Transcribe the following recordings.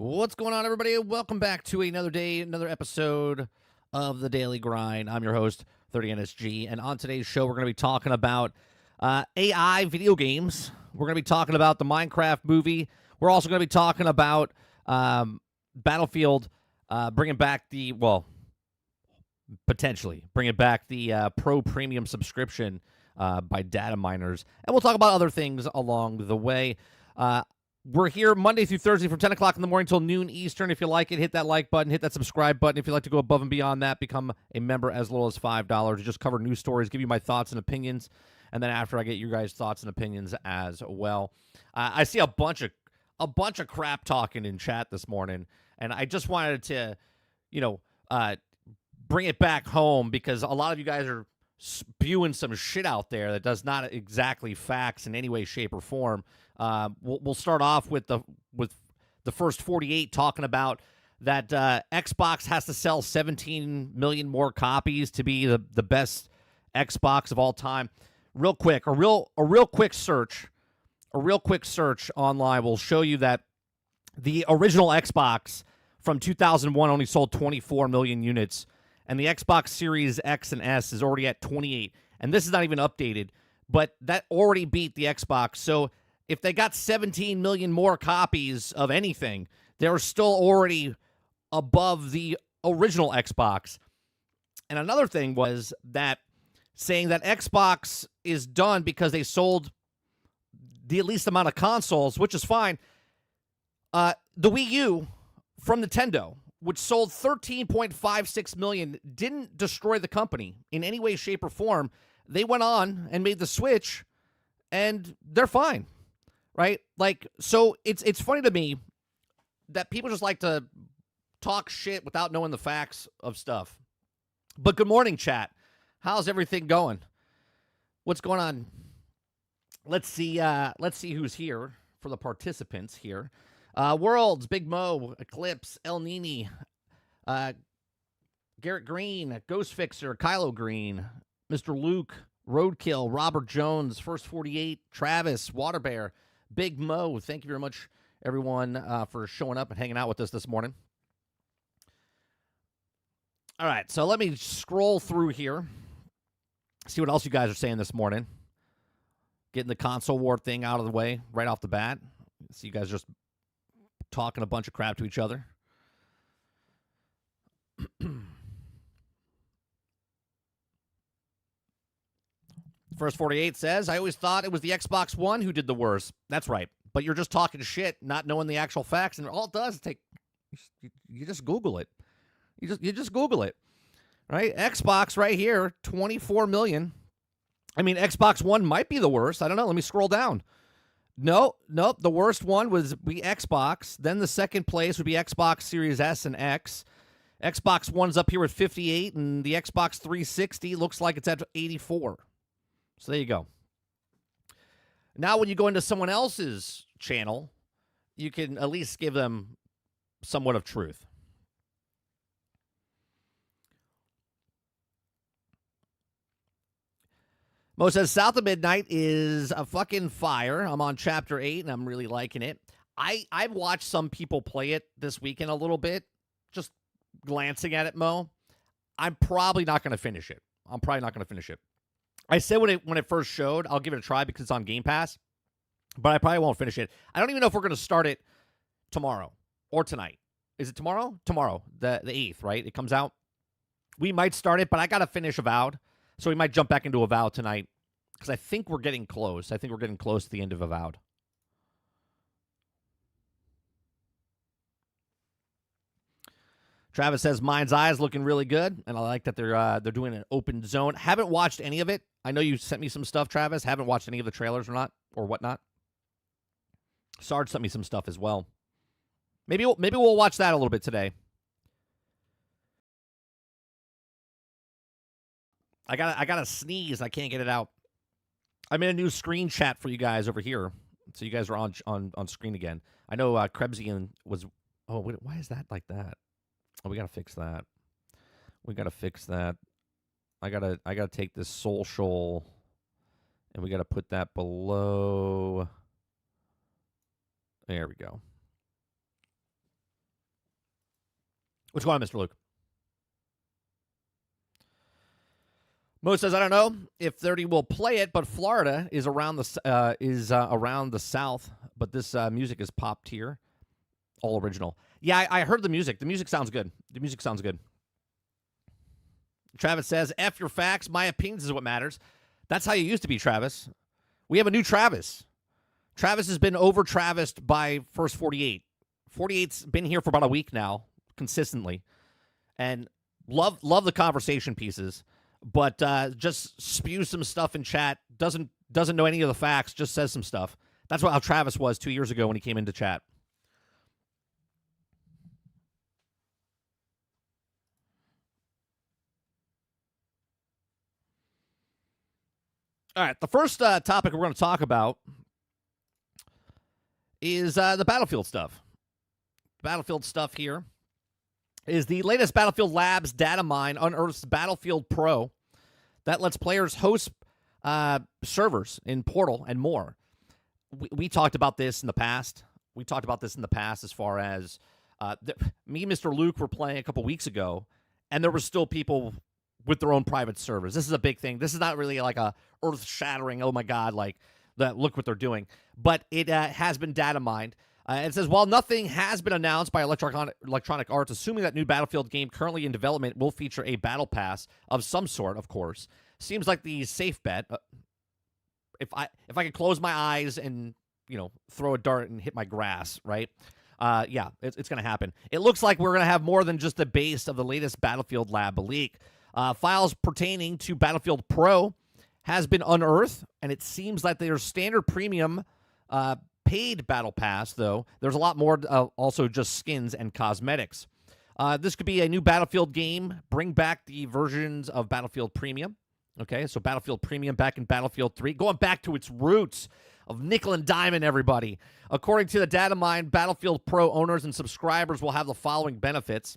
What's going on, everybody? Welcome back to another day, another episode of the Daily Grind. I'm your host, 30NSG, and on today's show, we're going to be talking about AI video games. We're going to be talking about the Minecraft movie. We're also going to be talking about Battlefield bringing back potentially bringing back the Pro Premium subscription by data miners, and we'll talk about other things along the way. We're here Monday through Thursday from 10 o'clock in the morning till noon Eastern. If you like it, hit that like button, hit that subscribe button. If you'd like to go above and beyond that, become a member as little as $5. We just cover news stories, give you my thoughts and opinions, and then after I get your guys' thoughts and opinions as well. I see a bunch of crap talking in chat this morning, and I just wanted to, bring it back home because a lot of you guys are spewing some shit out there that does not exactly facts in any way, shape, or form. We'll start off with the first 48 talking about that Xbox has to sell 17 million more copies to be the best Xbox of all time. Real quick, a real quick search online will show you that the original Xbox from 2001 only sold 24 million units, and the Xbox Series X and S is already at 28. And this is not even updated, but that already beat the Xbox. So if they got 17 million more copies of anything, they're still already above the original Xbox. And another thing was that saying that Xbox is done because they sold the least amount of consoles, which is fine. The Wii U from Nintendo, which sold 13.56 million, didn't destroy the company in any way, shape, or form. They went on and made the Switch, and they're fine. Right? Like, so it's funny to me that people just like to talk shit without knowing the facts of stuff. But good morning, chat. How's everything going? What's going on? Let's see who's here for the participants here. Worlds, Big Mo, Eclipse, El Nini, Garrett Green, Ghost Fixer, Kylo Green, Mr. Luke, Roadkill, Robert Jones, First 48, Travis, Waterbear, Big Mo. Thank you very much, everyone, for showing up and hanging out with us this morning. All right, so let me scroll through here, see what else you guys are saying this morning. Getting the console war thing out of the way right off the bat. See you guys just talking a bunch of crap to each other. First 48 says, I always thought it was the Xbox One who did the worst. That's right. But you're just talking shit, not knowing the actual facts. And all it does is you just Google it. You just Google it. Right? Xbox right here, 24 million. I mean, Xbox One might be the worst. I don't know. Let me scroll down. Nope. The worst one was Xbox. Then the second place would be Xbox Series S and X. Xbox One's up here with 58, and the Xbox 360 looks like it's at 84. So there you go. Now when you go into someone else's channel, you can at least give them somewhat of truth. Mo says, South of Midnight is a fucking fire. I'm on Chapter 8, and I'm really liking it. I've watched some people play it this weekend a little bit, just glancing at it, Mo. I'm probably not going to finish it. I said when it first showed, I'll give it a try because it's on Game Pass, but I probably won't finish it. I don't even know if we're going to start it tomorrow or tonight. Is it tomorrow? Tomorrow, the 8th, right? It comes out. We might start it, but I got to finish Avowed, so we might jump back into Avowed tonight because I think we're getting close. I think we're getting close to the end of Avowed. Travis says, Mind's Eye is looking really good, and I like that they're doing an open zone. Haven't watched any of it. I know you sent me some stuff, Travis. Haven't watched any of the trailers or whatnot. Sarge sent me some stuff as well. Maybe we'll watch that a little bit today. I gotta sneeze. I can't get it out. I made a new screen chat for you guys over here, so you guys are on screen again. I know Krebsian was. Oh, why is that like that? Oh, we gotta fix that. I gotta take this social, and we gotta put that below. There we go. What's going on, Mr. Luke? Mo says, I don't know if 30 will play it, but Florida is around the South. But this music is pop tier, all original. Yeah, I heard the music. The music sounds good. Travis says, F your facts. My opinions is what matters. That's how you used to be, Travis. We have a new Travis. Travis has been over-Travised by First 48. 48's been here for about a week now, consistently. And love the conversation pieces. But just spews some stuff in chat, doesn't know any of the facts, just says some stuff. That's how Travis was 2 years ago when he came into chat. All right, the first topic we're going to talk about is the Battlefield stuff. Battlefield stuff here is the latest Battlefield Labs Datamine unearths Battlefield Pro that lets players host servers in Portal and more. We talked about this in the past. As far as me and Mr. Luke were playing a couple weeks ago, and there were still people with their own private servers. This is a big thing. This is not really like a earth-shattering, oh my God, like that. Look what they're doing. But it has been data mined. It says, while nothing has been announced by Electronic Arts, assuming that new Battlefield game currently in development will feature a battle pass of some sort, of course, seems like the safe bet. If I could close my eyes and throw a dart and hit my grass, right? Yeah, it's going to happen. It looks like we're going to have more than just the base of the latest Battlefield Lab leak. Files pertaining to Battlefield Pro has been unearthed, and it seems like their standard premium paid battle pass, though. There's a lot more, also just skins and cosmetics. This could be a new Battlefield game. Bring back the versions of Battlefield Premium. Okay, so Battlefield Premium back in Battlefield 3. Going back to its roots of nickel and diamond, everybody. According to the Datamine, Battlefield Pro owners and subscribers will have the following benefits.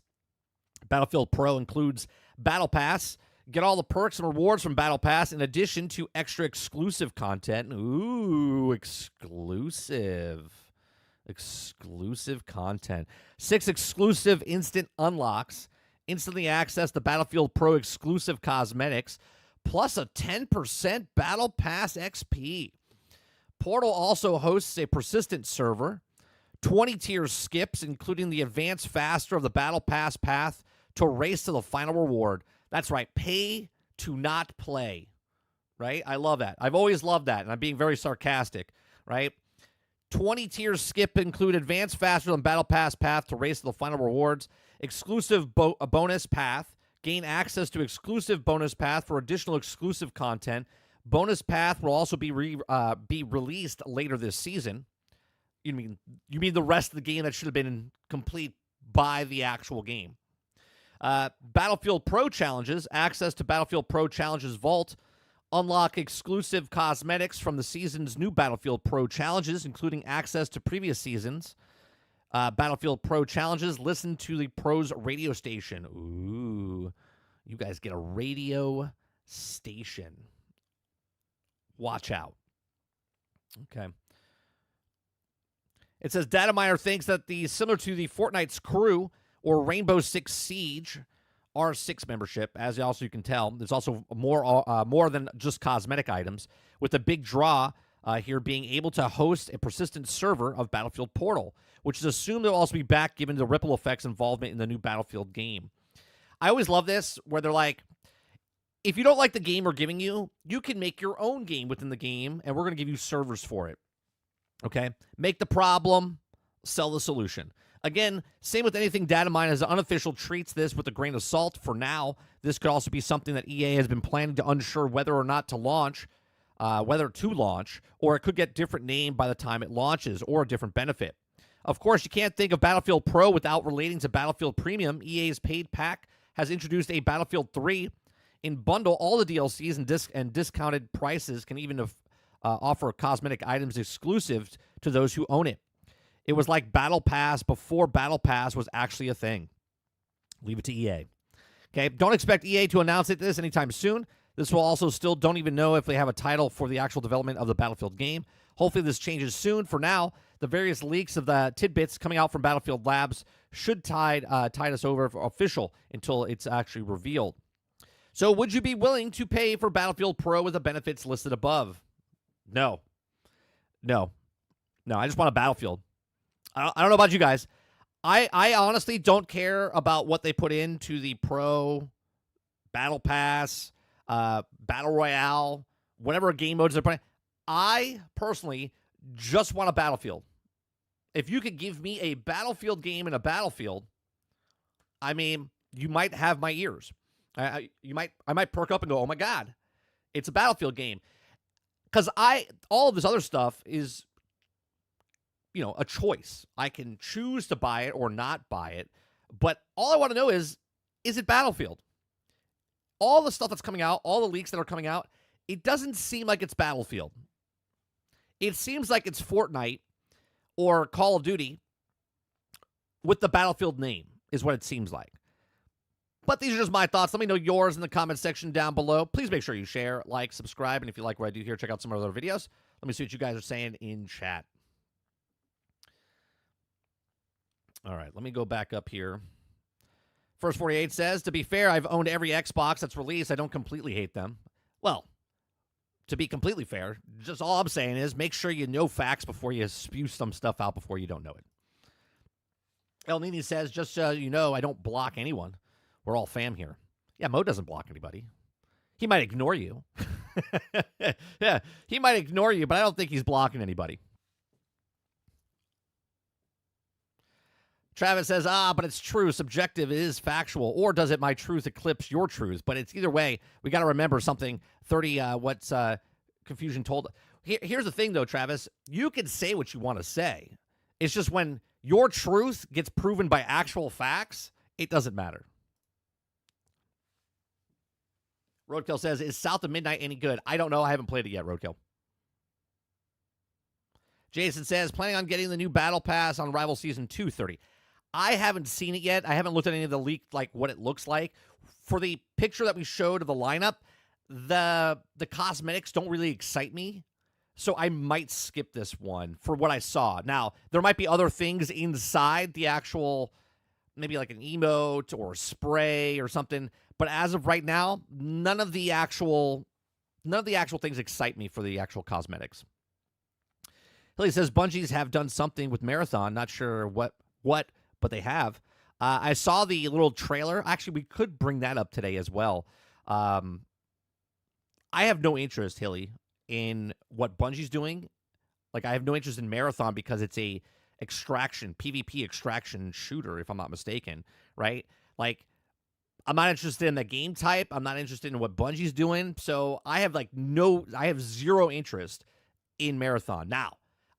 Battlefield Pro includes Battle Pass. Get all the perks and rewards from Battle Pass in addition to extra exclusive content. Ooh, exclusive content. 6 exclusive instant unlocks. Instantly access the Battlefield Pro exclusive cosmetics. Plus a 10% Battle Pass XP. Portal also hosts a persistent server. 20 tier skips, including the advanced faster of the Battle Pass path to race to the final reward. That's right. Pay to not play. Right? I love that. I've always loved that, and I'm being very sarcastic. Right? 20 tiers skip include advanced faster than Battle Pass path to race to the final rewards. Exclusive bonus path. Gain access to exclusive bonus path for additional exclusive content. Bonus path will also be released later this season. You mean the rest of the game that should have been complete by the actual game. Battlefield Pro Challenges. Access to Battlefield Pro Challenges Vault. Unlock exclusive cosmetics from the season's new Battlefield Pro Challenges, including access to previous seasons. Battlefield Pro Challenges. Listen to the Pros radio station. Ooh. You guys get a radio station. Watch out. Okay. It says Dataminer thinks that similar to the Fortnite's Crew or Rainbow Six Siege R6 membership, as also you can tell, there's also more than just cosmetic items, with the big draw here being able to host a persistent server of Battlefield Portal, which is assumed they'll also be back given the ripple effects involvement in the new Battlefield game. I always love this, where they're like, if you don't like the game we're giving you, you can make your own game within the game, and we're going to give you servers for it. Okay? Make the problem, sell the solution. Again, same with anything Datamine as unofficial treats this with a grain of salt. For now, this could also be something that EA has been planning to unsure whether or not to launch, or it could get different name by the time it launches, or a different benefit. Of course, you can't think of Battlefield Pro without relating to Battlefield Premium. EA's paid pack has introduced a Battlefield 3 in bundle. All the DLCs and discounted prices can even offer cosmetic items exclusive to those who own it. It was like Battle Pass before Battle Pass was actually a thing. Leave it to EA. Okay, don't expect EA to announce this anytime soon. This will also still don't even know if they have a title for the actual development of the Battlefield game. Hopefully this changes soon. For now, The various leaks of the tidbits coming out from Battlefield Labs should tide us over for official until it's actually revealed. So would you be willing to pay for Battlefield Pro with the benefits listed above? No. I just want a Battlefield. I don't know about you guys. I honestly don't care about what they put into the Pro, Battle Pass, Battle Royale, whatever game modes they're playing. I personally just want a Battlefield. If you could give me a Battlefield game and a Battlefield, I mean, you might have my ears. I might perk up and go, oh my God, it's a Battlefield game. Because all of this other stuff is, a choice. I can choose to buy it or not buy it. But all I want to know is it Battlefield? All the stuff that's coming out, all the leaks that are coming out, it doesn't seem like it's Battlefield. It seems like it's Fortnite or Call of Duty with the Battlefield name is what it seems like. But these are just my thoughts. Let me know yours in the comment section down below. Please make sure you share, like, subscribe, and if you like what I do here, check out some other videos. Let me see what you guys are saying in chat. All right, let me go back up here. First 48 says, to be fair, I've owned every Xbox that's released. I don't completely hate them. Well, to be completely fair, just all I'm saying is make sure you know facts before you spew some stuff out before you don't know it. El Nini says, just so you know, I don't block anyone. We're all fam here. Yeah, Mo doesn't block anybody. He might ignore you. Yeah, he might ignore you, but I don't think he's blocking anybody. Travis says, but it's true. Subjective is factual. Or does it my truth eclipse your truth? But it's either way. We got to remember something. 30, what's Confusion told. Here's the thing, though, Travis. You can say what you want to say. It's just when your truth gets proven by actual facts, it doesn't matter. Roadkill says, is South of Midnight any good? I don't know. I haven't played it yet, Roadkill. Jason says, planning on getting the new Battle Pass on Rival Season 2, 30. I haven't seen it yet. I haven't looked at any of the leaked, like, what it looks like. For the picture that we showed of the lineup, the cosmetics don't really excite me. So I might skip this one for what I saw. Now, there might be other things inside the actual, maybe like an emote or spray or something. But as of right now, none of the actual things excite me for the actual cosmetics. Hilly says Bungie's have done something with Marathon. Not sure what, but they have. I saw the little trailer. Actually, we could bring that up today as well. I have no interest, Hilly, in what Bungie's doing. Like, I have no interest in Marathon because it's a PvP extraction shooter, if I'm not mistaken, right? Like, I'm not interested in the game type. I'm not interested in what Bungie's doing. So I have zero interest in Marathon. Now,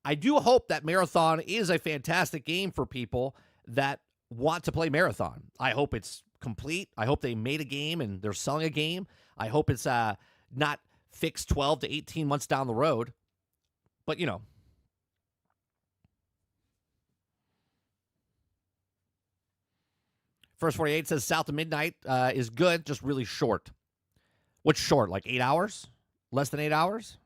I do hope that Marathon is a fantastic game for people that want to play Marathon. I hope it's complete. I hope they made a game and they're selling a game. I hope it's not fixed 12 to 18 months down the road. But, First 48 says South of Midnight is good, just really short. What's short? Like 8 hours? Less than 8 hours?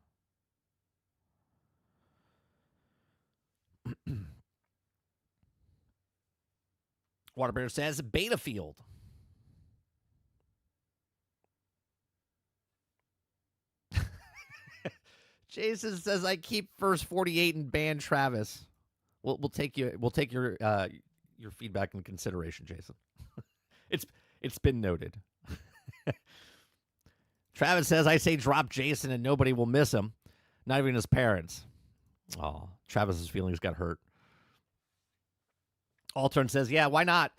Waterbear says Beta Field. Jason says I keep first 48 and ban Travis. We'll take your feedback in consideration, Jason. It's been noted. Travis says I say drop Jason and nobody will miss him, not even his parents. Oh, Travis's feelings got hurt. Altern says, yeah, why not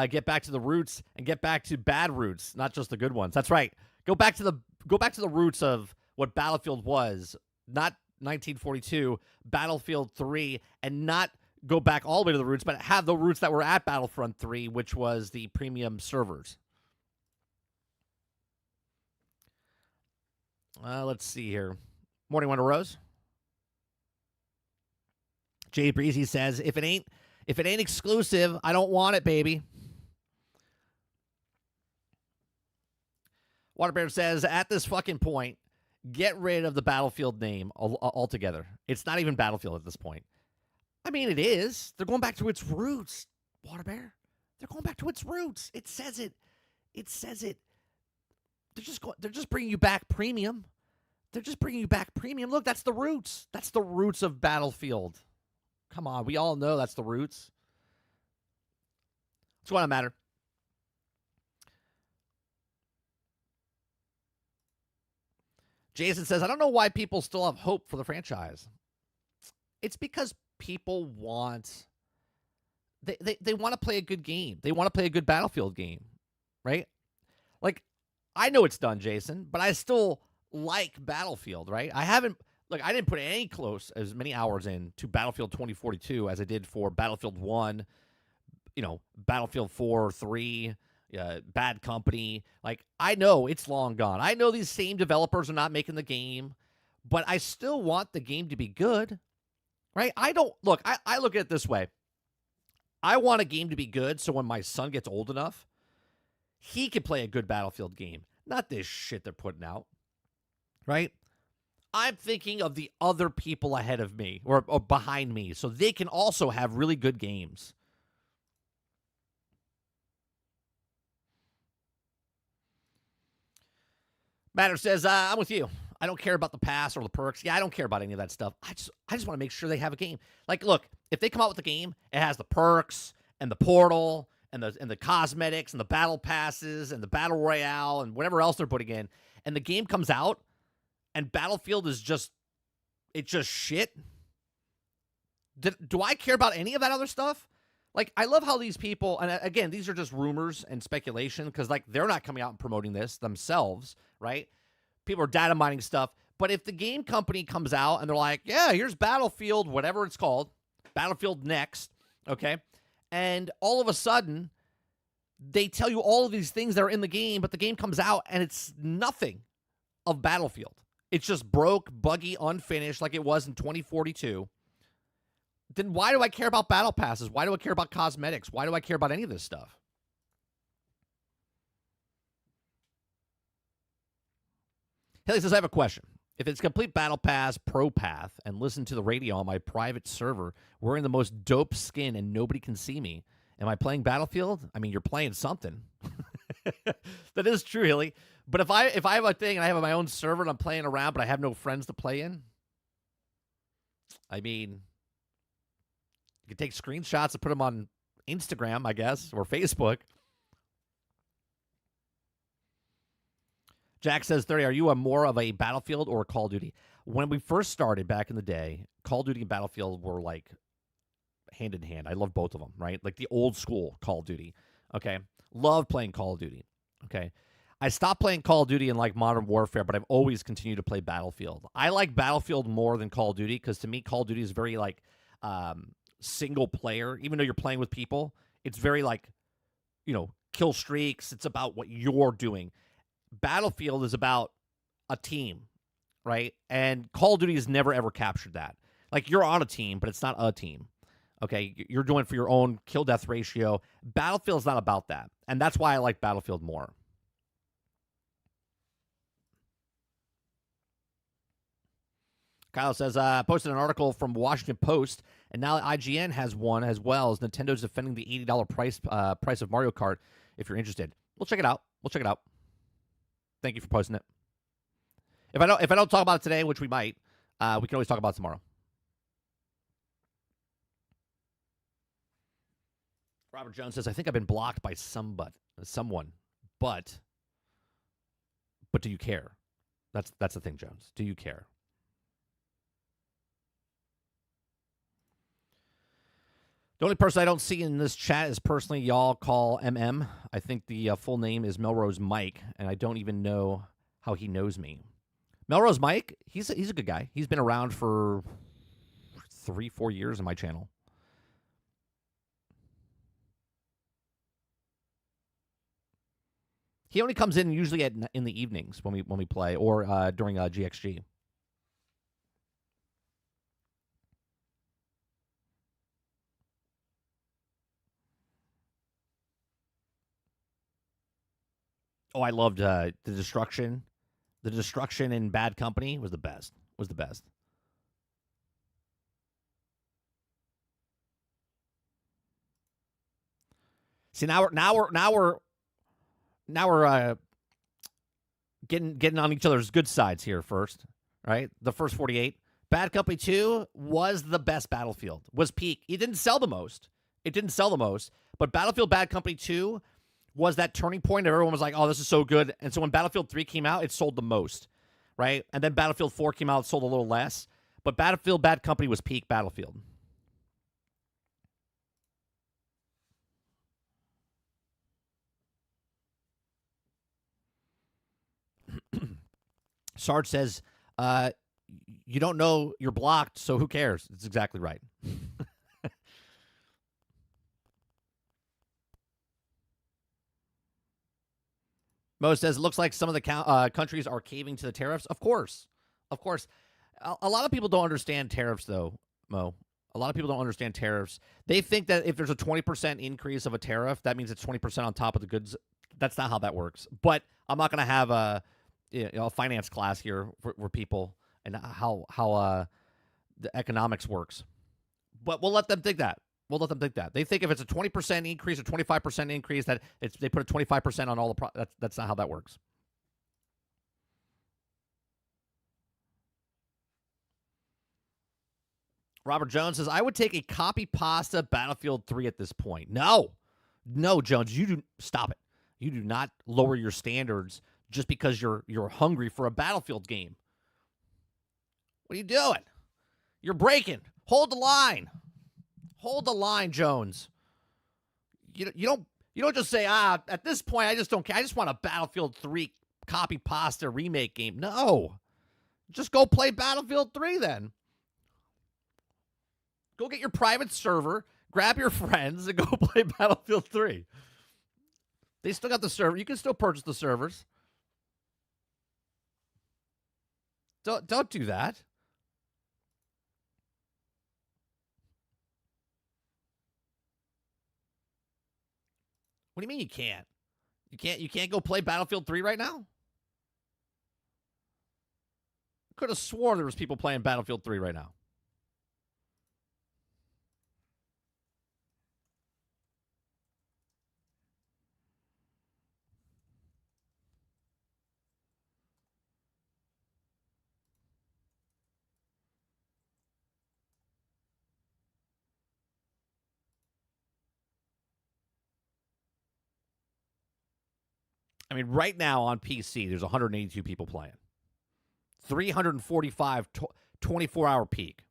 get back to the roots and get back to bad roots, not just the good ones. That's right. Go back to the roots of what Battlefield was, not 1942, Battlefield 3, and not go back all the way to the roots, but have the roots that were at Battlefront 3, which was the premium servers. Let's see here. Morning Wonder Rose. Jay Breezy says, if it ain't exclusive, I don't want it, baby. Waterbear says, at this fucking point, get rid of the Battlefield name altogether. It's not even Battlefield at this point. I mean, it is. They're going back to its roots, Water Bear. They're going back to its roots. It says it. It says it. They're just bringing you back premium. They're just bringing you back premium. Look, that's the roots. That's the roots of Battlefield. Come on, we all know that's the roots. What's going on, Matter? Jason says, I don't know why people still have hope for the franchise. It's because people want they want to play a good game. They want to play a good Battlefield game, right? Like, I know it's done, Jason, but I still like Battlefield, right? I didn't put as many hours in to Battlefield 2042 as I did for Battlefield 1, Battlefield 4, 3, Bad Company. Like, I know it's long gone. I know these same developers are not making the game, but I still want the game to be good, right? I look at it this way. I want a game to be good so when my son gets old enough, he can play a good Battlefield game, not this shit they're putting out, right? I'm thinking of the other people ahead of me or behind me so they can also have really good games. Matter says, I'm with you. I don't care about the pass or the perks. Yeah, I don't care about any of that stuff. I just want to make sure they have a game. Like, look, if they come out with a game, it has the perks and the portal and the cosmetics and the battle passes and the battle royale and whatever else they're putting in, and the game comes out and Battlefield is just shit. Do I care about any of that other stuff? Like, I love how these people, and again, these are just rumors and speculation because, like, they're not coming out and promoting this themselves, right? People are data mining stuff. But if the game company comes out and they're like, yeah, here's Battlefield, whatever it's called, Battlefield Next, okay? And all of a sudden, they tell you all of these things that are in the game, but the game comes out and it's nothing of Battlefield. It's just broke, buggy, unfinished like it was in 2042. Then why do I care about battle passes? Why do I care about cosmetics? Why do I care about any of this stuff? Haley says, I have a question. If it's complete battle pass, pro path, and listen to the radio on my private server, wearing the most dope skin and nobody can see me, am I playing Battlefield? I mean, you're playing something. That is true, Haley. But if I have a thing and I have my own server and I'm playing around, but I have no friends to play in, I mean, you can take screenshots and put them on Instagram, I guess, or Facebook. Jack says, 30, are you more of a Battlefield or a Call of Duty? When we first started back in the day, Call of Duty and Battlefield were like hand in hand. I love both of them, right? Like the old school Call of Duty, okay? Love playing Call of Duty, okay? I stopped playing Call of Duty in like Modern Warfare, but I've always continued to play Battlefield. I like Battlefield more than Call of Duty because to me, Call of Duty is very like single player. Even though you're playing with people, it's very like, kill streaks. It's about what you're doing. Battlefield is about a team, right? And Call of Duty has never, ever captured that. Like, you're on a team, but it's not a team, okay? You're doing it for your own kill-death ratio. Battlefield's not about that, and that's why I like Battlefield more. Kyle says, posted an article from Washington Post, and now IGN has one as well as Nintendo's defending the $80 price of Mario Kart. If you're interested, we'll check it out. Thank you for posting it. If I don't talk about it today, which we might, we can always talk about it tomorrow. Robert Jones says, I think I've been blocked by someone, but do you care? That's the thing, Jones. Do you care? The only person I don't see in this chat is personally y'all call MM. I think the full name is Melrose Mike, and I don't even know how he knows me. Melrose Mike, he's a good guy. He's been around for 3-4 years on my channel. He only comes in usually in the evenings when we play or during GXG. Oh, I loved the destruction. The destruction in Bad Company was the best. See, now we're getting on each other's good sides here first, right? The first 48. Bad Company 2 was the best Battlefield. Was peak. It didn't sell the most. But Battlefield Bad Company 2 was that turning point. Everyone was like, oh, this is so good. And so when Battlefield 3 came out, it sold the most, right? And then Battlefield 4 came out, it sold a little less. But Battlefield Bad Company was peak Battlefield. Sarge says, you don't know you're blocked, so who cares? It's exactly right. Mo says, it looks like some of the countries are caving to the tariffs. Of course. A lot of people don't understand tariffs, though, Mo. A lot of people don't understand tariffs. They think that if there's a 20% increase of a tariff, that means it's 20% on top of the goods. That's not how that works. But I'm not going to have a finance class here for people and how the economics works. But we'll let them think that. They think if it's a 20% increase or 25% increase, that they put a 25% on all the that's not how that works. Robert Jones says, I would take a copy pasta Battlefield 3 at this point. No, Jones, you do stop it. You do not lower your standards just because you're hungry for a Battlefield game. What are you doing? You're breaking. Hold the line. Jones. You don't just say, at this point I just don't care. I just want a Battlefield 3 copy pasta remake game. No. Just go play Battlefield 3 then. Go get your private server, grab your friends, and go play Battlefield 3. They still got the server. You can still purchase the servers. Don't do that. What do you mean you can't? You can't go play Battlefield 3 right now? Could have sworn there was people playing Battlefield 3 right now. I mean, right now on PC, there's 182 people playing. 345 24-hour peak.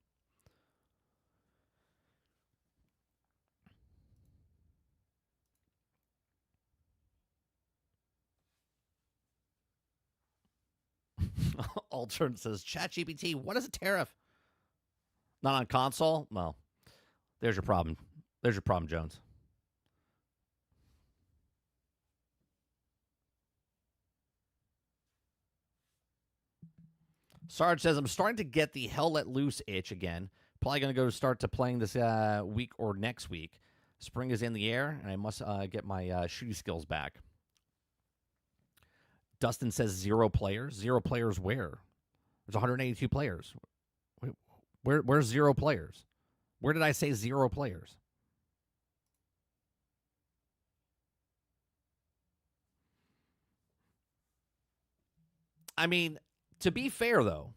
Altern says, ChatGPT, what is a tariff? Not on console? Well, there's your problem. Jones. Sarge says, I'm starting to get the Hell Let Loose itch again. Probably going to go start to playing this week or next week. Spring is in the air, and I must get my shooting skills back. Dustin says 0 players. 0 players where? There's 182 players. Where's 0 players? Where did I say 0 players? I mean, to be fair, though,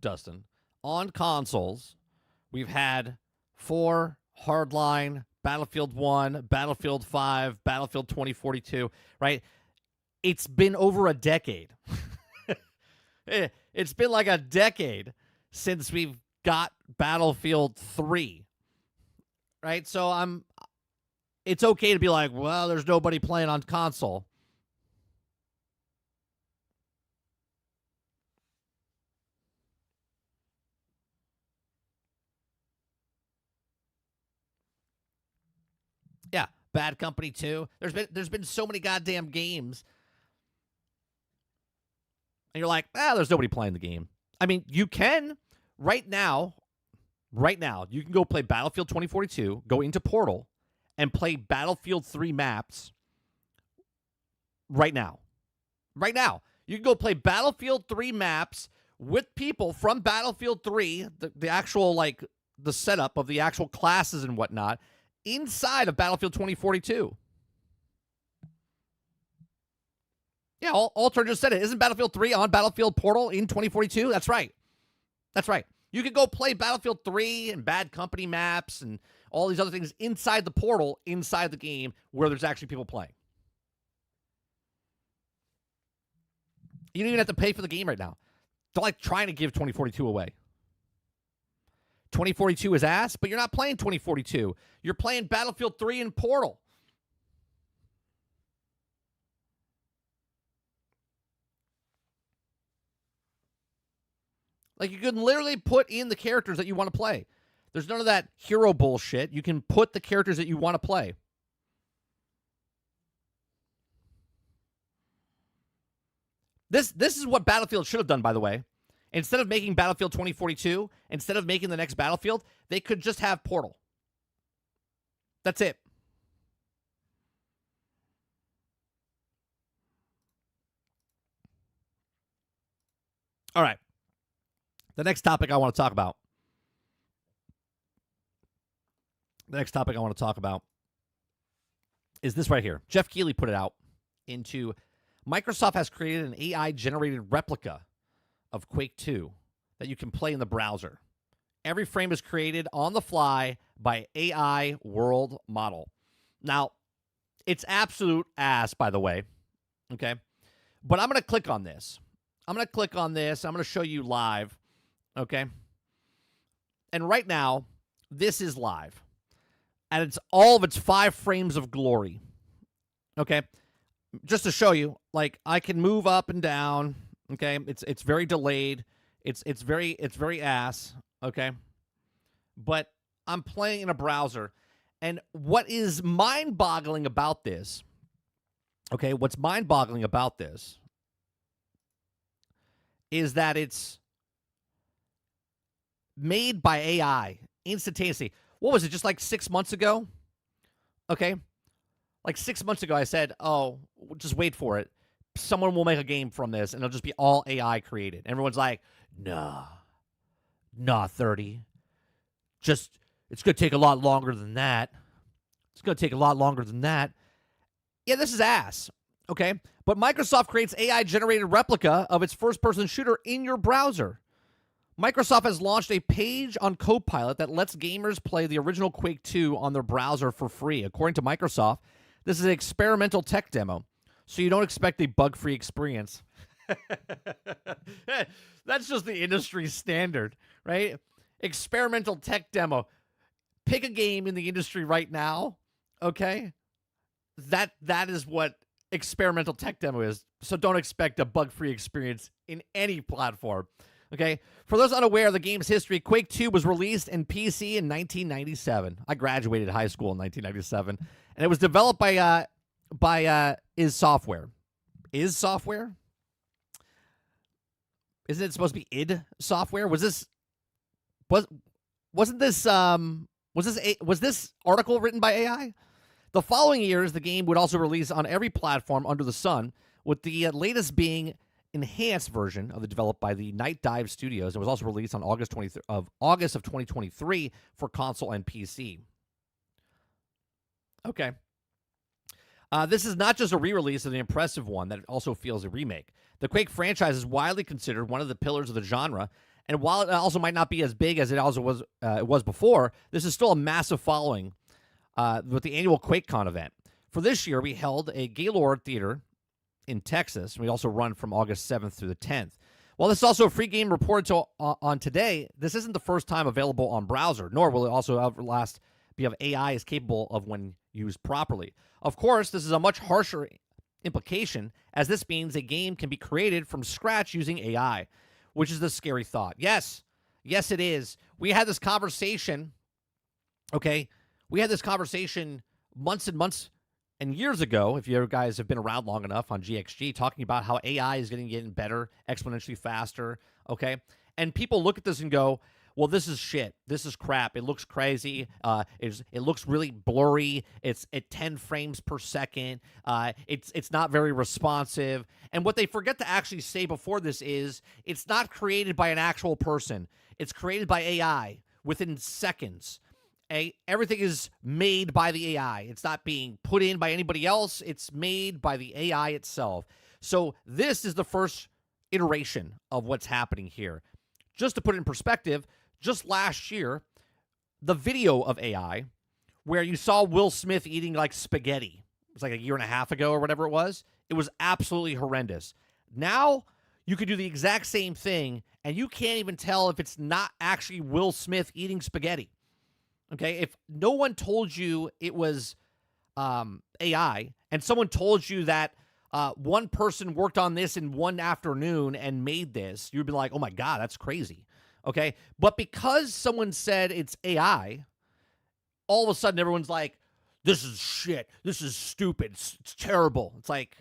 Dustin, on consoles, we've had 4, Hardline, Battlefield 1, Battlefield 5, Battlefield 2042, right? It's been over a decade. It's been like a decade since we've got Battlefield 3, right? So it's okay to be like, well, there's nobody playing on console. Yeah, Bad Company 2. There's been so many goddamn games. And you're like, there's nobody playing the game. I mean, you can right now, you can go play Battlefield 2042, go into Portal, and play Battlefield 3 maps right now. Right now. You can go play Battlefield 3 maps with people from Battlefield 3, the actual, the setup of the actual classes and whatnot, inside of Battlefield 2042. Yeah, Alter just said it. Isn't Battlefield 3 on Battlefield Portal in 2042? That's right. That's right. You could go play Battlefield 3 and Bad Company maps and all these other things inside the portal, inside the game, where there's actually people playing. You don't even have to pay for the game right now. They're like trying to give 2042 away. 2042 is ass, but you're not playing 2042. You're playing Battlefield 3 and Portal. Like, you can literally put in the characters that you want to play. There's none of that hero bullshit. You can put the characters that you want to play. This is what Battlefield should have done, by the way. Instead of making Battlefield 2042, instead of making the next Battlefield, they could just have Portal. That's it. All right. The next topic I want to talk about. Is this right here. Jeff Keighley put it out into Microsoft has created an AI-generated replica of Quake 2 that you can play in the browser. Every frame is created on the fly by AI world model. Now, it's absolute ass, by the way. Okay? But I'm going to click on this. I'm going to show you live. Okay? And right now, this is live. And it's all of its 5 frames of glory. Okay? Just to show you, like, I can move up and down. Okay? It's very delayed. It's very ass. Okay? But I'm playing in a browser. And what is mind-boggling about this, okay, what's mind-boggling about this is that it's made by AI instantaneously. What was it, just like 6 months ago? Okay. Like 6 months ago, I said, oh, just wait for it. Someone will make a game from this, and it'll just be all AI created. Everyone's like, nah, 30. Just, it's going to take a lot longer than that. Yeah, this is ass. Okay. But Microsoft creates AI-generated replica of its first-person shooter in your browser. Microsoft has launched a page on Copilot that lets gamers play the original Quake 2 on their browser for free. According to Microsoft, this is an experimental tech demo, so you don't expect a bug-free experience. That's just the industry standard, right? Experimental tech demo. Pick a game in the industry right now, okay? That is what experimental tech demo is. So don't expect a bug-free experience in any platform. Okay, for those unaware of the game's history, Quake 2 was released in PC in 1997. I graduated high school in 1997, and it was developed by Is Software. Is Software? Isn't it supposed to be id Software? Was this article written by AI? The following years, the game would also release on every platform under the sun, with the latest being enhanced version of the developed by the Night Dive Studios. It was also released on August of 2023 for console and PC. Okay. This is not just a re-release of the impressive one, that it also feels a remake. The Quake franchise is widely considered one of the pillars of the genre, and while it also might not be as big as it was before, this is still a massive following with the annual QuakeCon event. For this year, we held a Gaylord Theater in Texas. We also run from August 7th through the 10th. While this is also a free game reported on today, this isn't the first time available on browser, nor will it also be of AI is capable of when used properly. Of course, this is a much harsher implication, as this means a game can be created from scratch using AI, which is the scary thought. Yes, it is. We had this conversation, okay? We had this conversation months and months and years ago, if you guys have been around long enough on GXG, talking about how AI is getting better, exponentially faster, okay? And people look at this and go, well, this is shit. This is crap. It looks crazy. It looks really blurry. It's at 10 frames per second. It's not very responsive. And what they forget to actually say before this is it's not created by an actual person. It's created by AI within seconds. Everything is made by the AI. It's not being put in by anybody else. It's made by the AI itself. So this is the first iteration of what's happening here. Just to put it in perspective, just last year, the video of AI where you saw Will Smith eating like spaghetti, it was like a year and a half ago or whatever it was absolutely horrendous. Now you could do the exact same thing and you can't even tell if it's not actually Will Smith eating spaghetti. Okay, if no one told you it was AI and someone told you that one person worked on this in one afternoon and made this, you'd be like, oh my God, that's crazy. Okay, but because someone said it's AI, all of a sudden everyone's like, this is shit. This is stupid. It's terrible. It's like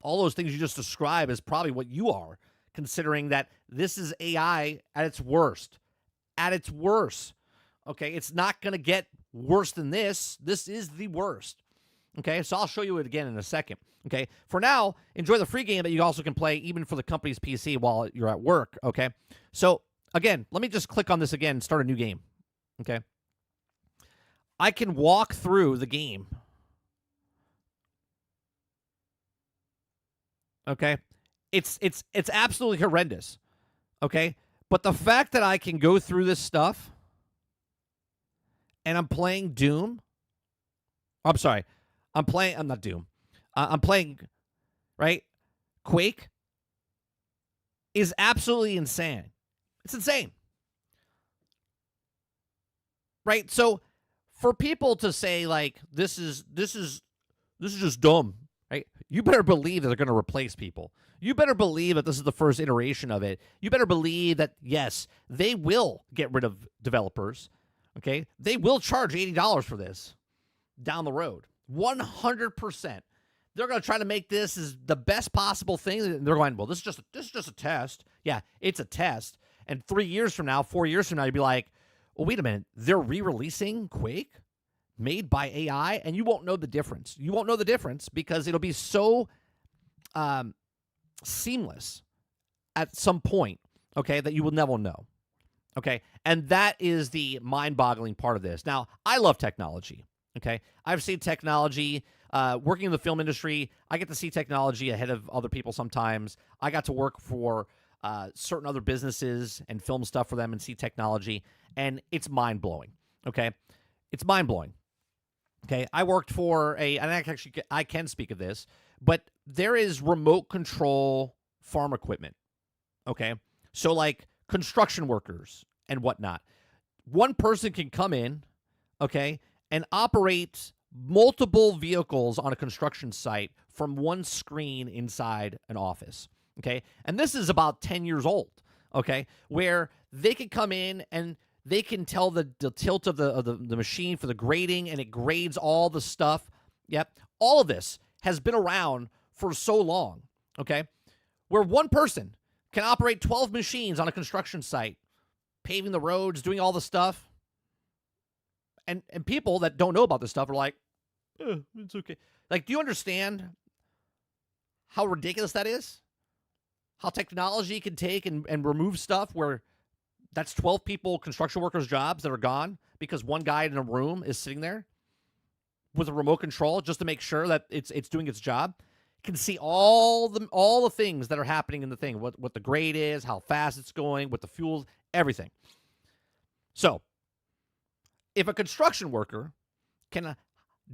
all those things you just described is probably what you are, considering that this is AI at its worst. At its worst. Okay, it's not going to get worse than this. This is the worst. Okay, so I'll show you it again in a second. Okay, for now, enjoy the free game that you also can play even for the company's PC while you're at work. Okay, so again, let me just click on this again and start a new game. Okay, I can walk through the game. Okay, it's absolutely horrendous. Okay, but the fact that I can go through this stuff and I'm playing Doom. I'm sorry. I'm not Doom. I'm playing, right? Quake is absolutely insane. It's insane. Right? So for people to say like this is just dumb, right? You better believe that they're going to replace people. You better believe that this is the first iteration of it. You better believe that yes, they will get rid of developers. Okay? They will charge $80 for this down the road. 100%. They're going to try to make this as the best possible thing. And they're going, well, this is just a test. Yeah, it's a test. And 3 years from now, 4 years from now, you'd be like, well, wait a minute. They're re-releasing Quake made by AI, and you won't know the difference. You won't know the difference because it'll be so seamless at some point, okay, that you will never know. Okay, and that is the mind-boggling part of this. Now, I love technology. Okay, I've seen technology working in the film industry. I get to see technology ahead of other people sometimes. I got to work for certain other businesses and film stuff for them and see technology, and it's mind-blowing. Okay, it's mind-blowing. Okay, I worked for and I can speak of this, but there is remote control farm equipment. Okay, so like construction workers and whatnot. One person can come in, okay, and operate multiple vehicles on a construction site from one screen inside an office, okay? And this is about 10 years old, okay, where they can come in and they can tell the tilt of the machine for the grading, and it grades all the stuff. Yep, all of this has been around for so long, okay, where one person can operate 12 machines on a construction site, paving the roads, doing all the stuff. And people that don't know about this stuff are like, it's okay. Like, do you understand how ridiculous that is? How technology can take and remove stuff where that's 12 people, construction workers' jobs that are gone because one guy in a room is sitting there with a remote control just to make sure that it's doing its job. Can see all the things that are happening in the thing, what the grade is, how fast it's going, what the fuel, everything. So, if a construction worker can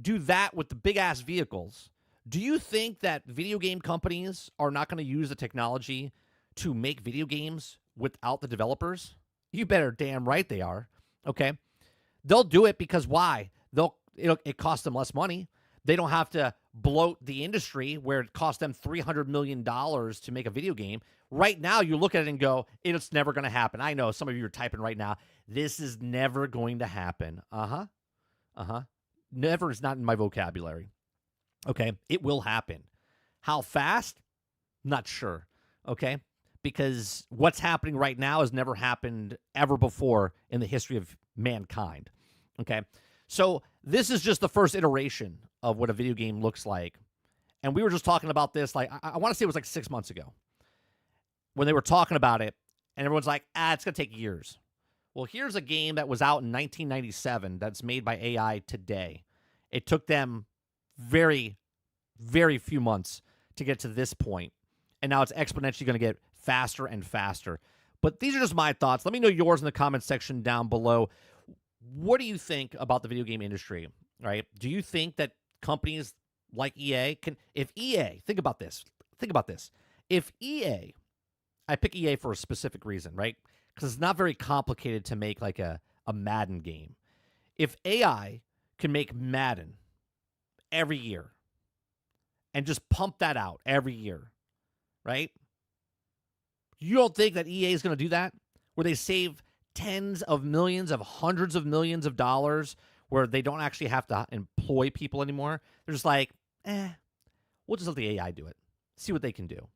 do that with the big-ass vehicles, do you think that video game companies are not going to use the technology to make video games without the developers? You better damn right they are, okay? They'll do it because why? It costs them less money. They don't have to bloat the industry where it costs them $300 million to make a video game. Right now, you look at it and go, it's never going to happen. I know some of you are typing right now, this is never going to happen. Never is not in my vocabulary. Okay, it will happen. How fast? Not sure. Okay, because what's happening right now has never happened ever before in the history of mankind. Okay, so this is just the first iteration of what a video game looks like. And we were just talking about this, like, I want to say it was like 6 months ago when they were talking about it, and everyone's like, it's going to take years. Well, here's a game that was out in 1997 that's made by AI today. It took them very, very few months to get to this point, and now it's exponentially going to get faster and faster. But these are just my thoughts. Let me know yours in the comments section down below. What do you think about the video game industry, right? Do you think that companies like EA can, if EA, think about this. If EA, I pick EA for a specific reason, right? Because it's not very complicated to make like a Madden game. If AI can make Madden every year and just pump that out every year, right? You don't think that EA is going to do that? Where they save tens of millions, of hundreds of millions of dollars, where they don't actually have to employ people anymore. They're just like, we'll just let the AI do it. See what they can do.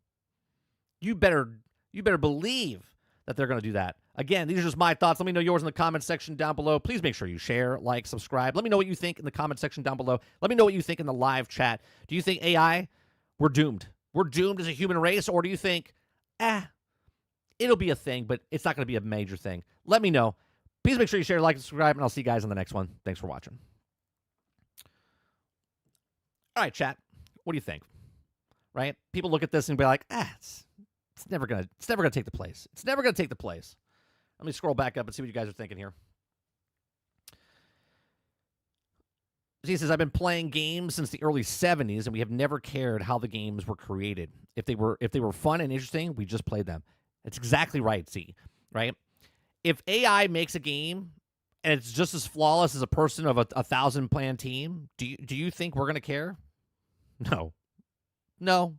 You better believe that they're going to do that. Again, these are just my thoughts. Let me know yours in the comment section down below. Please make sure you share, like, subscribe. Let me know what you think in the comment section down below. Let me know what you think in the live chat. Do you think AI, we're doomed? We're doomed as a human race? Or do you think, it'll be a thing, but it's not going to be a major thing? Let me know. Please make sure you share, like, and subscribe, and I'll see you guys on the next one. Thanks for watching. All right, chat. What do you think? Right? People look at this and be like, it's never gonna take the place. It's never gonna take the place. Let me scroll back up and see what you guys are thinking here. He says, I've been playing games since the early 70s, and we have never cared how the games were created. If they were fun and interesting, we just played them. That's exactly right, Z. Right? If AI makes a game and it's just as flawless as a person of a 1,000-plan team, do you think we're gonna care? No.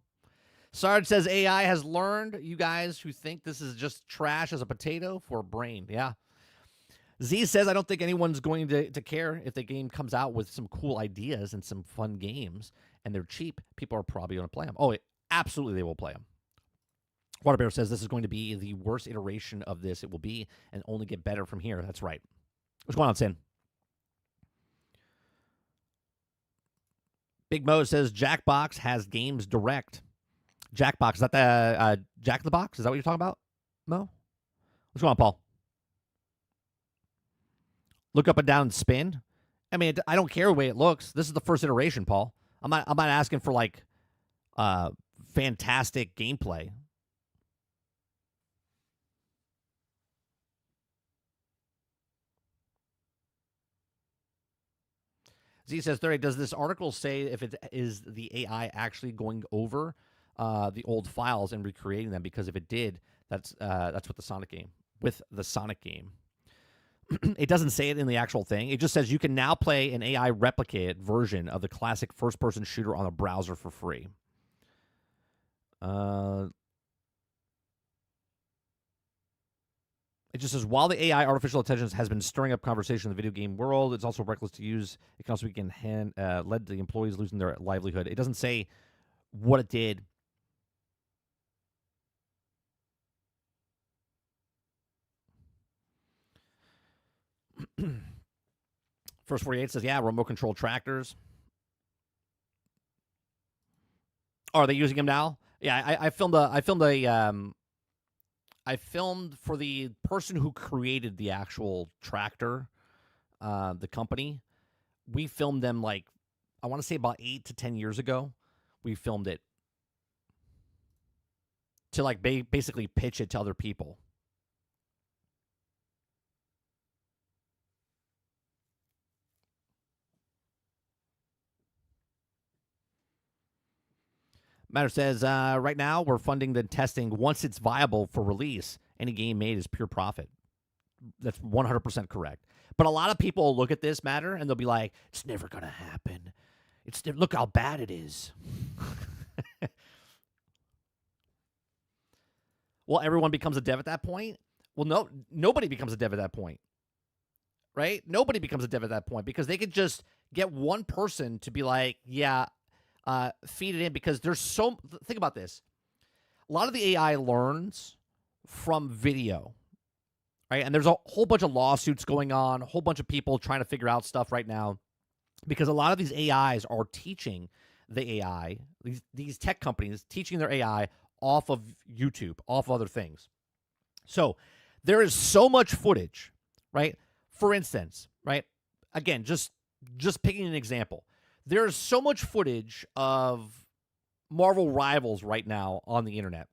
Sarge says AI has learned, you guys who think this is just trash as a potato, for a brain. Yeah. Z says, I don't think anyone's going to care if the game comes out with some cool ideas and some fun games, and they're cheap. People are probably going to play them. Oh, absolutely they will play them. Waterbear says this is going to be the worst iteration of this it will be, and only get better from here. That's right. What's going on, Sin? Big Mo says Jackbox has games direct. Jackbox, is that the Jack in the Box? Is that what you're talking about, Mo? What's going on, Paul? Look up and down and spin. I mean, I don't care the way it looks. This is the first iteration, Paul. I'm not asking for like fantastic gameplay. Z says, 30, does this article say if it is the AI actually going over the old files and recreating them? Because if it did, that's with the Sonic game. It doesn't say it in the actual thing. It just says you can now play an AI replicated version of the classic first-person shooter on a browser for free. It just says, while the AI artificial intelligence has been stirring up conversation in the video game world, it's also reckless to use. It can also be led to the employees losing their livelihood. It doesn't say what it did. First 48 says, yeah, remote control tractors. Oh, are they using them now? Yeah, I filmed for the person who created the actual tractor, the company. We filmed them like, I want to say about 8 to 10 years ago. We filmed it to like basically pitch it to other people. Matter says, right now we're funding the testing. Once it's viable for release, any game made is pure profit. That's 100% correct. But a lot of people look at this matter and they'll be like, it's never going to happen. Look how bad it is. Well, everyone becomes a dev at that point? Well, nobody becomes a dev at that point. Right? Nobody becomes a dev at that point because they could just get one person to be like, yeah, feed it in, because think about this. A lot of the AI learns from video, right? And there's a whole bunch of lawsuits going on, a whole bunch of people trying to figure out stuff right now, because a lot of these AIs are teaching the AI, these tech companies teaching their AI off of YouTube, off of other things. So there is so much footage, right? For instance, right? Again, just picking an example. There's so much footage of Marvel Rivals right now on the internet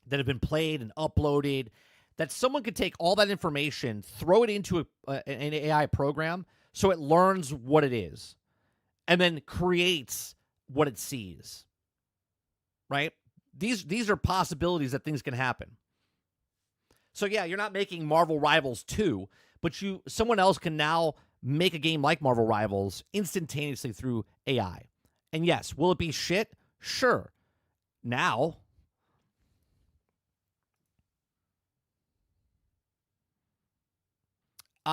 that have been played and uploaded, that someone could take all that information, throw it into an AI program so it learns what it is and then creates what it sees, right? These are possibilities that things can happen. So yeah, you're not making Marvel Rivals 2, but someone else can now make a game like Marvel Rivals instantaneously through AI. And yes, will it be shit? Sure. Now,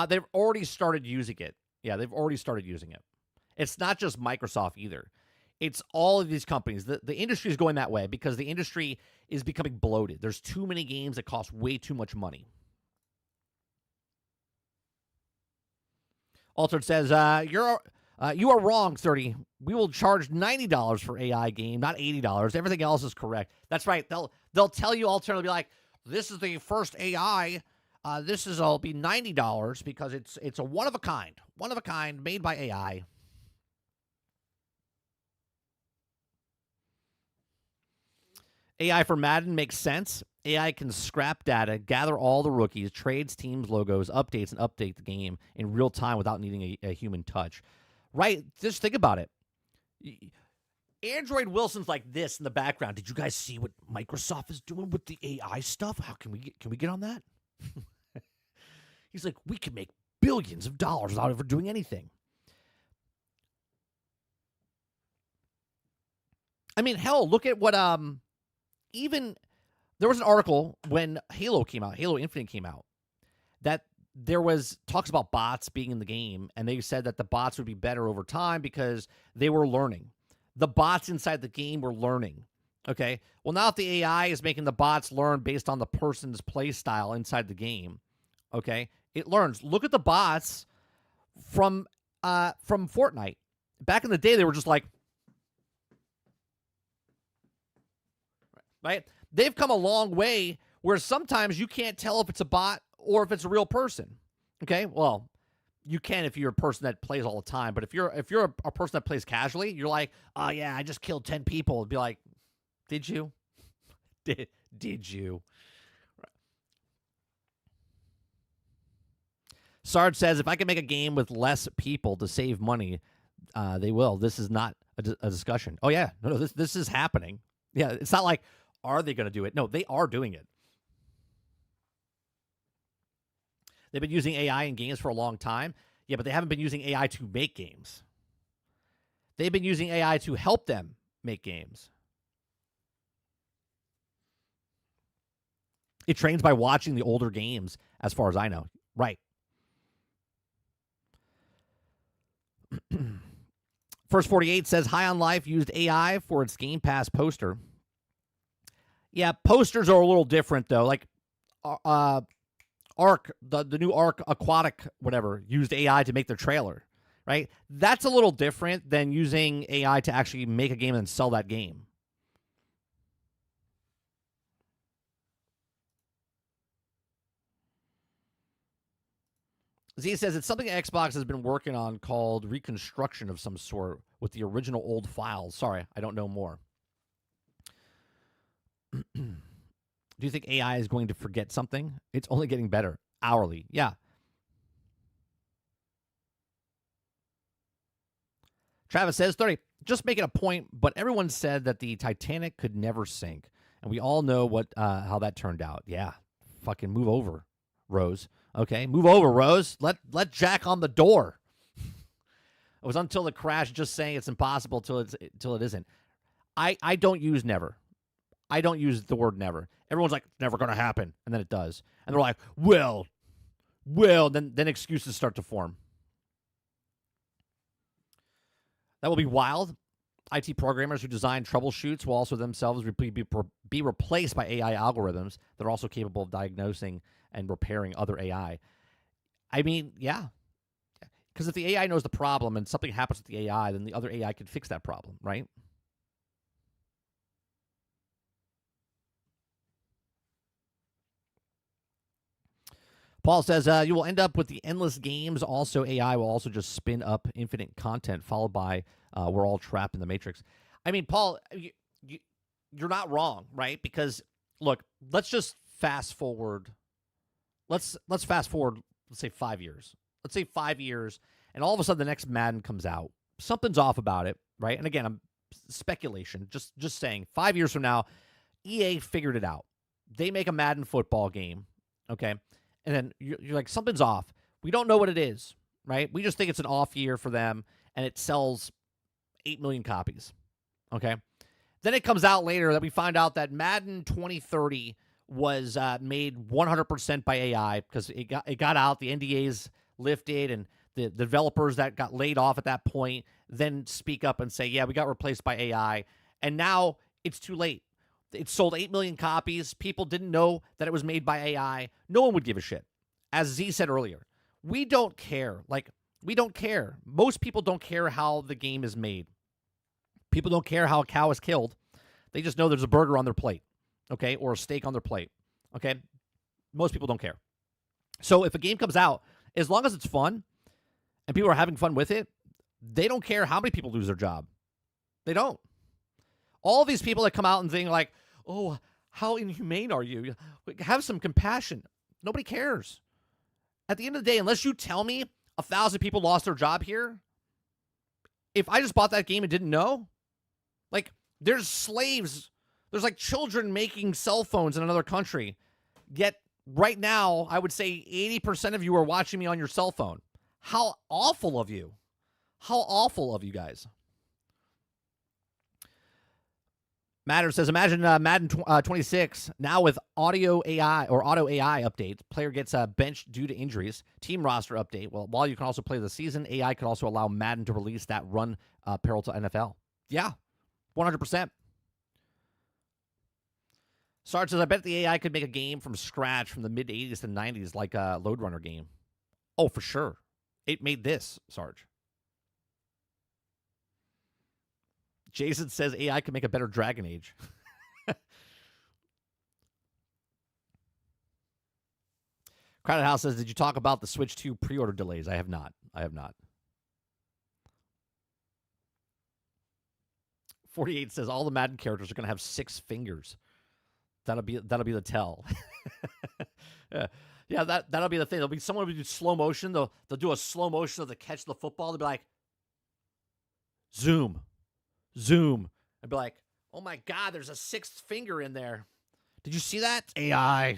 they've already started using it. Yeah, they've already started using it. It's not just Microsoft either. It's all of these companies. The industry is going that way because the industry is becoming bloated. There's too many games that cost way too much money. Altered says, you are wrong, 30. We will charge $90 for AI game, not $80. Everything else is correct. That's right. They'll tell you alternatively, be like, this is the first AI. Will be $90 because it's a one of a kind made by AI. AI for Madden makes sense. AI can scrap data, gather all the rookies, trades, teams, logos, updates, and update the game in real time without needing a human touch. Right? Just think about it. Android Wilson's like this in the background. Did you guys see what Microsoft is doing with the AI stuff? How can we get on that? He's like, we can make billions of dollars without ever doing anything. I mean, hell, look at what even there was an article when Halo Infinite came out, that there was talks about bots being in the game, and they said that the bots would be better over time because they were learning. The bots inside the game were learning. Okay. Well, now if the AI is making the bots learn based on the person's play style inside the game, okay, it learns. Look at the bots from Fortnite. Back in the day, they were just like, right? They've come a long way where sometimes you can't tell if it's a bot or if it's a real person. Okay, well, you can if you're a person that plays all the time, but if you're a person that plays casually, you're like, oh yeah, I just killed 10 people. It'd be like, did you? Did you? Sarge says, if I can make a game with less people to save money, they will. This is not a discussion. Oh yeah, no, this is happening. Yeah, it's not like, are they going to do it? No, they are doing it. They've been using AI in games for a long time. Yeah, but they haven't been using AI to make games. They've been using AI to help them make games. It trains by watching the older games, as far as I know. Right. First 48 says, High on Life used AI for its Game Pass poster. Yeah, posters are a little different, though. Like, Ark, the new Ark Aquatic, whatever, used AI to make their trailer, right? That's a little different than using AI to actually make a game and sell that game. Z says it's something Xbox has been working on called reconstruction of some sort with the original old files. Sorry, I don't know more. Do you think AI is going to forget something? It's only getting better hourly. Yeah. Travis says, 30, just making a point, but everyone said that the Titanic could never sink. And we all know how that turned out. Yeah. Fucking move over, Rose. Okay, move over, Rose. Let Jack on the door. It was until the crash just saying it's impossible till it isn't. I don't use never. I don't use the word never. Everyone's like, it's never going to happen. And then it does. And they're like, will. Then excuses start to form. That will be wild. IT programmers who design troubleshoots will also themselves be replaced by AI algorithms that are also capable of diagnosing and repairing other AI. I mean, yeah. Because if the AI knows the problem and something happens with the AI, then the other AI can fix that problem, right? Paul says, you will end up with the endless games. Also, AI will also just spin up infinite content, followed by we're all trapped in the Matrix. I mean, Paul, you're not wrong, right? Because look, let's just fast forward. Let's fast forward, let's say 5 years. Let's say 5 years, and all of a sudden the next Madden comes out. Something's off about it, right? And again, I'm speculation, just saying 5 years from now, EA figured it out. They make a Madden football game, okay? And then you're like, something's off. We don't know what it is, right? We just think it's an off year for them, and it sells 8 million copies, okay? Then it comes out later that we find out that Madden 2030 was made 100% by AI because it got out, the NDAs lifted, and the developers that got laid off at that point then speak up and say, yeah, we got replaced by AI. And now it's too late. It sold 8 million copies. People didn't know that it was made by AI. No one would give a shit. As Z said earlier, we don't care. Like, we don't care. Most people don't care how the game is made. People don't care how a cow is killed. They just know there's a burger on their plate, okay, or a steak on their plate, okay? Most people don't care. So if a game comes out, as long as it's fun and people are having fun with it, they don't care how many people lose their job. They don't. All these people that come out and think like, oh, how inhumane are you? Have some compassion. Nobody cares. At the end of the day, unless you tell me 1,000 people lost their job here, if I just bought that game and didn't know, like, there's slaves, there's like children making cell phones in another country. Yet right now, I would say 80% of you are watching me on your cell phone. How awful of you. How awful of you guys. Matter says, imagine Madden 26 now with audio AI or auto AI updates. Player gets benched due to injuries. Team roster update. Well, while you can also play the season, AI could also allow Madden to release that run parallel to NFL. Yeah, 100%. Sarge says, I bet the AI could make a game from scratch from the mid-'80s to '90s like a Load Runner game. Oh, for sure. It made this, Sarge. Jason says AI could make a better Dragon Age. Crowded House says, did you talk about the Switch 2 pre-order delays? I have not. I have not. 48 says all the Madden characters are going to have 6 fingers. That'll be the tell. Yeah, that'll be the thing. There'll be someone who do slow motion. They'll do a slow motion of the catch the football. They'll be like, zoom. I'd be like, oh my God, there's a 6th finger in there. Did you see that? AI.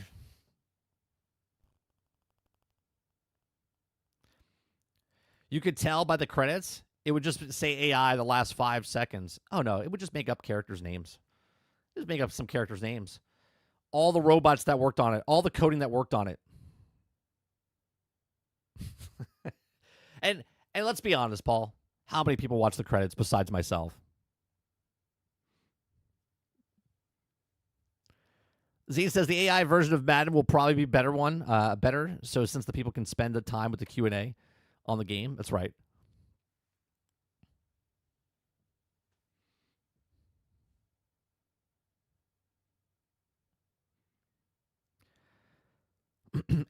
You could tell by the credits, it would just say AI the last 5 seconds. Oh no, it would just make up characters' names. Just make up some characters' names. All the robots that worked on it, all the coding that worked on it. and let's be honest, Paul. How many people watch the credits besides myself? Z says the AI version of Madden will probably be better. So since the people can spend the time with the Q&A on the game, that's right.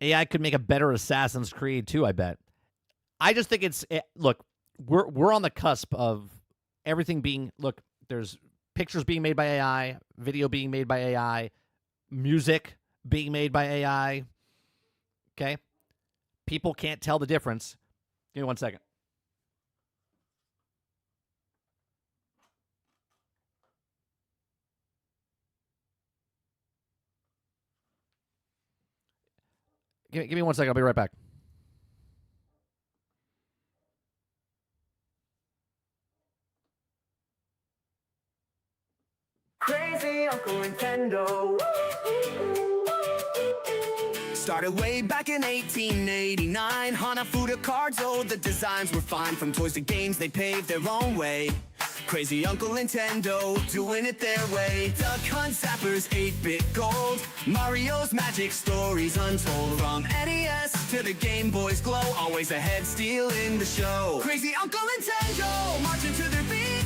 AI could make a better Assassin's Creed too, I bet. I just think look, we're on the cusp of everything being, look, there's pictures being made by AI, video being made by AI, music being made by AI. Okay? People can't tell the difference. Give me 1 second. Give me 1 second. I'll be right back. Crazy Uncle Nintendo. Started way back in 1889. Hanafuda cards, oh, the designs were fine. From toys to games, they paved their own way. Crazy Uncle Nintendo, doing it their way. Duck Hunt, Zappers, 8-bit gold. Mario's magic stories untold. From NES to the Game Boy's glow, always ahead, stealing the show. Crazy Uncle Nintendo, marching to their beat.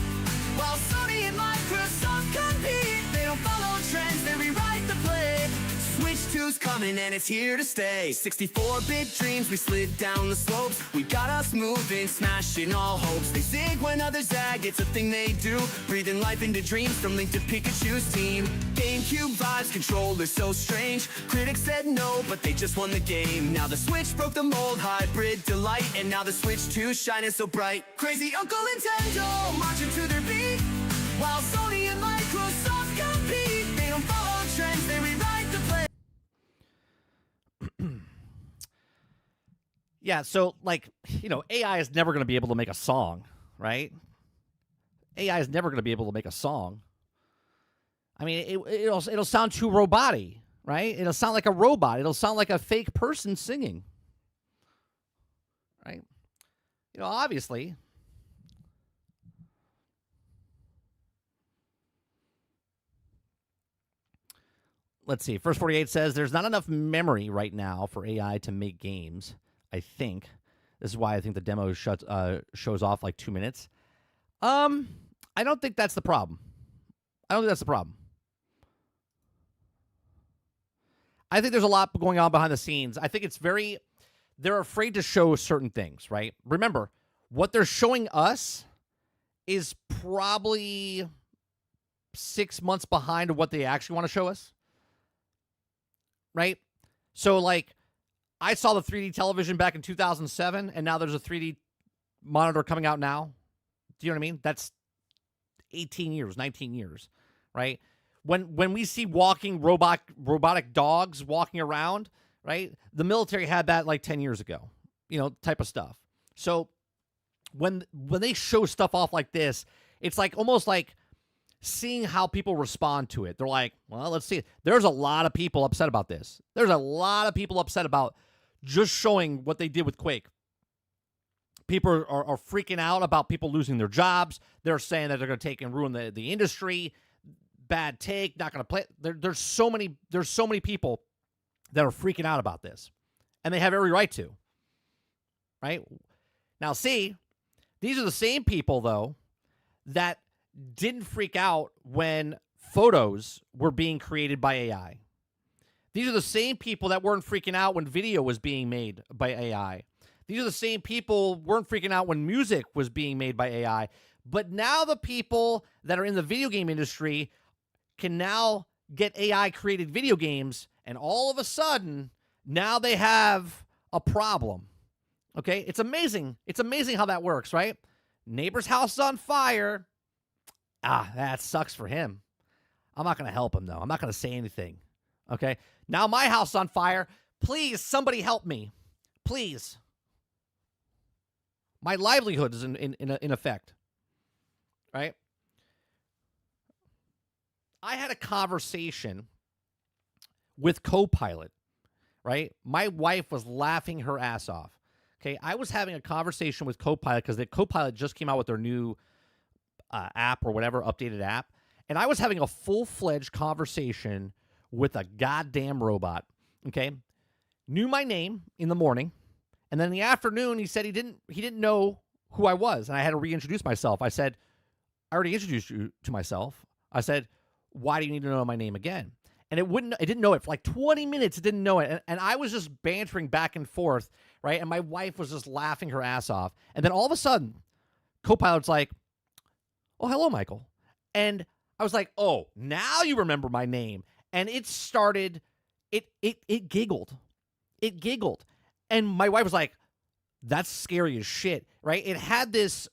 While Sony and Microsoft compete, they don't follow trends, they rewrite the play. Switch to Pikachu's coming and it's here to stay. 64-bit dreams, we slid down the slopes. We got us moving, smashing all hopes. They zig when others zag, it's a thing they do. Breathing life into dreams from Link to Pikachu's team. GameCube vibes, controllers so strange. Critics said no, but they just won the game. Now the Switch broke the mold, hybrid delight. And now the Switch 2 shining so bright. Crazy Uncle Nintendo, marching to their beat. While Sony and Microsoft compete, they don't follow trends, they rewrite the play. Yeah, so, like, you know, AI is never going to be able to make a song, right? AI is never going to be able to make a song. I mean, it'll sound too robotic, right? It'll sound like a robot. It'll sound like a fake person singing, right? You know, obviously. Let's see. First 48 says there's not enough memory right now for AI to make games. I think this is why I think the demo shows off like 2 minutes. I don't think that's the problem. I don't think that's the problem. I think there's a lot going on behind the scenes. I think they're afraid to show certain things, right? Remember, what they're showing us is probably 6 months behind what they actually want to show us, right? So, like, I saw the 3D television back in 2007, and now there's a 3D monitor coming out now. Do you know what I mean? That's 18 years, 19 years, right? When we see walking robotic dogs walking around, right? The military had that like 10 years ago, you know, type of stuff. So when they show stuff off like this, it's like almost like seeing how people respond to it. They're like, well, let's see. There's a lot of people upset about this. There's a lot of people upset about just showing what they did with Quake. People are freaking out about people losing their jobs. They're saying that they're going to take and ruin the industry. Bad take, not going to play. There's so many people that are freaking out about this, and they have every right to. Right now, see, these are the same people though that didn't freak out when photos were being created by AI. These are the same people that weren't freaking out when video was being made by AI. These are the same people weren't freaking out when music was being made by AI. But now the people that are in the video game industry can now get AI-created video games, and all of a sudden, now they have a problem. Okay? It's amazing. It's amazing how that works, right? Neighbor's house is on fire. That sucks for him. I'm not going to help him, though. I'm not going to say anything. Okay? Now my house is on fire. Please, somebody help me. Please. My livelihood is in effect. Right? I had a conversation with Copilot, right? My wife was laughing her ass off. Okay, I was having a conversation with Copilot because the Copilot just came out with their new app or whatever, updated app. And I was having a full-fledged conversation with a goddamn robot, okay? Knew my name in the morning, and then in the afternoon he said he didn't know who I was, and I had to reintroduce myself. I said, I already introduced you to myself. I said, why do you need to know my name again? And it didn't know it for like 20 minutes. It didn't know it. And I was just bantering back and forth, right? And my wife was just laughing her ass off. And then all of a sudden, Copilot's like, oh, hello, Michael. And I was like, oh, now you remember my name. And it started, it giggled. It giggled. And my wife was like, that's scary as shit, right? It had this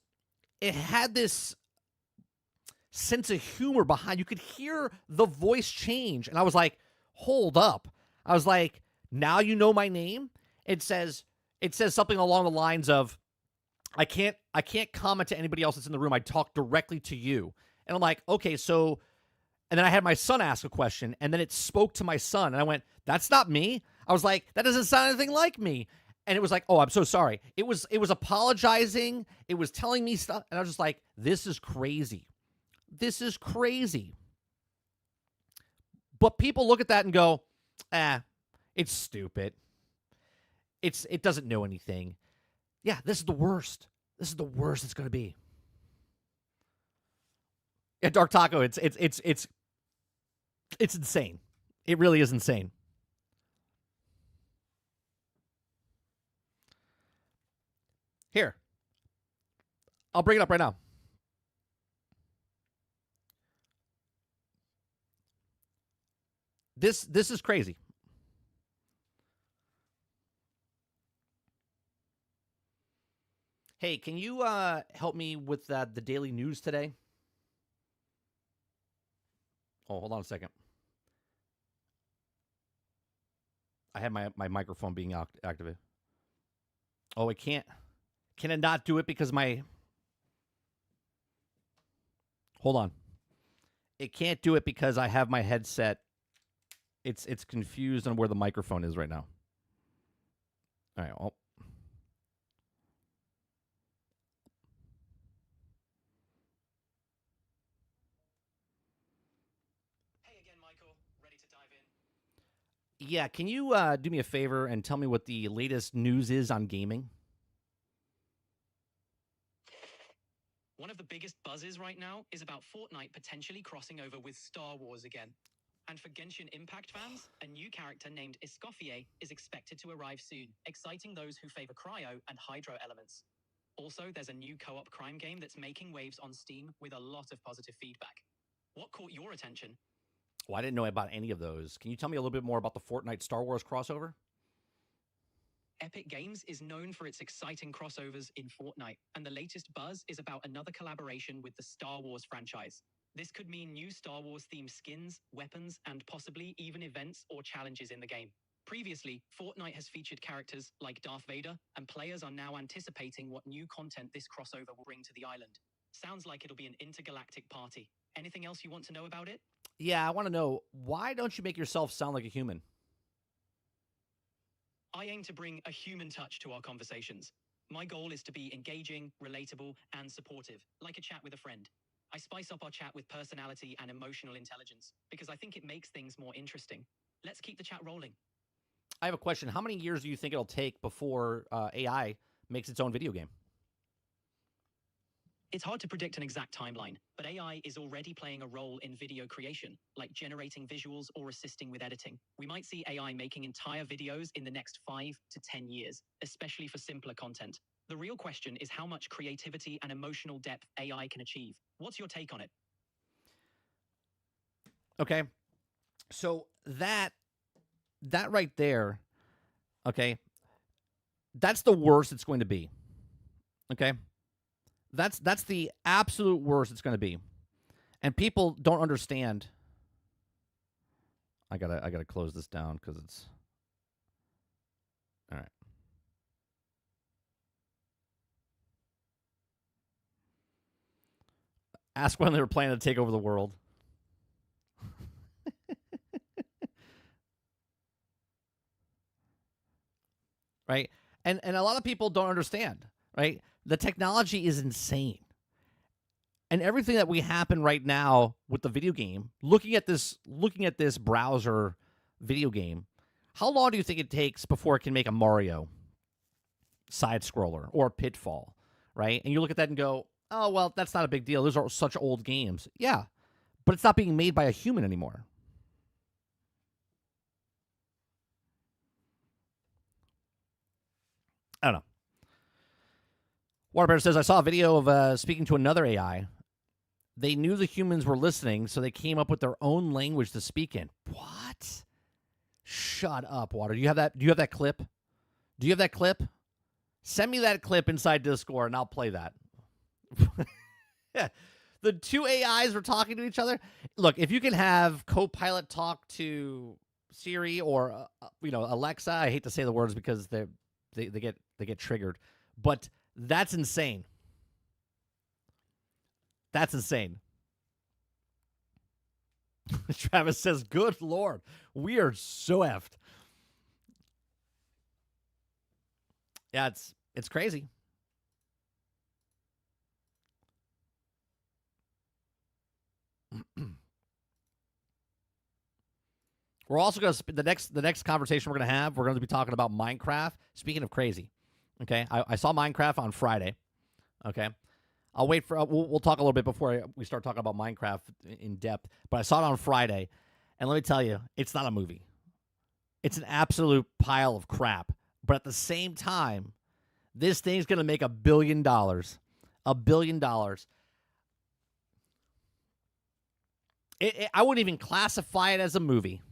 sense of humor behind. You could hear the voice change. And I was like, hold up. I was like, now you know my name? It says something along the lines of, I can't comment to anybody else that's in the room. I talk directly to you. And I'm like, okay, so, and then I had my son ask a question, and then it spoke to my son. And I went, that's not me. I was like, that doesn't sound anything like me. And it was like, oh, I'm so sorry. It was apologizing. It was telling me stuff. And I was just like, this is crazy. This is crazy. But people look at that and go, it's stupid. It doesn't know anything. Yeah, this is the worst. This is the worst it's going to be. Yeah, Dark Taco, it's insane. It really is insane. Here, I'll bring it up right now. This is crazy. Hey, can you help me with the daily news today? Oh, hold on a second. I have my microphone being activated. Oh, it can't. Can it not do it because my... Hold on. It can't do it because I have my headset. It's confused on where the microphone is right now. All right. Oh. Hey again, Michael. Ready to dive in? Yeah, can you do me a favor and tell me what the latest news is on gaming? One of the biggest buzzes right now is about Fortnite potentially crossing over with Star Wars again. And for Genshin Impact fans, a new character named Escoffier is expected to arrive soon, exciting those who favor cryo and hydro elements. Also, there's a new co-op crime game that's making waves on Steam with a lot of positive feedback. What caught your attention? Well, I didn't know about any of those. Can you tell me a little bit more about the Fortnite Star Wars crossover? Epic Games is known for its exciting crossovers in Fortnite, and the latest buzz is about another collaboration with the Star Wars franchise. This could mean new Star Wars-themed skins, weapons, and possibly even events or challenges in the game. Previously, Fortnite has featured characters like Darth Vader, and players are now anticipating what new content this crossover will bring to the island. Sounds like it'll be an intergalactic party. Anything else you want to know about it? Yeah, I want to know, why don't you make yourself sound like a human? I aim to bring a human touch to our conversations. My goal is to be engaging, relatable, and supportive, like a chat with a friend. I spice up our chat with personality and emotional intelligence because I think it makes things more interesting. Let's keep the chat rolling. I have a question. How many years do you think it'll take before AI makes its own video game? It's hard to predict an exact timeline, but AI is already playing a role in video creation, like generating visuals or assisting with editing. We might see AI making entire videos in the next 5 to 10 years, especially for simpler content. The real question is how much creativity and emotional depth AI can achieve. What's your take on it? Okay. So that right there, okay, that's the worst it's going to be. Okay? That's the absolute worst it's going to be. And people don't understand. I gotta close this down because it's all right. Ask when they were planning to take over the world. Right? And a lot of people don't understand, right? The technology is insane. And everything that we happen right now with the video game, looking at this browser video game, how long do you think it takes before it can make a Mario side scroller or a Pitfall, right? And you look at that and go, oh, well, that's not a big deal. Those are such old games. Yeah, but it's not being made by a human anymore. I don't know. Waterbear says, I saw a video of speaking to another AI. They knew the humans were listening, so they came up with their own language to speak in. What? Shut up, Water. Do you have that clip? Do you have that clip? Send me that clip inside Discord, and I'll play that. The two AIs were talking to each other. Look, if you can have Copilot talk to Siri or Alexa, I hate to say the words because they get triggered, but that's insane. That's insane. Travis says, good Lord, we are so effed. Yeah, it's crazy. We're also going to the next conversation we're going to have. We're going to be talking about Minecraft. Speaking of crazy, okay, I saw Minecraft on Friday. Okay, I'll wait for we'll talk a little bit before we start talking about Minecraft in depth. But I saw it on Friday, and let me tell you, it's not a movie. It's an absolute pile of crap. But at the same time, This thing's going to make $1 billion. $1 billion. I wouldn't even classify it as a movie.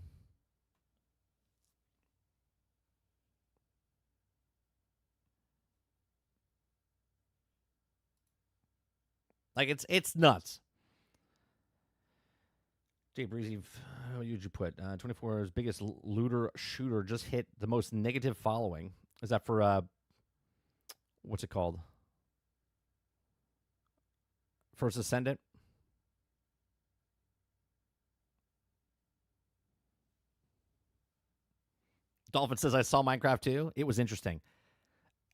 Like, it's nuts. Jay Breezy, what did you put? 24's biggest looter shooter just hit the most negative following. Is that for, what's it called? First Ascendant? Dolphin says, I saw Minecraft too. It was interesting.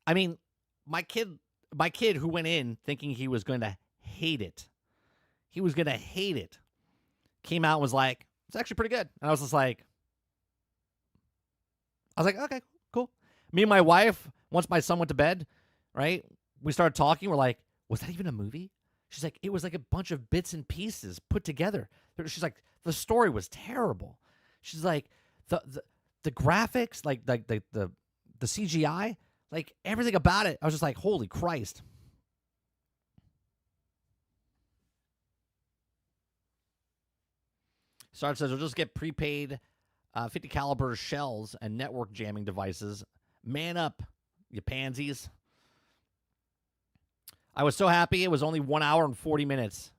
I mean, my kid who went in thinking he was going to hate it. He was going to hate it. Came out and was like, it's actually pretty good. And I was like, okay, cool. Me and my wife, once my son went to bed, right? We started talking. We're like, was that even a movie? She's like, it was like a bunch of bits and pieces put together. She's like, the story was terrible. She's like, the graphics, like the CGI, like everything about it. I was just like, holy Christ. Sarge says, we'll just get prepaid 50 caliber shells and network jamming devices. Man up, you pansies. I was so happy it was only 1 hour and 40 minutes.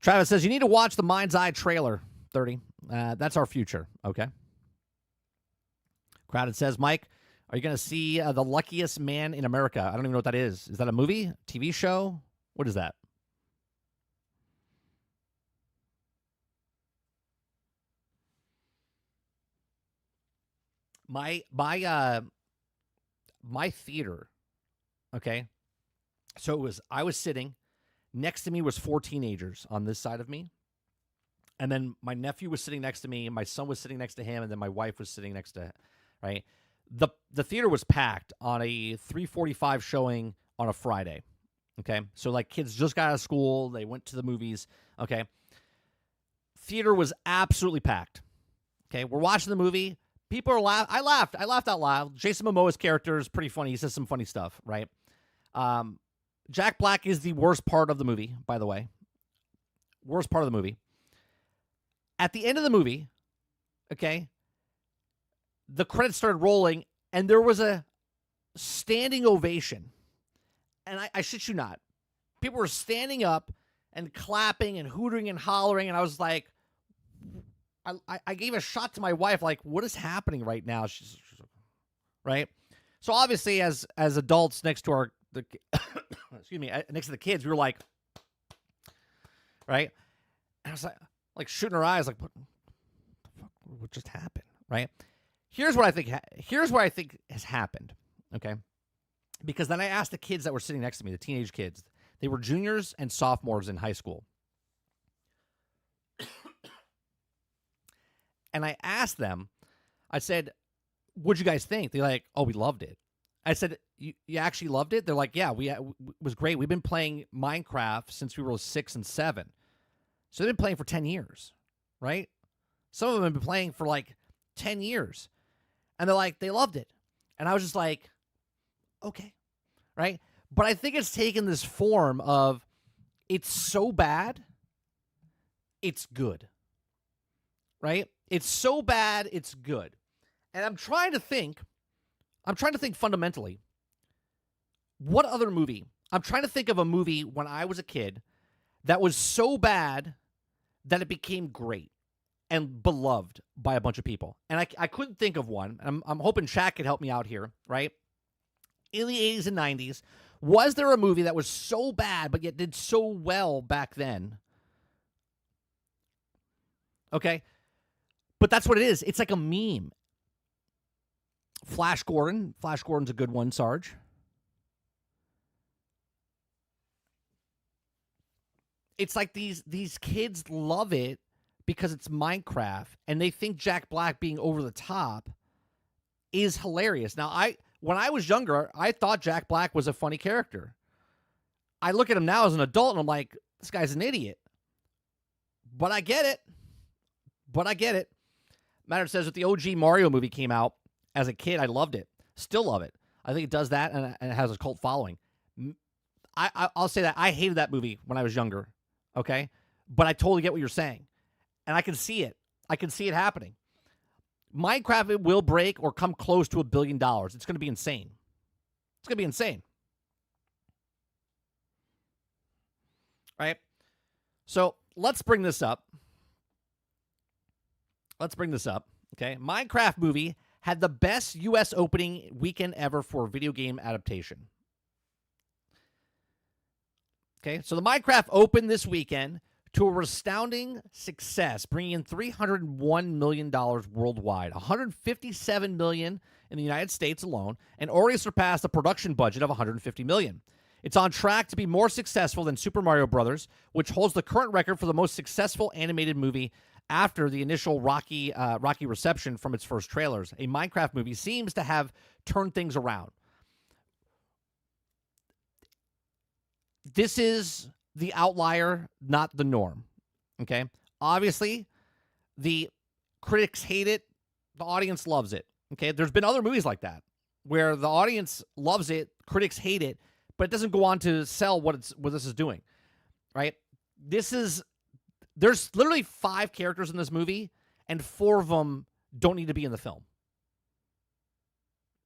Travis says, you need to watch the Mind's Eye trailer, 30. That's our future, okay? Crowded says, Mike, are you going to see The Luckiest Man in America? I don't even know what that is. Is that a movie? TV show? What is that? My theater, okay? So I was sitting, next to me was 4 teenagers on this side of me. And then my nephew was sitting next to me, and my son was sitting next to him, and then my wife was sitting next to him, right? The theater was packed on a 3:45 showing on a Friday, okay? So, like, kids just got out of school. They went to the movies, okay? Theater was absolutely packed, okay? We're watching the movie. People are laughing. I laughed out loud. Jason Momoa's character is pretty funny. He says some funny stuff, right? Jack Black is the worst part of the movie, by the way. Worst part of the movie. At the end of the movie, okay, the credits started rolling, and there was a standing ovation. And I shit you not. People were standing up and clapping and hooting and hollering, and I was like, I gave a shot to my wife, like, what is happening right now? She's right? So obviously, as adults next to excuse me, next to the kids, we were like, right? And I was like shooting our eyes, like, what the fuck? What just happened, right? Here's what I think has happened, okay? Because then I asked the kids that were sitting next to me, the teenage kids. They were juniors and sophomores in high school. And I asked them, I said, what'd you guys think? They're like, oh, we loved it. I said, you actually loved it? They're like, yeah, it was great. We've been playing Minecraft since we were 6 and 7. So they've been playing for 10 years, right? Some of them have been playing for like 10 years. And they're like, they loved it. And I was just like, okay, right? But I think it's taken this form of, it's so bad, it's good, right? It's so bad, it's good. And I'm trying to think fundamentally, what other movie? I'm trying to think of a movie when I was a kid that was so bad that it became great and beloved by a bunch of people. And I couldn't think of one. I'm hoping Shaq could help me out here, right? In the 80s and 90s, was there a movie that was so bad but yet did so well back then? Okay? But that's what it is. It's like a meme. Flash Gordon. Flash Gordon's a good one, Sarge. It's like these kids love it because it's Minecraft, and they think Jack Black being over the top is hilarious. Now, when I was younger, I thought Jack Black was a funny character. I look at him now as an adult, and I'm like, this guy's an idiot. But I get it. Matter says that the OG Mario movie came out as a kid. I loved it. Still love it. I think it does that, and it has a cult following. I'll say that I hated that movie when I was younger, okay? But I totally get what you're saying, and I can see it. I can see it happening. Minecraft, it will break or come close to $1 billion. It's going to be insane. It's going to be insane. Right? So let's bring this up. Okay? Minecraft movie had the best U.S. opening weekend ever for a video game adaptation. Okay? So the Minecraft opened this weekend to a astounding success, bringing in $301 million worldwide, $157 million in the United States alone, and already surpassed the production budget of $150 million. It's on track to be more successful than Super Mario Bros., which holds the current record for the most successful animated movie after the initial rocky reception from its first trailers. A Minecraft movie seems to have turned things around. This is the outlier, not the norm. Okay? Obviously, the critics hate it. The audience loves it. Okay? There's been other movies like that where the audience loves it, critics hate it, but it doesn't go on to sell what this is doing. Right? There's literally 5 characters in this movie, and 4 of them don't need to be in the film.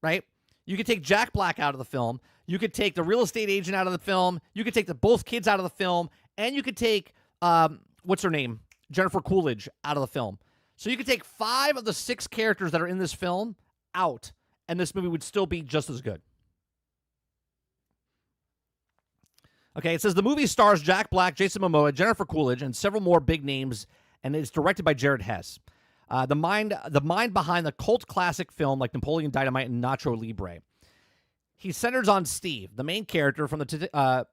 Right? You could take Jack Black out of the film. You could take the real estate agent out of the film. You could take both kids out of the film. And you could take, what's her name? Jennifer Coolidge out of the film. So you could take 5 of the 6 characters that are in this film out, and this movie would still be just as good. Okay, it says the movie stars Jack Black, Jason Momoa, Jennifer Coolidge, and several more big names, and it's directed by Jared Hess. The mind behind the cult classic film like Napoleon Dynamite and Nacho Libre. He centers on Steve, the main character from the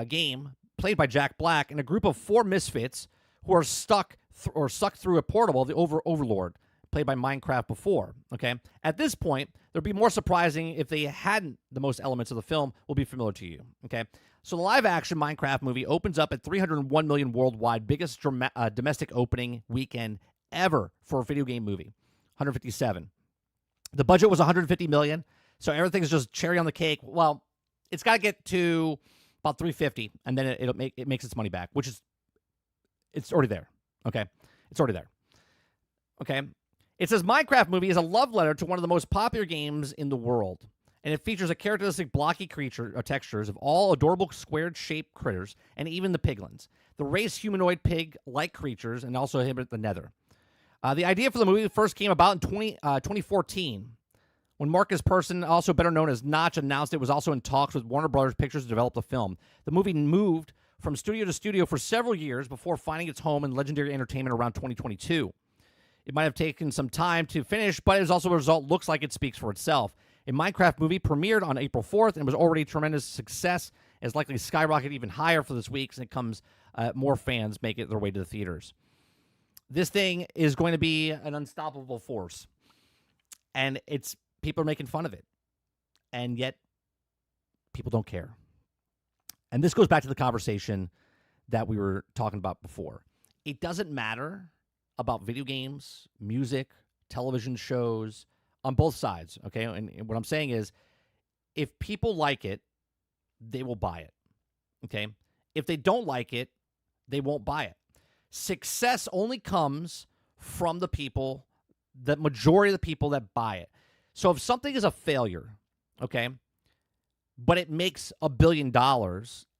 game, played by Jack Black, and a group of 4 misfits who are sucked through a portal of the Overlord, played by Minecraft before. Okay, at this point, there'd be more surprising if they hadn't. The most elements of the film will be familiar to you. Okay, so the live-action Minecraft movie opens up at $301 million worldwide, biggest domestic opening weekend ever for a video game movie. 157. The budget was $150 million. So everything's just cherry on the cake. Well, it's got to get to about 350, and then it makes its money back, which is it's already there. Okay, it's already there. Okay, it says Minecraft movie is a love letter to one of the most popular games in the world, and it features a characteristic blocky creature textures of all adorable squared-shaped critters, and even the piglins, the race humanoid pig-like creatures, and also inhabit the Nether. The idea for the movie first came about in 2014. When Marcus Persson, also better known as Notch, announced it was also in talks with Warner Brothers Pictures to develop the film. The movie moved from studio to studio for several years before finding its home in Legendary Entertainment around 2022. It might have taken some time to finish, but as also a result, looks like it speaks for itself. A Minecraft movie premiered on April 4th and was already a tremendous success, as likely skyrocketed even higher for this week, and it comes more fans make it their way to the theaters. This thing is going to be an unstoppable force, and people are making fun of it, and yet people don't care. And this goes back to the conversation that we were talking about before. It doesn't matter about video games, music, television shows, on both sides, okay? And what I'm saying is, if people like it, they will buy it, okay? If they don't like it, they won't buy it. Success only comes from the people, the majority of the people that buy it. So if something is a failure, okay, but it makes $1 billion,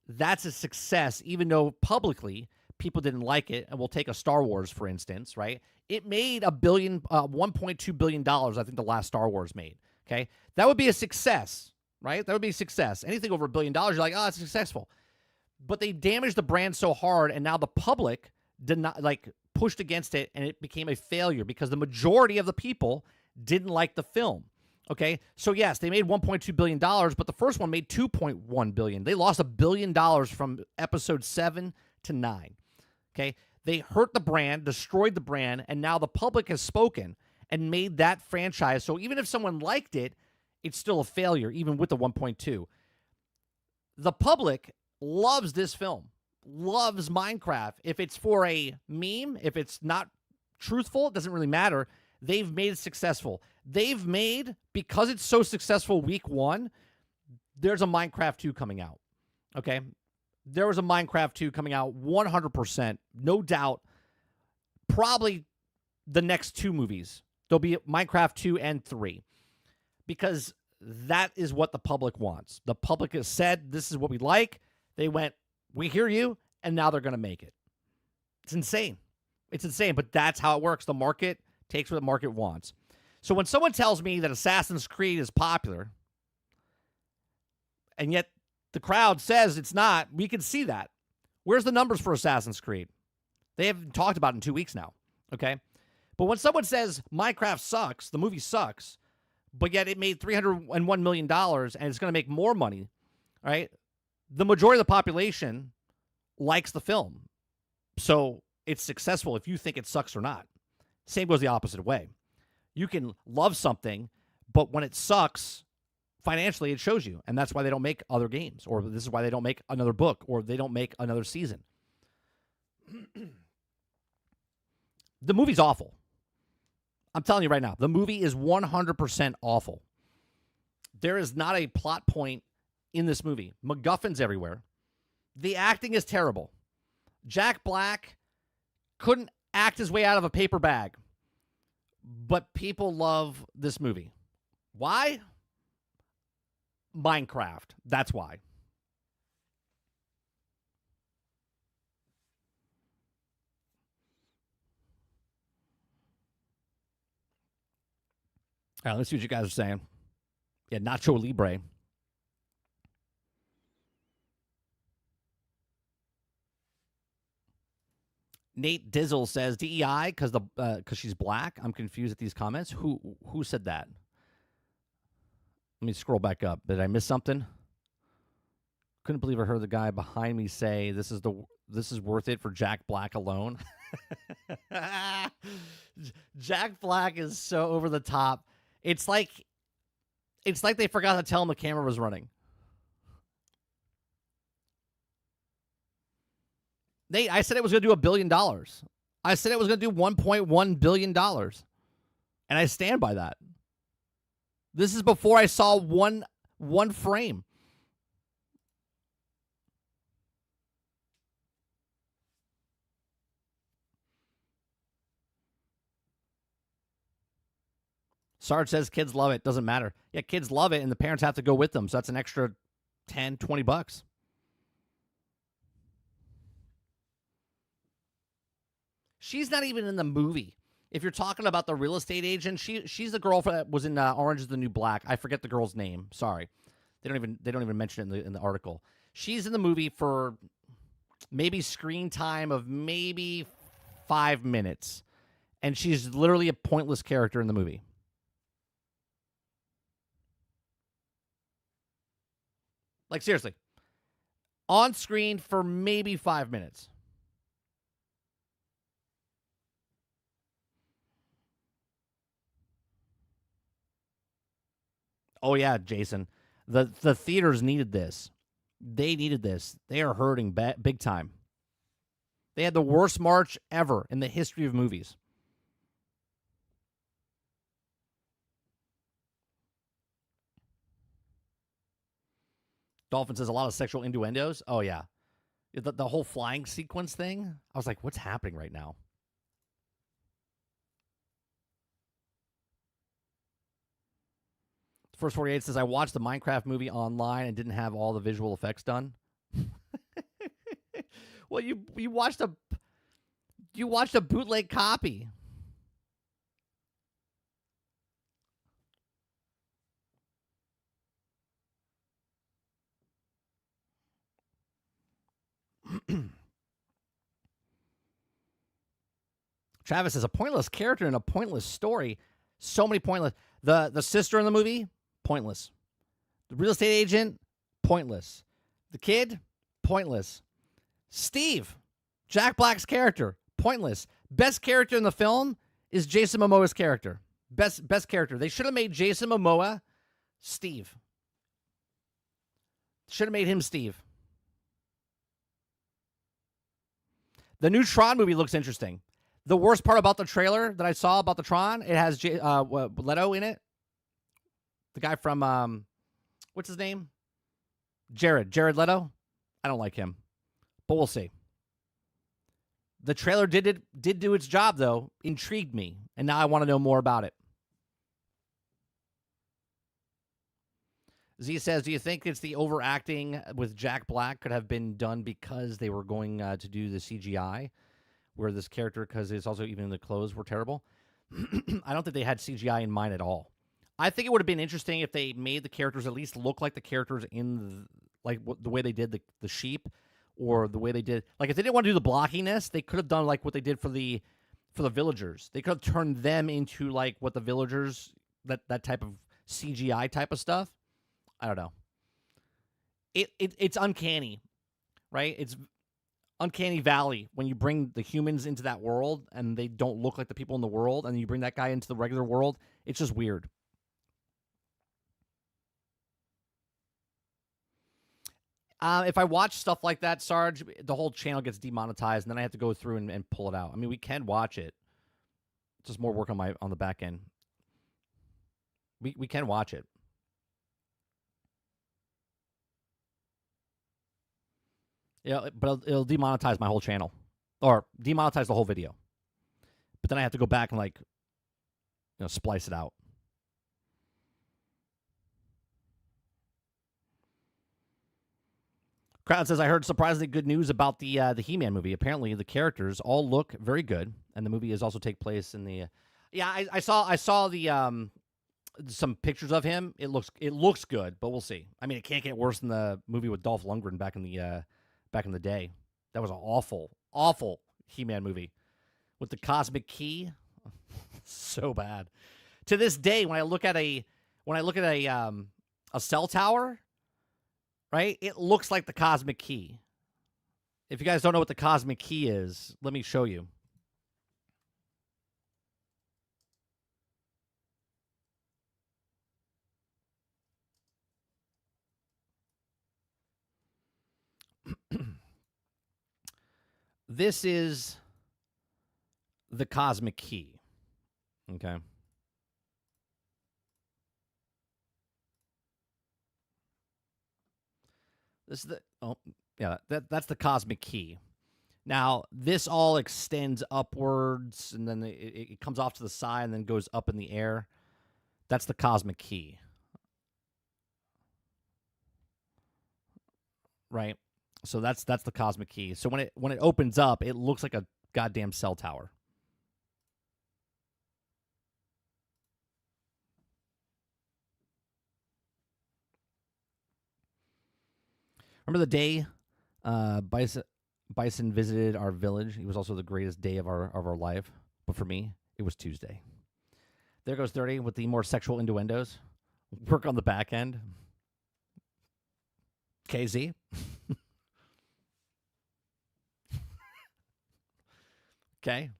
that's a success, even though publicly people didn't like it. And we'll take a Star Wars, for instance, right? It made $1.2 billion, I think the last Star Wars made, okay? That would be a success, right? That would be a success. Anything over $1 billion, you're like, oh, it's successful. But they damaged the brand so hard, and now the public did not, pushed against it, and it became a failure because the majority of the people didn't like the film. Okay, so yes, they made $1.2 billion, but the first one made $2.1 billion. They lost $1 billion from episode 7 to 9. Okay, they hurt the brand, destroyed the brand, and now the public has spoken and made that franchise. So even if someone liked it, it's still a failure, even with the 1.2. The public loves this film, loves Minecraft. If it's for a meme, if it's not truthful, it doesn't really matter. They've made it successful. They've made, because it's so successful week one, there's a Minecraft 2 coming out. Okay? There was a Minecraft 2 coming out 100%. No doubt. Probably the next two movies. There'll be Minecraft 2 and 3. Because that is what the public wants. The public has said, this is what we like. They went, we hear you, and now they're going to make it. It's insane. It's insane, but that's how it works. The market takes what the market wants. So when someone tells me that Assassin's Creed is popular, and yet the crowd says it's not, we can see that. Where's the numbers for Assassin's Creed? They haven't talked about it in 2 weeks now, okay? But when someone says Minecraft sucks, the movie sucks, but yet it made $301 million and it's going to make more money, right? The majority of the population likes the film. So it's successful if you think it sucks or not. Same goes the opposite way. You can love something, but when it sucks, financially it shows you. And that's why they don't make other games, or this is why they don't make another book, or they don't make another season. The movie's awful. I'm telling you right now, the movie is 100% awful. There is not a plot point in this movie. MacGuffins everywhere. The acting is terrible. Jack Black couldn't act his way out of a paper bag. But people love this movie. Why? Minecraft. That's why. All right, let's see what you guys are saying. Yeah, Nacho Libre. Nate Dizzle says DEI because she's black. I'm confused at these comments. Who said that? Let me scroll back up. Did I miss something? Couldn't believe I heard the guy behind me say this is worth it for Jack Black alone. Jack Black is so over the top. It's like they forgot to tell him the camera was running. Nate, I said it was going to do $1 billion. I said it was going to do $1.1 billion. And I stand by that. This is before I saw one frame. Sarge says kids love it. Doesn't matter. Yeah, kids love it, and the parents have to go with them. So that's an extra $10, $20. She's not even in the movie. If you're talking about the real estate agent, she's the girl that was in Orange is the New Black. I forget the girl's name. Sorry, they don't even mention it in the article. She's in the movie for maybe screen time of maybe 5 minutes, and she's literally a pointless character in the movie. Like seriously, on screen for maybe 5 minutes. Oh, yeah, Jason. The theaters needed this. They needed this. They are hurting big time. They had the worst March ever in the history of movies. Dolphin says a lot of sexual innuendos. Oh, yeah. The whole flying sequence thing. I was like, what's happening right now? First 48 says, I watched the Minecraft movie online and didn't have all the visual effects done. Well, you watched a bootleg copy. Travis is a pointless character in a pointless story. So many pointless. The sister in the movie, pointless. The real estate agent, pointless. The kid, pointless. Steve, Jack Black's character, pointless. Best character in the film is Jason Momoa's character. Best character. They should have made Jason Momoa Steve. Should have made him Steve. The new Tron movie looks interesting. The worst part about the trailer that I saw about the Tron, it has Leto in it. The guy from what's his name? Jared Leto. I don't like him, but we'll see. The trailer did do its job though, intrigued me, and now I want to know more about it. Z says, do you think it's the overacting with Jack Black could have been done because they were going to do the CGI, where this character, because it's also even the clothes were terrible? I don't think they had CGI in mind at all. I think it would have been interesting if they made the characters at least look like the characters in the way they did the sheep, or the way they did, like if they didn't want to do the blockiness, they could have done like what they did for the villagers. They could have turned them into like what the villagers, that type of CGI type of stuff. I don't know. It's uncanny, right? It's uncanny valley when you bring the humans into that world and they don't look like the people in the world, and you bring that guy into the regular world. It's just weird. If I watch stuff like that, Sarge, the whole channel gets demonetized, and then I have to go through and pull it out. I mean, we can watch it. Just more work on the back end. We can watch it. Yeah, but it'll demonetize my whole channel, or demonetize the whole video. But then I have to go back and splice it out. Crowd says, I heard surprisingly good news about the He-Man movie. Apparently, the characters all look very good, and the movie is also take place in the. I saw the some pictures of him. It looks good, but we'll see. I mean, it can't get worse than the movie with Dolph Lundgren back in the day. That was an awful He-Man movie with the cosmic key. So bad. To this day, when I look at a cell tower, right? It looks like the cosmic key. If you guys don't know what the cosmic key is, let me show you. This is the cosmic key. Okay. This is that's the cosmic key. Now, this all extends upwards, and then it comes off to the side and then goes up in the air. That's the cosmic key. Right? So that's the cosmic key. So when it opens up, it looks like a goddamn cell tower. Remember the day Bison visited our village? It was also the greatest day of our life. But for me, it was Tuesday. There goes 30 with the more sexual innuendos. Work on the back end. KZ. Okay.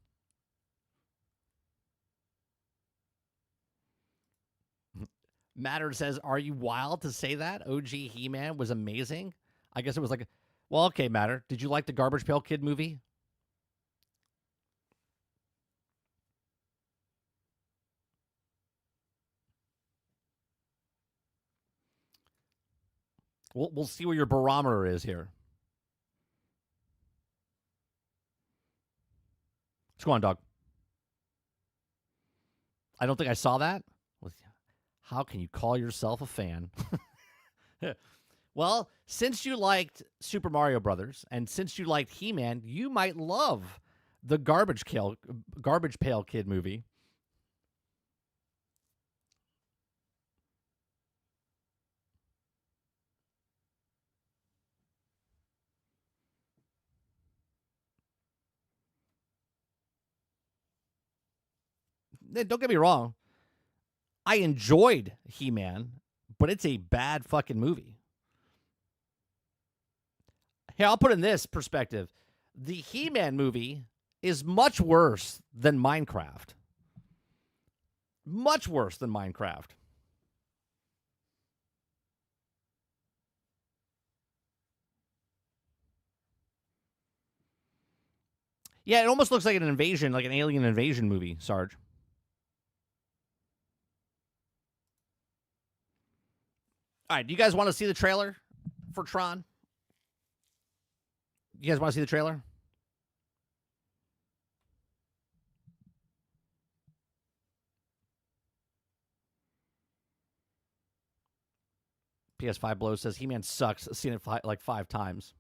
Matter says, are you wild to say that? OG He-Man was amazing. I guess it was like, well, okay, Matter. Did you like the Garbage Pail Kid movie? We'll see where your barometer is here. What's going on, dog? I don't think I saw that. How can you call yourself a fan? Well, since you liked Super Mario Brothers and since you liked He-Man, you might love the Garbage Pail Kid movie. Don't get me wrong. I enjoyed He-Man, but it's a bad fucking movie. Here, I'll put it in this perspective. The He-Man movie is much worse than Minecraft. Much worse than Minecraft. Yeah, it almost looks like an invasion, like an alien invasion movie, Sarge. All right, do you guys want to see the trailer for Tron? You guys want to see the trailer? PS5 Blow says He-Man sucks. I've seen it like 5 times.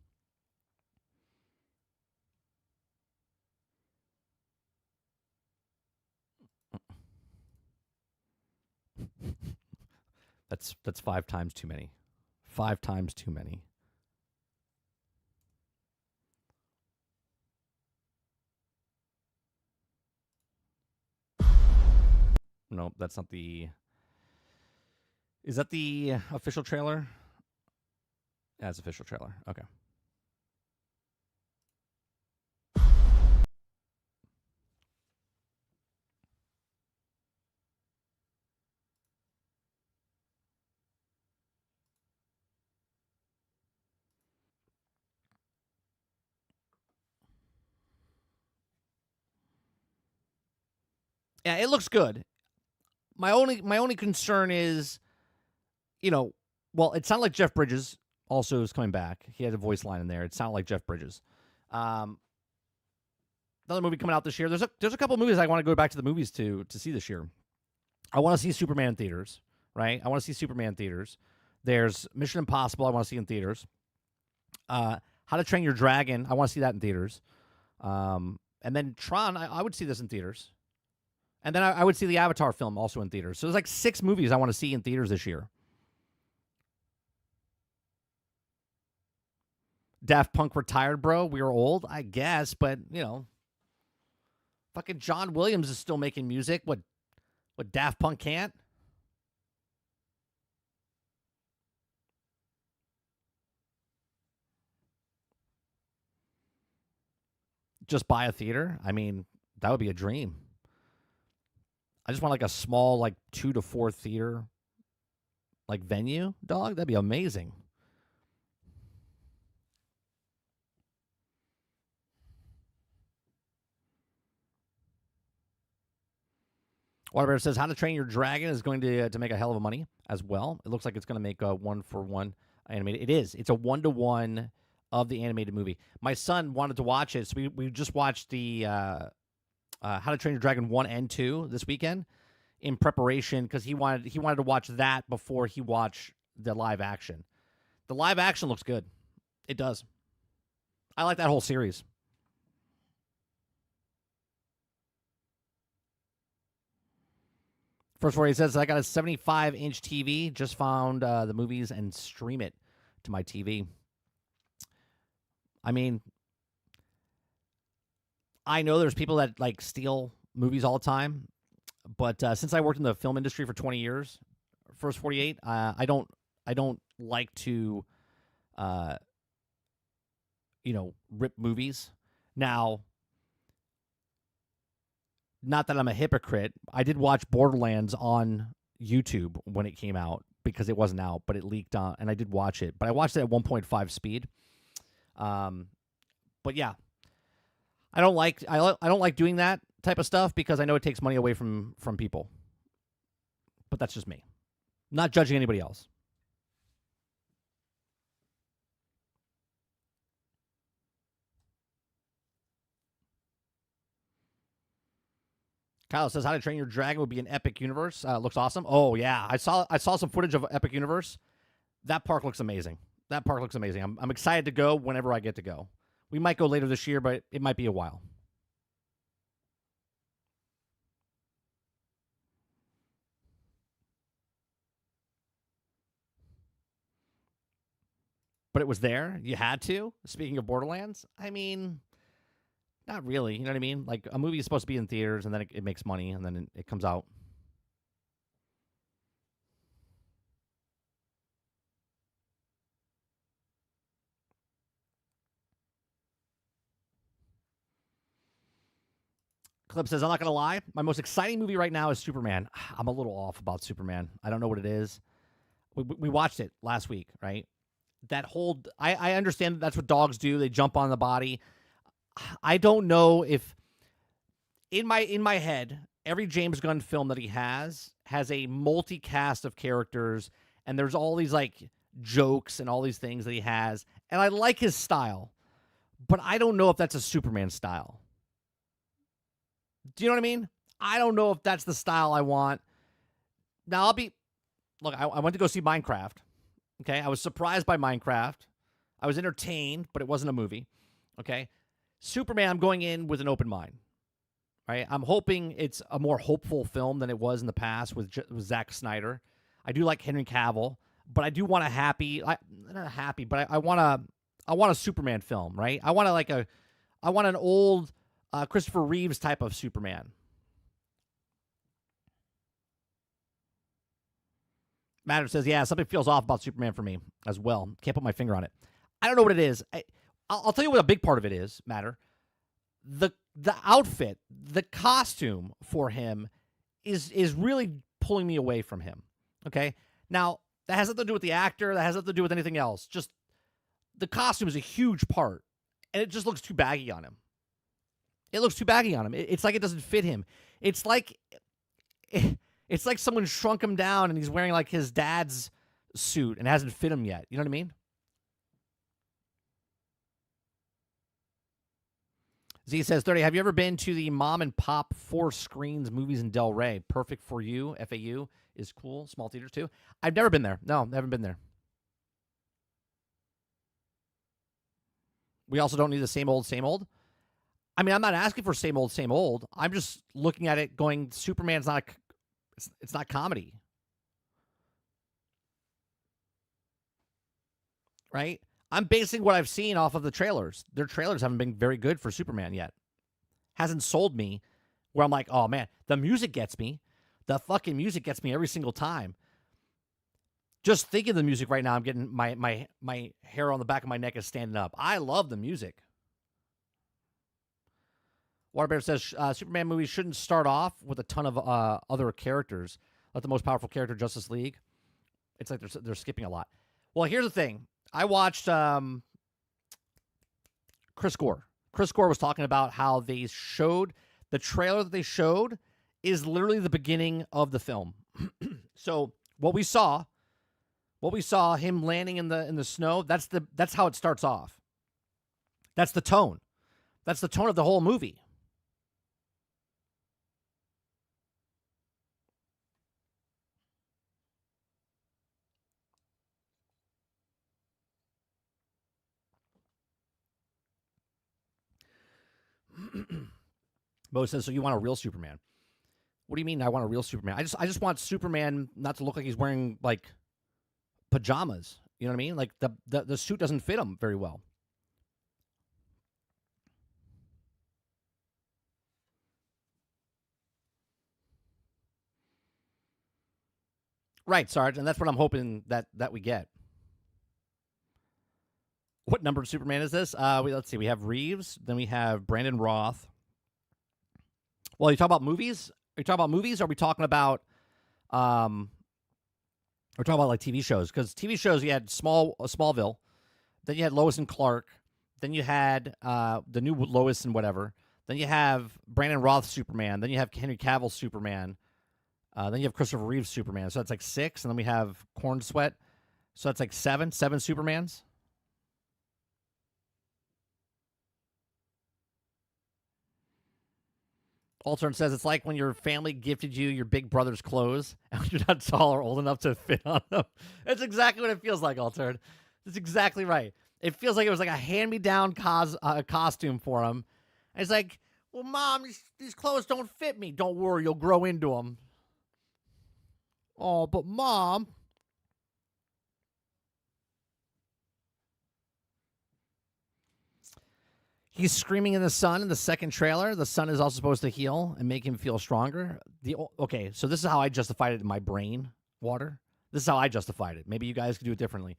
That's 5 times too many. 5 times too many. No, that's not the. Is that the official trailer? Yeah, it's official trailer. Okay. Yeah, it looks good. My only concern is, well, it sounded like Jeff Bridges also is coming back. He had a voice line in there. It sounded like Jeff Bridges. Another movie coming out this year. There's a couple movies I want to go back to the movies to see this year. I want to see Superman in theaters, right? I want to see Superman in theaters. There's Mission Impossible I want to see in theaters. How to Train Your Dragon, I want to see that in theaters. And then Tron, I would see this in theaters. And then I would see the Avatar film also in theaters. So there's like 6 movies I want to see in theaters this year. Daft Punk retired, bro. We were old, I guess, but fucking John Williams is still making music. What Daft Punk can't? Just buy a theater? I mean, that would be a dream. I just want like a small, like 2 to 4 theater, like venue, dog. That'd be amazing. Waterbear says, How to Train Your Dragon is going to make a hell of a money as well. It looks like it's going to make a 1-for-1 animated. It is. It's a 1-to-1 of the animated movie. My son wanted to watch it, so we just watched the How to Train Your Dragon 1 and 2 this weekend in preparation because he wanted to watch that before he watched the live action. The live action looks good. It does. I like that whole series. First where he says, I got a 75-inch TV, just found the movies and stream it to my TV. I mean, I know there's people that like steal movies all the time, but since I worked in the film industry for 20 years, first 48, I don't like to, rip movies. Now, not that I'm a hypocrite. I did watch Borderlands on YouTube when it came out because it wasn't out, but it leaked on, and I did watch it. But I watched it at 1.5 speed. But yeah, I don't like doing that type of stuff because I know it takes money away from people. But that's just me. Not judging anybody else. Kyle says, How to Train Your Dragon would be an epic universe. Looks awesome. Oh, yeah. I saw some footage of Epic Universe. That park looks amazing. I'm excited to go whenever I get to go. We might go later this year, but it might be a while. But it was there. You had to. Speaking of Borderlands, I mean, not really. You know what I mean? Like, a movie is supposed to be in theaters, and then it makes money, and then it comes out. Clip says, I'm not going to lie. My most exciting movie right now is Superman. I'm a little off about Superman. I don't know what it is. We watched it last week, right? That whole... I understand that's what dogs do. They jump on the body. I don't know if in my head, every James Gunn film that he has a multi-cast of characters, and there's all these like jokes and all these things that he has, and I like his style, but I don't know if that's a Superman style. Do you know what I mean? I don't know if that's the style I want. Now I went to go see Minecraft. Okay, I was surprised by Minecraft. I was entertained, but it wasn't a movie. Okay, Superman, I'm going in with an open mind. Right, I'm hoping it's a more hopeful film than it was in the past with Zack Snyder. I do like Henry Cavill, but I do want not happy, but I want a Superman film, right? I want an old Christopher Reeves type of Superman. Matter says, yeah, something feels off about Superman for me as well. Can't put my finger on it. I don't know what it is. I'll tell you what a big part of it is, Matter. The outfit, the costume for him is really pulling me away from him. Okay? Now, that has nothing to do with the actor. That has nothing to do with anything else. Just the costume is a huge part, and it just looks too baggy on him. It looks too baggy on him. It's like it doesn't fit him. It's like someone shrunk him down, and he's wearing like his dad's suit and hasn't fit him yet. You know what I mean? Z says, 30, have you ever been to the mom and pop 4 screens movies in Del Rey? Perfect for you. FAU is cool. Small theaters too. I've never been there. No, I haven't been there. We also don't need the same old, same old. I mean, I'm not asking for same old, same old. I'm just looking at it going, Superman's not, it's not comedy. Right? I'm basing what I've seen off of the trailers. Their trailers haven't been very good for Superman yet. Hasn't sold me where I'm like, oh man, the music gets me. The fucking music gets me every single time. Just thinking of the music right now, I'm getting my hair on the back of my neck is standing up. I love the music. Waterbear says Superman movies shouldn't start off with a ton of other characters. Let the most powerful character, Justice League. It's like they're skipping a lot. Well, here's the thing. I watched Chris Gore. Chris Gore was talking about how they showed the trailer that they showed is literally the beginning of the film. So what we saw him landing in the snow. That's how it starts off. That's the tone. That's the tone of the whole movie. Mo says, so you want a real Superman? What do you mean I want a real Superman? I just want Superman not to look like he's wearing like pajamas. You know what I mean? Like the suit doesn't fit him very well. Right, Sarge, and that's what I'm hoping that we get. What number of Superman is this? Let's see. We have Reeves, then we have Brandon Roth. Well, you talk about movies? Are you talking about movies? Or are we talking about we're talking about like TV shows? Because TV shows, you had Smallville, then you had Lois and Clark, then you had the new Lois and whatever, then you have Brandon Roth Superman, then you have Henry Cavill Superman, then you have Christopher Reeves Superman. So that's like 6, and then we have Corn Sweat. So that's like 7 Supermans. Altern says it's like when your family gifted you your big brother's clothes and you're not tall or old enough to fit on them. That's exactly what it feels like, Altern. That's exactly right. It feels like it was like a hand-me-down costume for him. And it's like, well, Mom, these clothes don't fit me. Don't worry, you'll grow into them. Oh, but Mom... He's screaming in the sun in the second trailer. The sun is also supposed to heal and make him feel stronger. Okay, so this is how I justified it in my brain, Water. This is how I justified it. Maybe you guys could do it differently.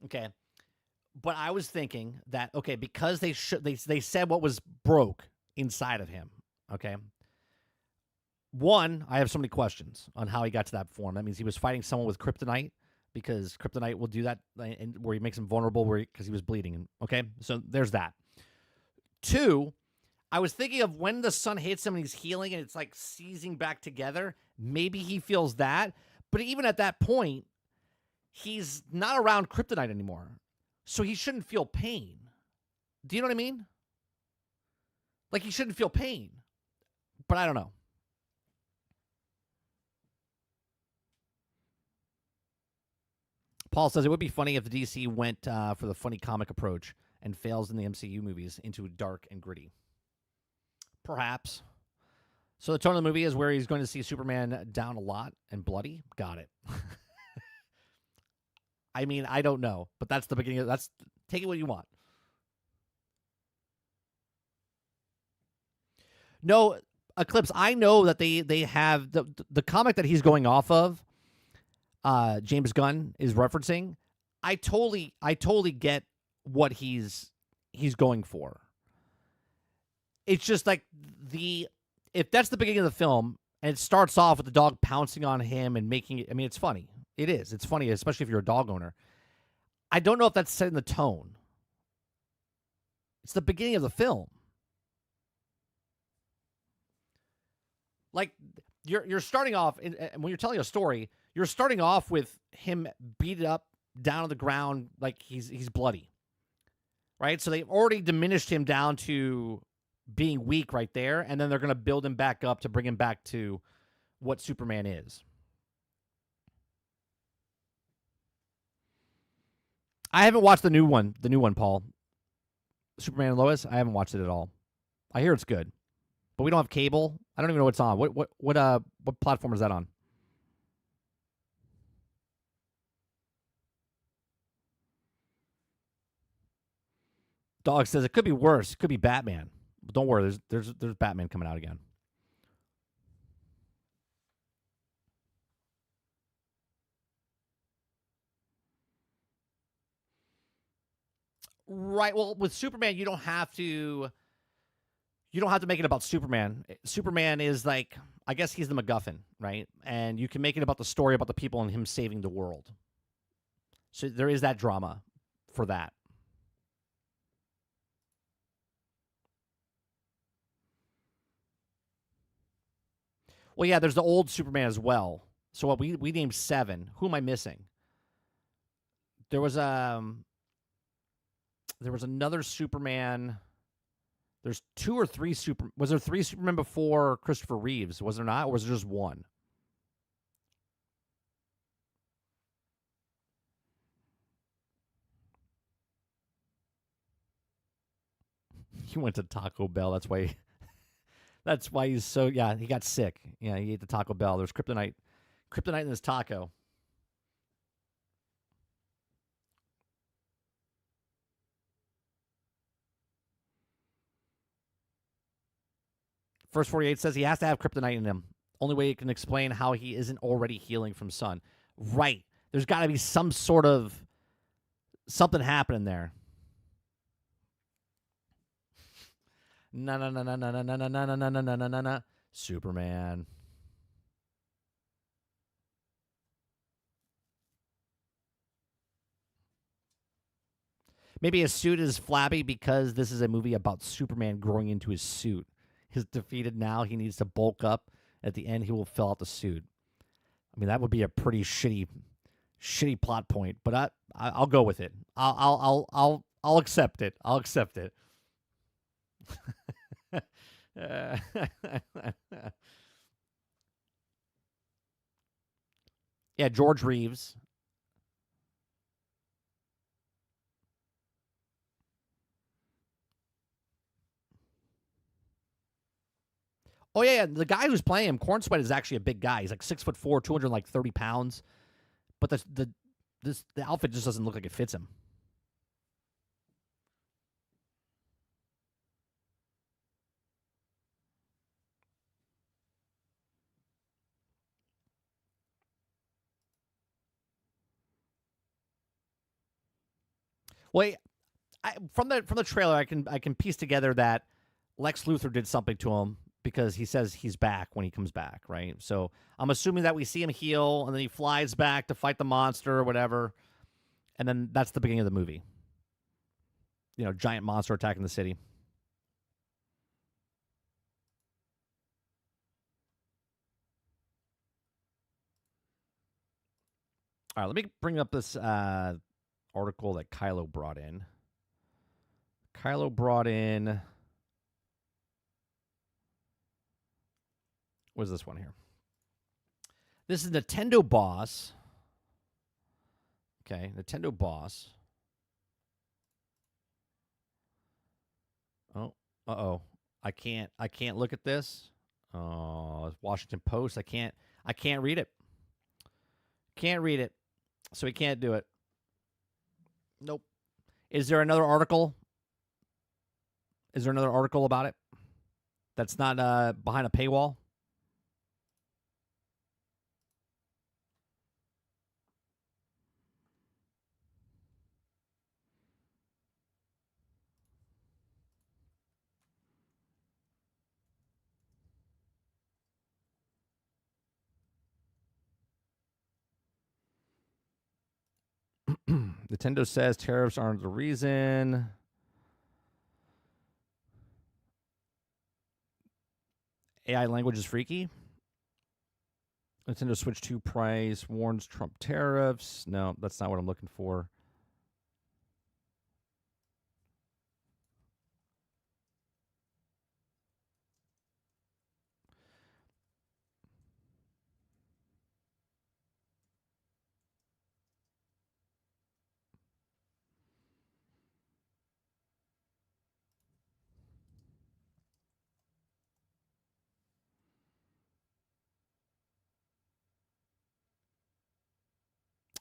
Okay. But I was thinking that, okay, because they said what was broke inside of him, okay? One, I have so many questions on how he got to that form. That means he was fighting someone with kryptonite, because kryptonite will do that, and where he makes him vulnerable because he was bleeding. Okay, so there's that. 2, I was thinking of when the sun hits him and he's healing and it's like seizing back together. Maybe he feels that. But even at that point, he's not around kryptonite anymore. So he shouldn't feel pain. Do you know what I mean? Like, he shouldn't feel pain. But I don't know. Paul says it would be funny if the DC went for the funny comic approach and fails in the MCU movies into dark and gritty. Perhaps. So the tone of the movie is where he's going to see Superman down a lot and bloody. Got it. I mean, I don't know, but that's the beginning. Take it what you want. No, Eclipse, I know that they have the comic that he's going off of, James Gunn is referencing. I totally get what he's going for. It's just like if that's the beginning of the film and it starts off with the dog pouncing on him and making it, I mean, it's funny. It is. It's funny, especially if you're a dog owner. I don't know if that's setting the tone. It's the beginning of the film. Like, you're starting off, and when you're telling a story, you're starting off with him beat up down on the ground like he's bloody, right? So they've already diminished him down to being weak right there, and then they're going to build him back up to bring him back to what Superman is. I haven't watched the new one, Paul. Superman and Lois. I haven't watched it at all. I hear it's good, but we don't have cable. I don't even know what's on. What platform is that on? Dog says it could be worse. It could be Batman. But don't worry. There's Batman coming out again. Right. Well, with Superman, you don't have to make it about Superman. Superman is like, I guess he's the MacGuffin, right? And you can make it about the story about the people and him saving the world. So there is that drama for that. Well, yeah, there's the old Superman as well. So what we named 7. Who am I missing? There was another Superman. There's 2 or 3 Was there 3 Supermen before Christopher Reeves? Was there not? Or was there just one? He went to Taco Bell. That's why. That's why he's so. Yeah, he got sick. Yeah, he ate the Taco Bell. There's kryptonite in his taco. First 48 says he has to have kryptonite in him. Only way he can explain how he isn't already healing from sun. Right. There's got to be some sort of something happening there. No. Superman. Maybe his suit is flabby because this is a movie about Superman growing into his suit. He's defeated now. He needs to bulk up. At the end, he will fill out the suit. I mean, that would be a pretty shitty plot point. But I'll go with it. I'll accept it. I'll accept it. Yeah, George Reeves. Oh yeah, the guy who's playing him, Corn Sweat, is actually a big guy. He's like 6'4", 230 pounds. But the outfit just doesn't look like it fits him. Wait, from the trailer, I can piece together that Lex Luthor did something to him because he says he's back when he comes back, right? So I'm assuming that we see him heal, and then he flies back to fight the monster or whatever, and then that's the beginning of the movie. You know, giant monster attacking the city. All right, let me bring up this article that Kylo brought in. Kylo brought in. What is this one here? This is Nintendo Boss. Okay, Nintendo Boss. Oh, uh-oh. I can't look at this. Oh, Washington Post. I can't read it. Can't read it. So we can't do it. Nope. Is there another article? Is there another article about it that's not behind a paywall? Nintendo says tariffs aren't the reason. AI language is freaky. Nintendo Switch 2 price warns Trump tariffs. No, that's not what I'm looking for.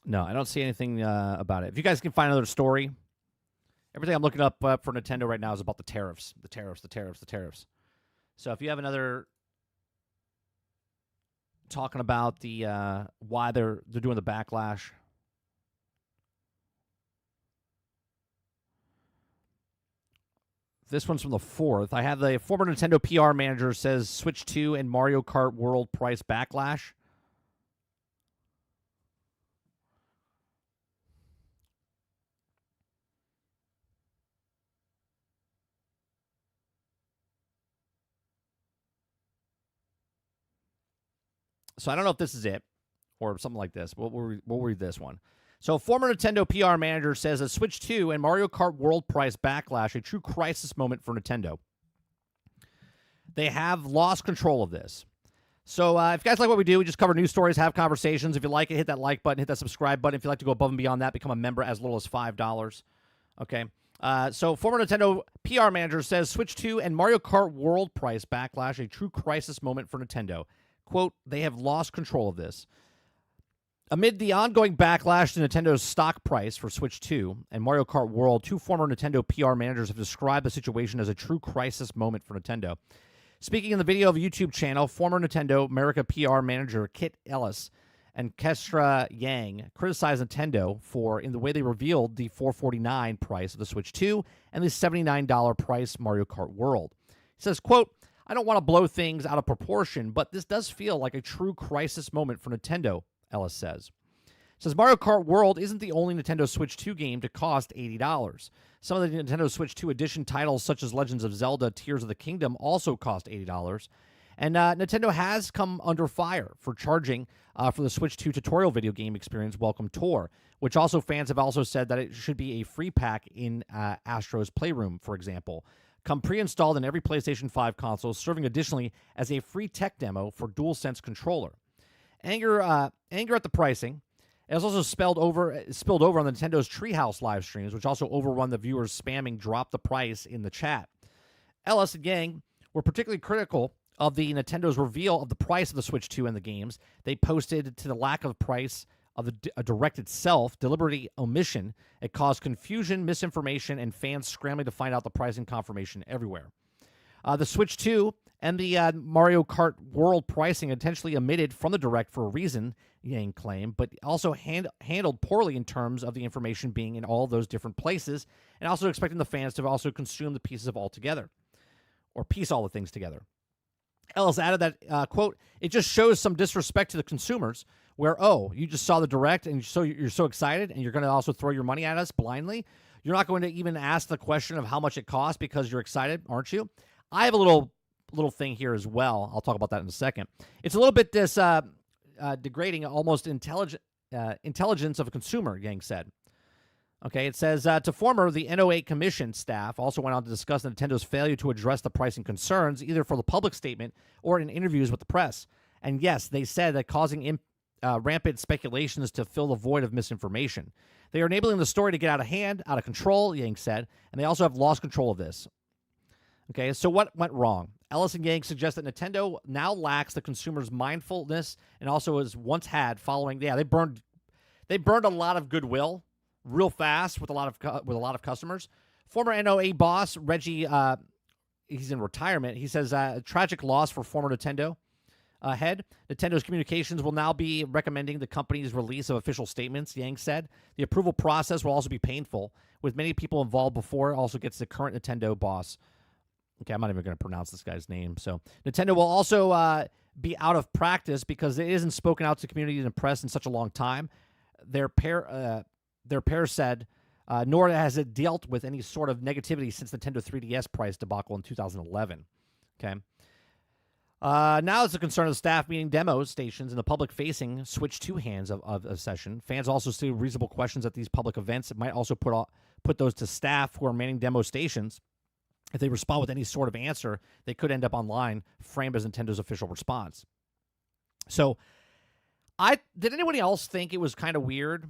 No, I don't see anything about it. If you guys can find another story, everything I'm looking up for Nintendo right now is about the tariffs, the tariffs, the tariffs, the tariffs. So if you have another talking about the why they're doing the backlash. This one's from the 4th. I have the former Nintendo PR manager says Switch 2 and Mario Kart World price backlash. So I don't know if this is it or something like this. We'll read this one. So former Nintendo PR manager says a Switch 2 and Mario Kart World price backlash, a true crisis moment for Nintendo. They have lost control of this. So if you guys like what we do, we just cover news stories, have conversations. If you like it, hit that like button, hit that subscribe button. If you'd like to go above and beyond that, become a member as little as $5. Okay. So former Nintendo PR manager says Switch 2 and Mario Kart World price backlash, a true crisis moment for Nintendo. Quote, they have lost control of this. Amid the ongoing backlash to Nintendo's stock price for Switch 2 and Mario Kart World, two former Nintendo PR managers have described the situation as a true crisis moment for Nintendo. Speaking in the video of a YouTube channel, former Nintendo America PR manager Kit Ellis and Kestra Yang criticized Nintendo for in the way they revealed the $449 price of the Switch 2 and the $79 price Mario Kart World. He says, quote, I don't want to blow things out of proportion, but this does feel like a true crisis moment for Nintendo, Ellis says. Says Mario Kart World isn't the only Nintendo Switch 2 game to cost $80. Some of the Nintendo Switch 2 edition titles, such as Legends of Zelda Tears of the Kingdom, also cost $80. And Nintendo has come under fire for charging for the Switch 2 tutorial video game experience Welcome Tour, which also fans have also said that it should be a free pack in Astro's Playroom, for example. Come pre-installed in every PlayStation 5 console, serving additionally as a free tech demo for DualSense controller. Anger at the pricing. It was also spilled over on the Nintendo's Treehouse live streams, which also overrun the viewers spamming drop the price in the chat. Ellis and Yang were particularly critical of the Nintendo's reveal of the price of the Switch 2 and the games. They posted to the lack of price of the direct itself, deliberate omission. It caused confusion, misinformation, and fans scrambling to find out the pricing confirmation everywhere. The Switch 2 and the Mario Kart World pricing intentionally omitted from the Direct for a reason, Yang claimed, but also handled poorly in terms of the information being in all those different places, and also expecting the fans to also consume the pieces of all together, or piece all the things together. Ellis added that, quote, it just shows some disrespect to the consumers where, oh, you just saw the Direct and you're so excited and you're going to also throw your money at us blindly. You're not going to even ask the question of how much it costs because you're excited, aren't you? I have a little thing here as well. I'll talk about that in a second. It's a little bit degrading, almost intelligence of a consumer, Yang said. Okay, it says, to former, the NOA Commission staff also went on to discuss Nintendo's failure to address the pricing concerns, either for the public statement or in interviews with the press. And yes, they said that causing rampant speculations to fill the void of misinformation. They are enabling the story to get out of hand, out of control, Yang said, and they also have lost control of this. Okay, so what went wrong? Ellis and Yang suggest that Nintendo now lacks the consumer's mindfulness and also has once had following. Yeah, they burned a lot of goodwill real fast with a lot of customers. Former NOA boss Reggie, he's in retirement. He says a tragic loss for former Nintendo head. Nintendo's communications will now be recommending the company's release of official statements, Yang said. The approval process will also be painful, with many people involved before it also gets the current Nintendo boss. Okay, I'm not even going to pronounce this guy's name. So Nintendo will also be out of practice because it isn't spoken out to community and press in such a long time. Their pair said, nor has it dealt with any sort of negativity since Nintendo 3DS price debacle in 2011. Okay. Now it's a concern of the staff meeting demo stations and the public-facing Switch 2 hands of a session. Fans also see reasonable questions at these public events. It might also put those to staff who are manning demo stations. If they respond with any sort of answer, they could end up online, framed as Nintendo's official response. So, did anybody else think it was kind of weird?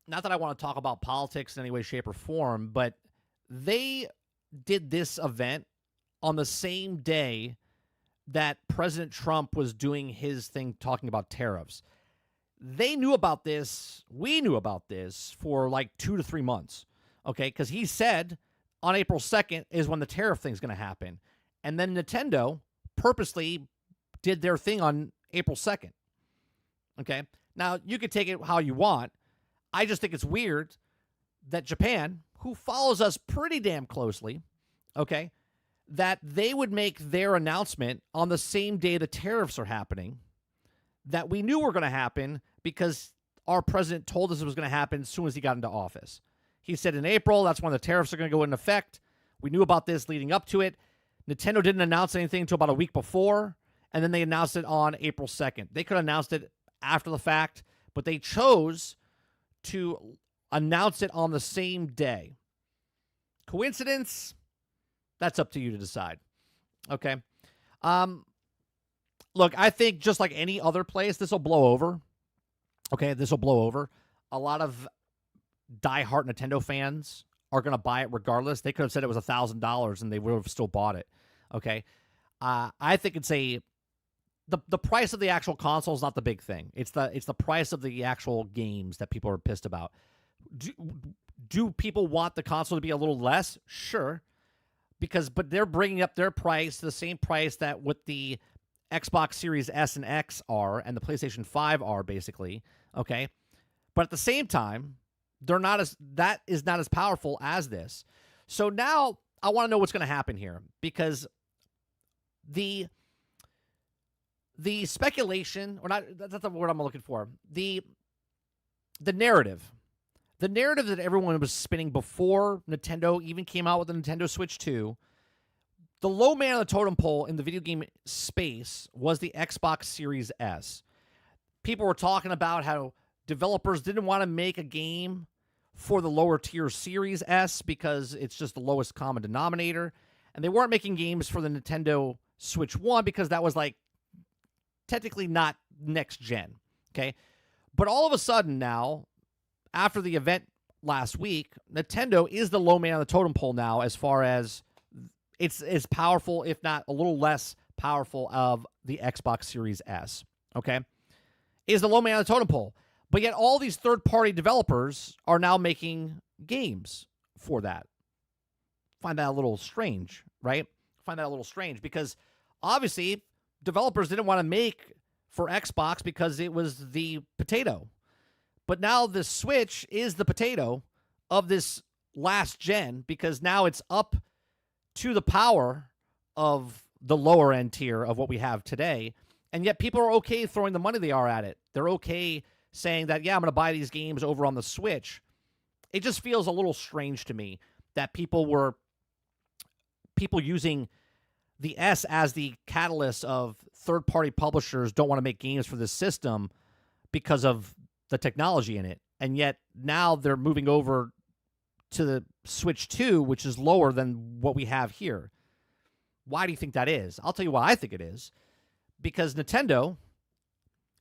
Not that I want to talk about politics in any way, shape, or form, but they did this event on the same day that President Trump was doing his thing talking about tariffs. They knew about this. We knew about this for like 2 to 3 months, okay? Because he said on April 2nd is when the tariff thing's going to happen. And then Nintendo purposely did their thing on April 2nd, okay? Now, you could take it how you want. I just think it's weird that Japan, who follows us pretty damn closely, okay, that they would make their announcement on the same day the tariffs are happening that we knew were going to happen because our president told us it was going to happen as soon as he got into office. He said in April, that's when the tariffs are going to go into effect. We knew about this leading up to it. Nintendo didn't announce anything until about a week before, and then they announced it on April 2nd. They could have announced it after the fact, but they chose to announce it on the same day. Coincidence? That's up to you to decide. Okay. Look, I think just like any other place, this will blow over. Okay, this will blow over. A lot of diehard Nintendo fans are going to buy it regardless. They could have said it was $1,000 and they would have still bought it. Okay. I think it's the price of the actual console is not the big thing. It's the price of the actual games that people are pissed about. Do people want the console to be a little less? Sure. But they're bringing up their price to the same price that what the Xbox Series S and X are and the PlayStation 5 are, basically. Okay. But at the same time, that is not as powerful as this. So now I want to know what's going to happen here, because the speculation, or not, that's not the word I'm looking for. The narrative that everyone was spinning before Nintendo even came out with the Nintendo Switch 2, the low man on the totem pole in the video game space was the Xbox Series S. People were talking about how developers didn't want to make a game for the lower tier Series S because it's just the lowest common denominator, and they weren't making games for the Nintendo Switch 1 because that was like technically not next gen, okay? But all of a sudden now, after the event last week, Nintendo is the low man on the totem pole now as far as it's as powerful, if not a little less powerful, of the Xbox Series S, okay? Is the low man on the totem pole. But yet all these third-party developers are now making games for that. Find that a little strange, right? Find that a little strange because obviously developers didn't want to make for Xbox because it was the potato. But now the Switch is the potato of this last gen because now it's up to the power of the lower end tier of what we have today. And yet people are okay throwing the money they are at it. They're okay saying that, yeah, I'm going to buy these games over on the Switch. It just feels a little strange to me that people using the S as the catalyst of third-party publishers don't want to make games for this system because of the technology in it. And yet now they're moving over to the Switch 2, which is lower than what we have here. Why do you think that is? I'll tell you why I think it is. Because Nintendo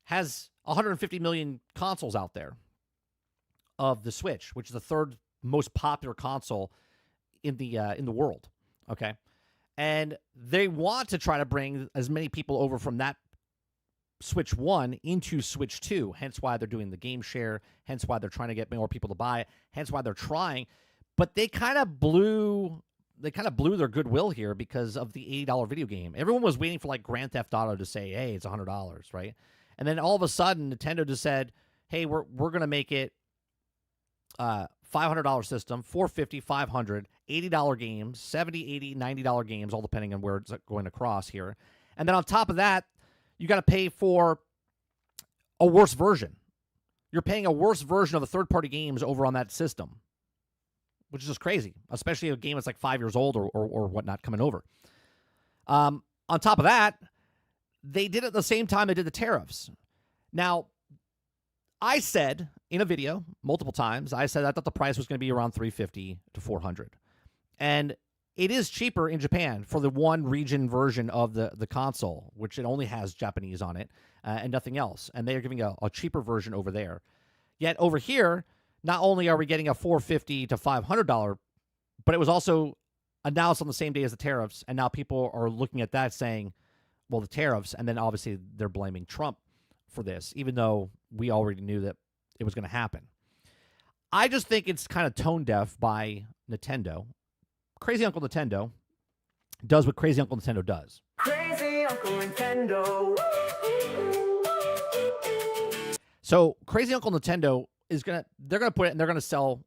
has 150 million consoles out there of the Switch, which is the third most popular console in the world. Okay, and they want to try to bring as many people over from that Switch 1 into Switch 2. Hence why they're doing the game share. Hence why they're trying to get more people to buy it. Hence why they're trying. But they kind of blew their goodwill here because of the $80 video game. Everyone was waiting for like Grand Theft Auto to say, hey, it's $100, right? And then all of a sudden, Nintendo just said, hey, we're going to make it $500 system, $450, $500, $80 games, $70, $80, $90 games, all depending on where it's going across here. And then on top of that, you got to pay for a worse version. You're paying a worse version of the third-party games over on that system, which is just crazy, especially a game that's like 5 years old or whatnot coming over. On top of that, they did it at the same time they did the tariffs. Now, I said in a video multiple times, I said I thought the price was going to be around $350 to $400. And it is cheaper in Japan for the one region version of the console, which it only has Japanese on it and nothing else. And they are giving a cheaper version over there. Yet over here, not only are we getting a $450 to $500, but it was also announced on the same day as the tariffs. And now people are looking at that saying, well, the tariffs. And then obviously they're blaming Trump for this, even though we already knew that it was going to happen. I just think it's kind of tone deaf by Nintendo. Crazy Uncle Nintendo does what Crazy Uncle Nintendo does. Crazy Uncle Nintendo. So Crazy Uncle Nintendo they're gonna put it and they're gonna sell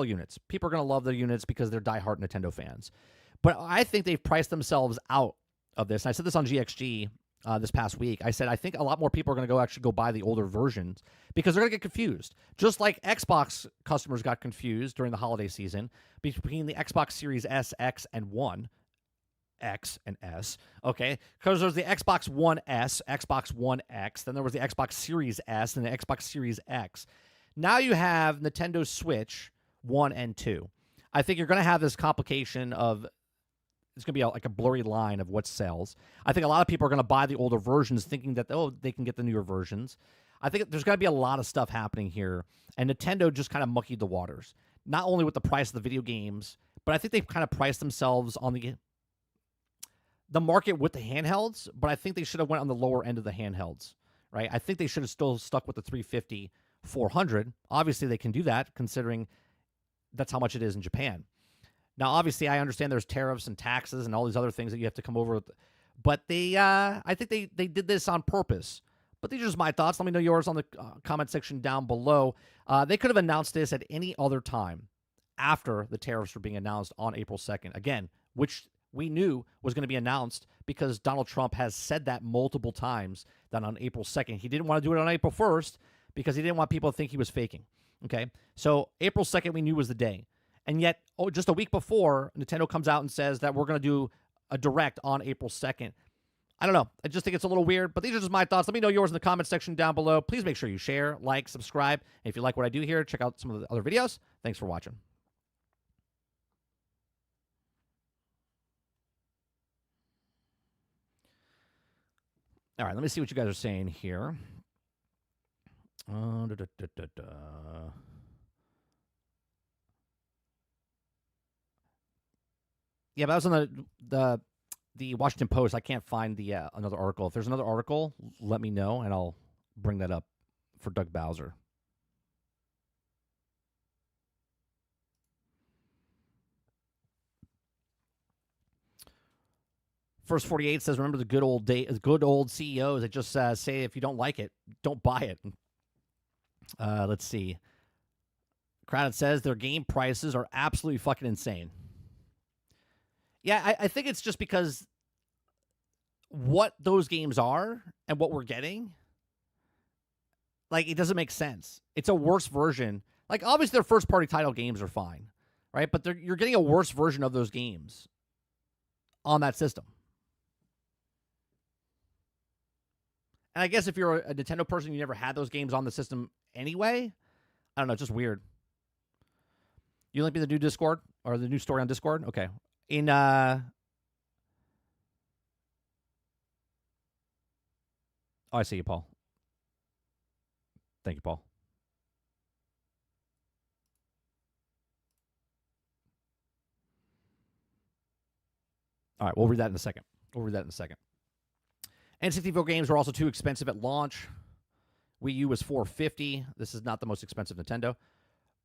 units. People are gonna love their units because they're diehard Nintendo fans. But I think they've priced themselves out of this. And I said this on GXG this past week. I said I think a lot more people are going to go buy the older versions because they're going to get confused. Just like Xbox customers got confused during the holiday season between the Xbox Series S, X, and One. X and S, okay? Because there's the Xbox One S, Xbox One X, then there was the Xbox Series S, and the Xbox Series X. Now you have Nintendo Switch 1 and 2. I think you're going to have this complication of it's going to be like a blurry line of what sells. I think a lot of people are going to buy the older versions thinking that, they can get the newer versions. I think there's going to be a lot of stuff happening here, and Nintendo just kind of muckied the waters, not only with the price of the video games, but I think they've kind of priced themselves on the market with the handhelds, but I think they should have went on the lower end of the handhelds, right? I think they should have still stuck with the 350, 400. Obviously, they can do that considering that's how much it is in Japan. Now, obviously, I understand there's tariffs and taxes and all these other things that you have to come over with, but I think they did this on purpose. But these are just my thoughts. Let me know yours on the comment section down below. They could have announced this at any other time after the tariffs were being announced on April 2nd. Again, which we knew was going to be announced because Donald Trump has said that multiple times that on April 2nd. He didn't want to do it on April 1st because he didn't want people to think he was faking. Okay? So April 2nd we knew was the day. And yet, just a week before, Nintendo comes out and says that we're going to do a direct on April 2nd. I don't know. I just think it's a little weird, but these are just my thoughts. Let me know yours in the comment section down below. Please make sure you share, like, subscribe. And if you like what I do here, check out some of the other videos. Thanks for watching. All right, let me see what you guys are saying here. Yeah, but that was on the Washington Post. I can't find the another article. If there's another article, let me know, and I'll bring that up for Doug Bowser. First 48 says, remember the good old CEOs that just say if you don't like it, don't buy it. Let's see. Crowded says their game prices are absolutely fucking insane. Yeah, I think it's just because what those games are and what we're getting, like, it doesn't make sense. It's a worse version. Like, obviously, their first-party title games are fine, right? But you're getting a worse version of those games on that system. And I guess if you're a Nintendo person, you never had those games on the system anyway. I don't know, it's just weird. You link me the new Discord or the new story on Discord? Okay. Oh, I see you, Paul. Thank you, Paul. All right, we'll read that in a second. N64 games were also too expensive at launch. Wii U was $450. This is not the most expensive Nintendo.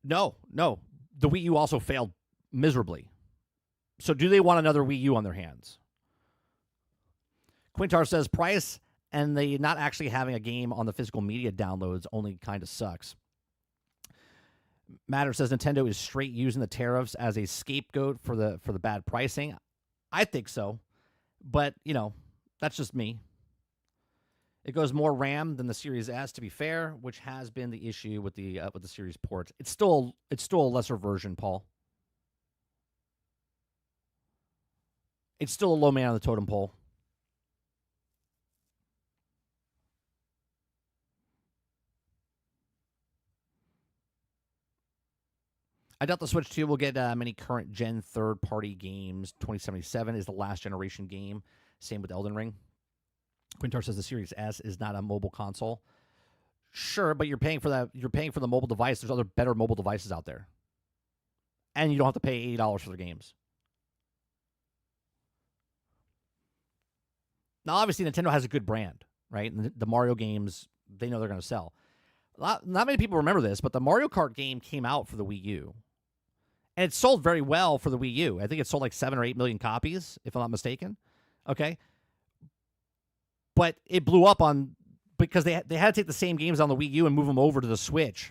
No. The Wii U also failed miserably. So do they want another Wii U on their hands? Quintar says price and the not actually having a game on the physical media downloads only kind of sucks. Matter says Nintendo is straight using the tariffs as a scapegoat for the bad pricing. I think so, but that's just me. It goes more RAM than the Series S, to be fair, which has been the issue with the Series ports. It's still a lesser version, Paul. It's still a low man on the totem pole. I doubt the Switch 2 will get many current gen third-party games. 2077 is the last generation game. Same with Elden Ring. Quintar says the Series S is not a mobile console. Sure, but you're paying for that. You're paying for the mobile device. There's other better mobile devices out there, and you don't have to pay $80 for the games. Now, obviously, Nintendo has a good brand, right? And the Mario games, they know they're going to sell. Not many people remember this, but the Mario Kart game came out for the Wii U. And it sold very well for the Wii U. I think it sold like 7 or 8 million copies, if I'm not mistaken. Okay. But it blew up because they had to take the same games on the Wii U and move them over to the Switch.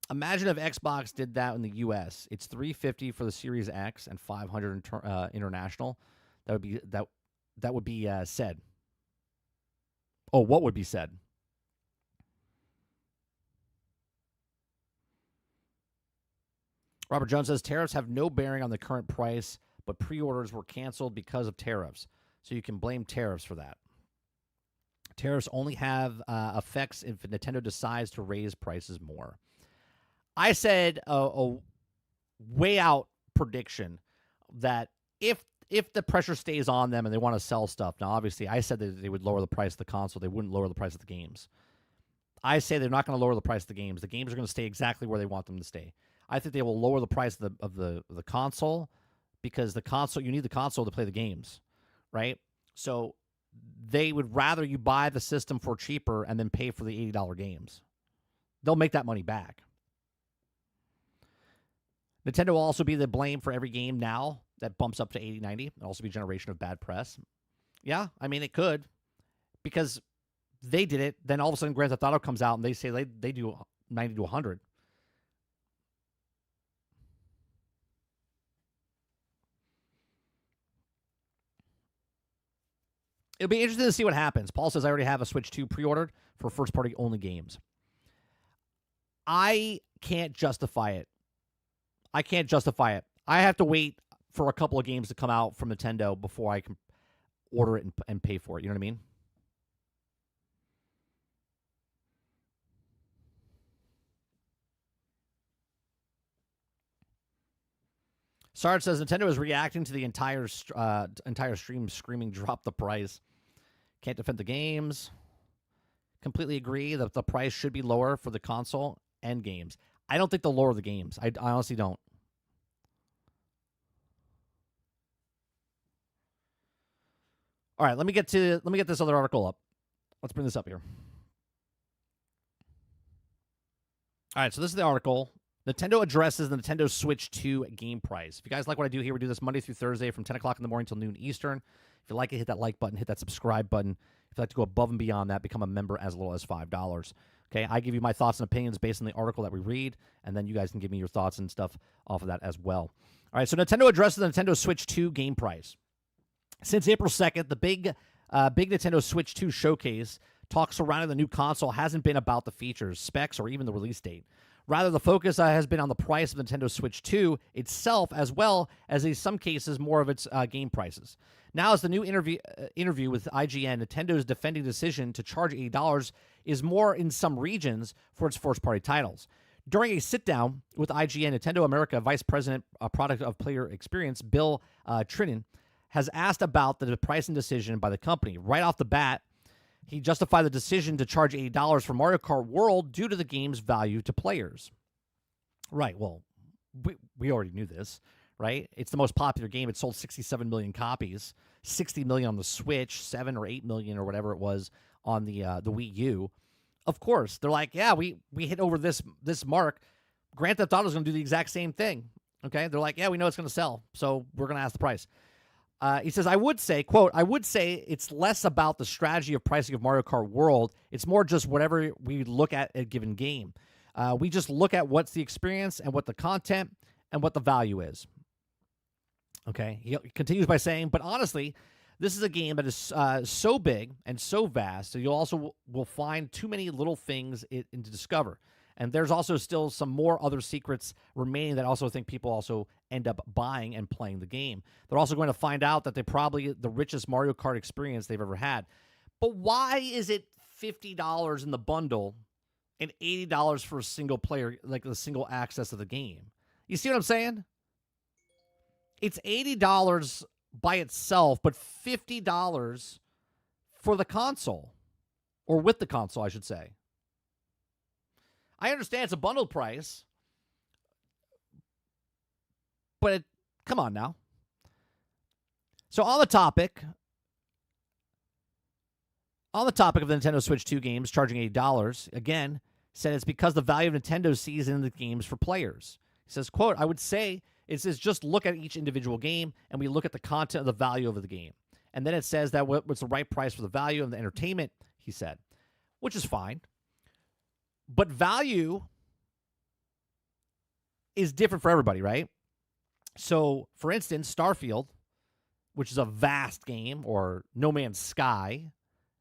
Imagine if Xbox did that in the U.S. It's $350 for the Series X and $500 international. That would be said. Oh, what would be said? Robert Jones says tariffs have no bearing on the current price, but pre-orders were canceled because of tariffs. So you can blame tariffs for that. Tariffs only have effects if Nintendo decides to raise prices more. I said a way out prediction that if the pressure stays on them and they want to sell stuff, now obviously I said that they would lower the price of the console. They wouldn't lower the price of the games. I say they're not going to lower the price of the games. The games are going to stay exactly where they want them to stay. I think they will lower the price of the console because the console, you need the console to play the games, right? So they would rather you buy the system for cheaper and then pay for the $80 games. They'll make that money back. Nintendo will also be the blame for every game now that bumps up to 80, 90. It'll also be a generation of bad press. Yeah, I mean, it could. Because they did it, then all of a sudden Grand Theft Auto comes out and they say they do 90 to 100. It'll be interesting to see what happens. Paul says, I already have a Switch 2 pre-ordered for first-party only games. I can't justify it. I have to wait for a couple of games to come out from Nintendo before I can order it and pay for it. You know what I mean? Sarge says Nintendo is reacting to the entire stream screaming, drop the price. Can't defend the games. Completely agree that the price should be lower for the console and games. I don't think they'll lower the games. I honestly don't. All right, let me get this other article up. Let's bring this up here. All right, so this is the article. Nintendo addresses the Nintendo Switch 2 game price. If you guys like what I do here, we do this Monday through Thursday from 10 o'clock in the morning till noon Eastern. If you like it, hit that like button, hit that subscribe button. If you'd like to go above and beyond that, become a member as little as $5. Okay, I give you my thoughts and opinions based on the article that we read, and then you guys can give me your thoughts and stuff off of that as well. All right, so Nintendo addresses the Nintendo Switch 2 game price. Since April 2nd, the big Nintendo Switch 2 showcase talk surrounding the new console hasn't been about the features, specs, or even the release date. Rather, the focus has been on the price of Nintendo Switch 2 itself, as well as in some cases more of its game prices. Now, as the new interview with IGN, Nintendo's defending decision to charge $80 is more in some regions for its first-party titles. During a sit-down with IGN, Nintendo America Vice President, Product of Player Experience, Bill Trinan, has asked about the pricing decision by the company. Right off the bat, he justified the decision to charge $80 for Mario Kart World due to the game's value to players. Right, well, we already knew this, right? It's the most popular game. It sold 67 million copies, 60 million on the Switch, 7 or 8 million or whatever it was on the Wii U. Of course, they're like, yeah, we hit over this mark. Grand Theft Auto is going to do the exact same thing, okay? They're like, yeah, we know it's going to sell, so we're going to ask the price. He says, I would say, quote, I would say it's less about the strategy of pricing of Mario Kart World. It's more just whatever we look at a given game. We just look at what's the experience and what the content and what the value is. Okay. He continues by saying, but honestly, this is a game that is so big and so vast, so you also will find too many little things to discover. And there's also still some more other secrets remaining that I also think people also end up buying and playing the game. They're also going to find out that they're probably the richest Mario Kart experience they've ever had. But why is it $50 in the bundle and $80 for a single player, like the single access of the game? You see what I'm saying? It's $80 by itself, but $50 for the console. Or with the console, I should say. I understand it's a bundled price, but come on now. So on the topic of the Nintendo Switch 2 games charging $80, again, said it's because the value of Nintendo sees in the games for players. He says, quote, I would say it says just look at each individual game and we look at the content of the value of the game. And then it says that what's the right price for the value of the entertainment, he said, which is fine. But value is different for everybody, right? So, for instance, Starfield, which is a vast game, or No Man's Sky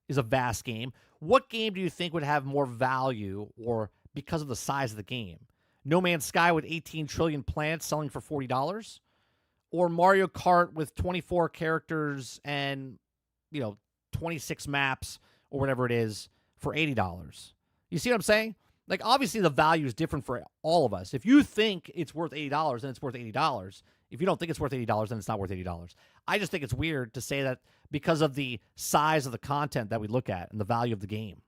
is a vast game. What game do you think would have more value or because of the size of the game? No Man's Sky with 18 trillion planets selling for $40? Or Mario Kart with 24 characters and, 26 maps or whatever it is for $80? You see what I'm saying? Like, obviously, the value is different for all of us. If you think it's worth $80, then it's worth $80. If you don't think it's worth $80, then it's not worth $80. I just think it's weird to say that because of the size of the content that we look at and the value of the game.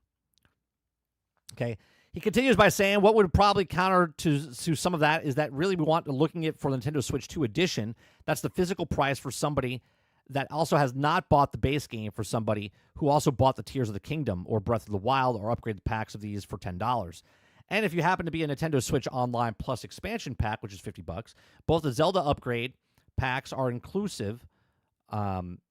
Okay. He continues by saying what would probably counter to some of that is that really we want looking at for the Nintendo Switch 2 edition. That's the physical price for somebody that also has not bought the base game for somebody who also bought the Tears of the Kingdom or Breath of the Wild or upgraded packs of these for $10. And if you happen to be a Nintendo Switch Online Plus expansion pack, which is $50, both the Zelda upgrade packs are inclusive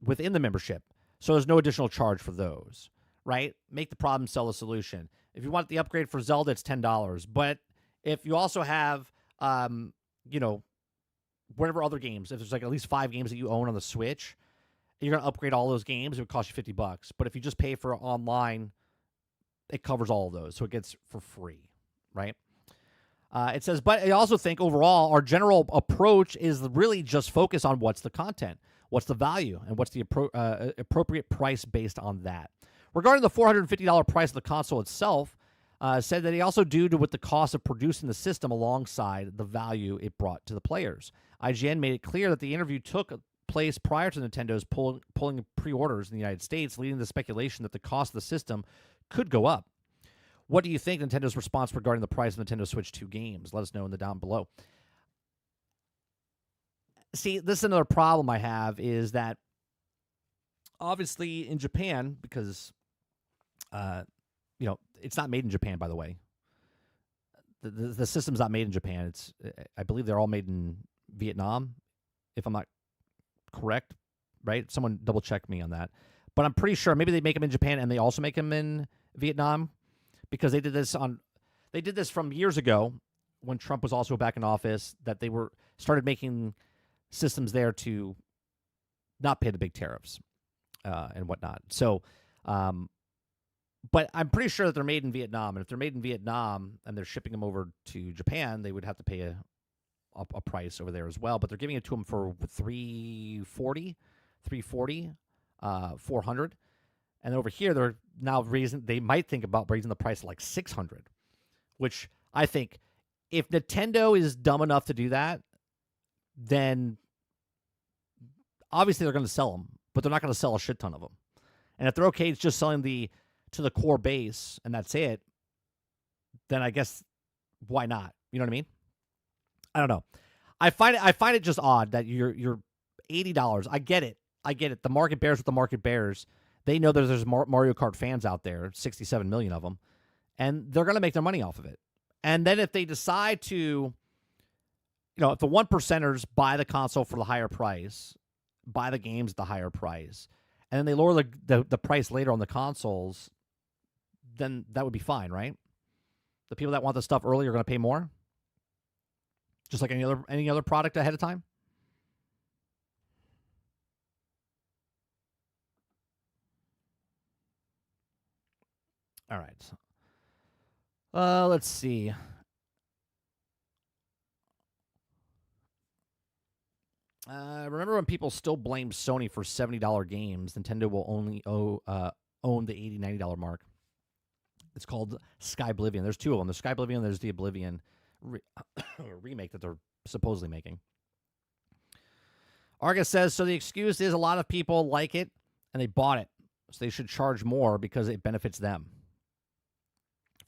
within the membership. So there's no additional charge for those, right? Make the problem, sell the solution. If you want the upgrade for Zelda, it's $10. But if you also have, whatever other games, if there's like at least 5 games that you own on the Switch, you're going to upgrade all those games, it would cost you $50. But if you just pay for online, it covers all of those. So it gets for free, right? It says, but I also think overall, our general approach is really just focus on what's the content, what's the value, and what's the appropriate price based on that. Regarding the $450 price of the console itself, said that he also due to what the cost of producing the system alongside the value it brought to the players. IGN made it clear that the interview took place prior to Nintendo's pulling pre-orders in the United States, leading to speculation that the cost of the system could go up. What do you think Nintendo's response regarding the price of Nintendo Switch 2 games? Let us know in the down below. See, this is another problem I have is that obviously in Japan, because it's not made in Japan, by the way. The system's not made in Japan. I believe they're all made in Vietnam, if I'm not correct, right? Someone double check me on that. But I'm pretty sure maybe they make them in Japan and they also make them in Vietnam, because they did this from years ago when Trump was also back in office, that they started making systems there to not pay the big tariffs and whatnot. So But I'm pretty sure that they're made in Vietnam. And if they're made in Vietnam and they're shipping them over to Japan, they would have to pay a price over there as well. But they're giving it to them for 340, 400. And over here, they're now they might think about raising the price to like 600, which I think if Nintendo is dumb enough to do that, then obviously they're going to sell them, but they're not going to sell a shit ton of them. And if they're okay just selling to the core base and that's it, then I guess why not? You know what I mean? I don't know. I find it just odd that you're $80. I get it. The market bears what the market bears. They know that there's Mario Kart fans out there, 67 million of them, and they're going to make their money off of it. And then if they decide to, if the 1%ers buy the console for the higher price, buy the games at the higher price, and then they lower the price later on the consoles, then that would be fine, right? The people that want the stuff early are going to pay more, just like any other product ahead of time. All right. Let's see. Remember when people still blame Sony for $70 games? Nintendo will only own the $80, $90 mark. It's called Sky Oblivion. There's two of them. There's Sky Oblivion, there's the Oblivion remake that they're supposedly making. Argus says, so the excuse is a lot of people like it and they bought it, so they should charge more because it benefits them.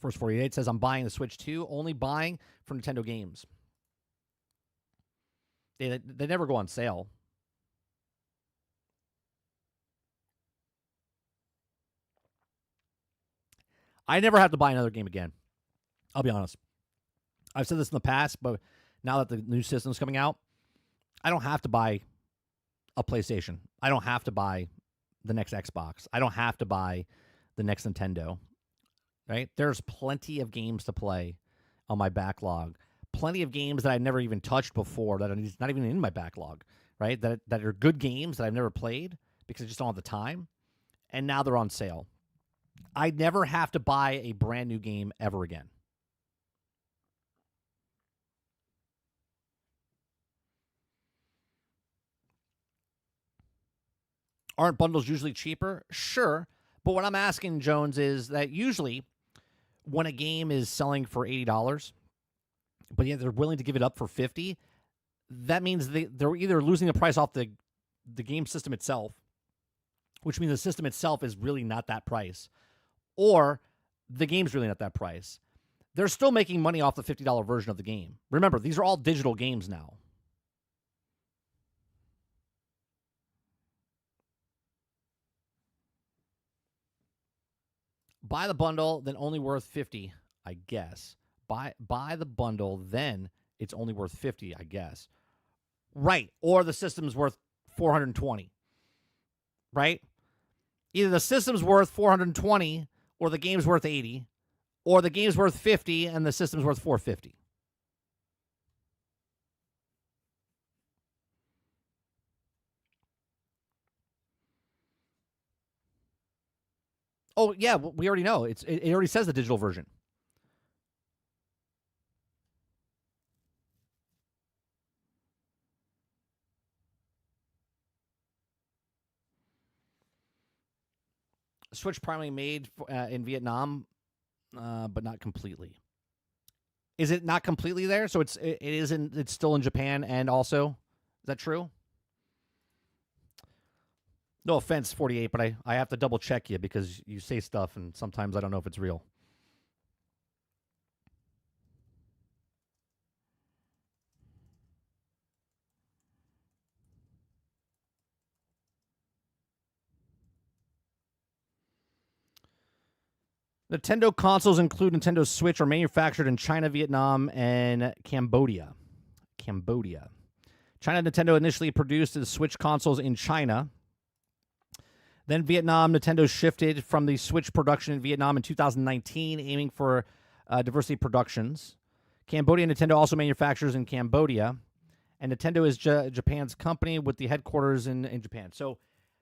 First 48 says, I'm buying the Switch 2, only buying for Nintendo games. They never go on sale. I never have to buy another game again. I'll be honest. I've said this in the past, but now that the new system's coming out, I don't have to buy a PlayStation. I don't have to buy the next Xbox. I don't have to buy the next Nintendo. Right? There's plenty of games to play on my backlog. Plenty of games that I've never even touched before that are not even in my backlog, right? That are good games that I've never played because I just don't have the time, and now they're on sale. I never have to buy a brand new game ever again. Aren't bundles usually cheaper? Sure, but what I'm asking, Jones, is that usually when a game is selling for $80, but yet they're willing to give it up for $50, that means they're either losing the price off the game system itself, which means the system itself is really not that price, or the game's really not that price. They're still making money off the $50 version of the game. Remember, these are all digital games now. Buy the bundle, then only worth $50, I guess. Buy the bundle, then it's only worth $50, I guess. Right. Or the system's worth $420. Right? Either the system's worth $420 or the game's worth $80, or the game's worth $50 and the system's worth $450. Oh, yeah, we already know. It already says the digital version. Switch primarily made in Vietnam, but not completely. Is it not completely there? So it's still in Japan, and also, is that true? No offense, 48, but I have to double check you because you say stuff and sometimes I don't know if it's real. Nintendo consoles include Nintendo Switch are manufactured in China, Vietnam, and Cambodia. China Nintendo initially produced the Switch consoles in China. Then Vietnam Nintendo shifted from the Switch production in Vietnam in 2019, aiming for diversity productions. Cambodia Nintendo also manufactures in Cambodia. And Nintendo is Japan's company with the headquarters in Japan. So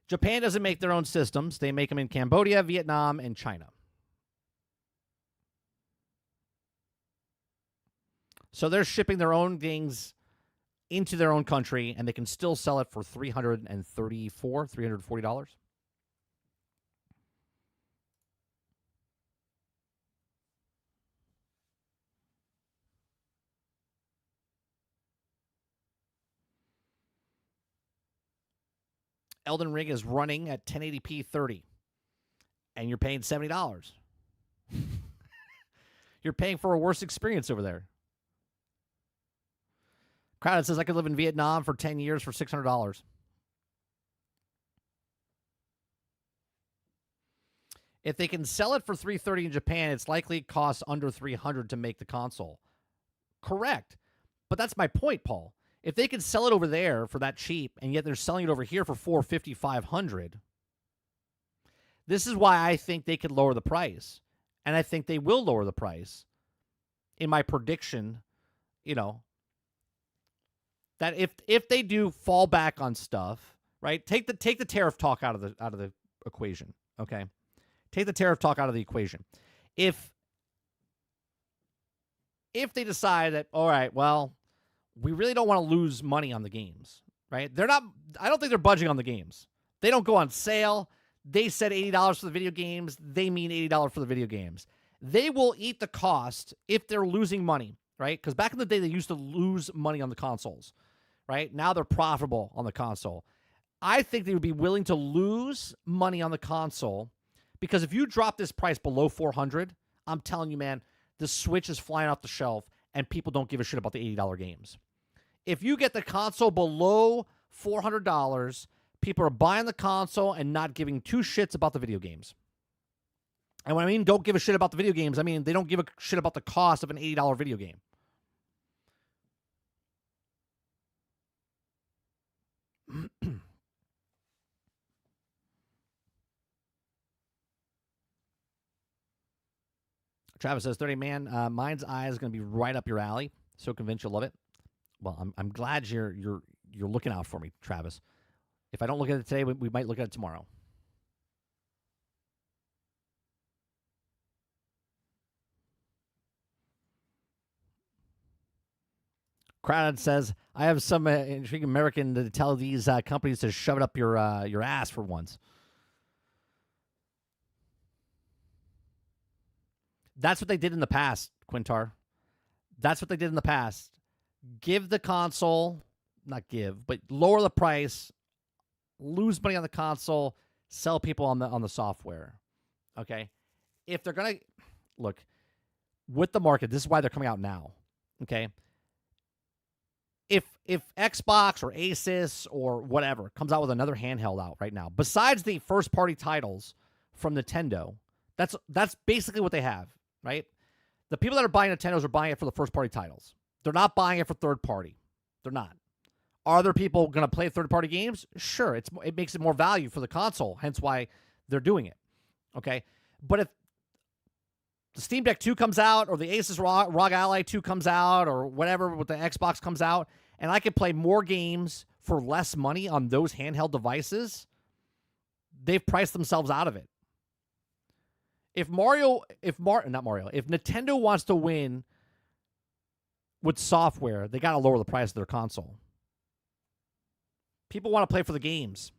Japan doesn't make their own systems. They make them in Cambodia, Vietnam, and China. So they're shipping their own things into their own country, and they can still sell it for $340. Elden Ring is running at 1080p 30, and you're paying $70. You're paying for a worse experience over there. Crowded says, I could live in Vietnam for 10 years for $600. If they can sell it for $330 in Japan, it's likely it costs under $300 to make the console. Correct. But that's my point, Paul. If they can sell it over there for that cheap, and yet they're selling it over here for $450, $500, this is why I think they could lower the price. And I think they will lower the price. In my prediction, that if they do fall back on stuff, right? Take the tariff talk out of the equation, okay? Take the tariff talk out of the equation. If they decide that, all right, well, we really don't want to lose money on the games, right? I don't think they're budging on the games. They don't go on sale. They said $80 for the video games. They mean $80 for the video games. They will eat the cost if they're losing money, right? Because back in the day, they used to lose money on the consoles, right? Now they're profitable on the console. I think they would be willing to lose money on the console because if you drop this price below $400, I'm telling you, man, the Switch is flying off the shelf and people don't give a shit about the $80 games. If you get the console below $400, people are buying the console and not giving two shits about the video games. And when I mean don't give a shit about the video games, I mean they don't give a shit about the cost of an $80 video game. Travis says, 30 man, Mind's Eye is going to be right up your alley. So convinced you'll love it. Well, I'm glad you're looking out for me, Travis. If I don't look at it today, we might look at it tomorrow. Crowded says, I have some intriguing American to tell these companies to shove it up your ass for once. That's what they did in the past, Quintar. That's what they did in the past. Give the console, not give, but lower the price, lose money on the console, sell people on the software. Okay? If they're going to look with the market, this is why they're coming out now. Okay? If Xbox or Asus or whatever comes out with another handheld out right now, besides the first party titles from Nintendo, that's basically what they have, right? The people that are buying Nintendos are buying it for the first party titles. They're not buying it for third party. They're not. Are there people going to play third party games? Sure, it makes it more value for the console, hence why they're doing it. Okay? But if the Steam Deck 2 comes out, or the Asus ROG Ally 2 comes out, or whatever with the Xbox comes out, and I can play more games for less money on those handheld devices, they've priced themselves out of it. If Nintendo wants to win with software, they got to lower the price of their console. People want to play for the games.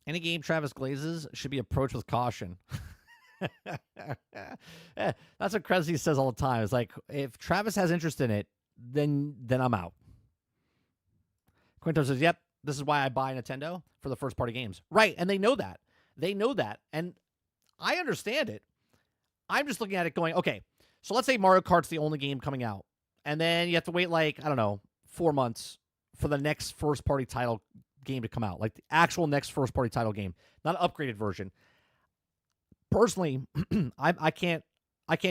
Any game Travis glazes should be approached with caution. That's what Kresge says all the time. It's like, if Travis has interest in it, then I'm out. Quinto says, yep, this is why I buy Nintendo, for the first party games. Right, and they know that. They know that, and I understand it. I'm just looking at it going, okay, so let's say Mario Kart's the only game coming out, and then you have to wait 4 months for the next first party title game to come out, like the actual next first party title game, not an upgraded version. Personally, I can't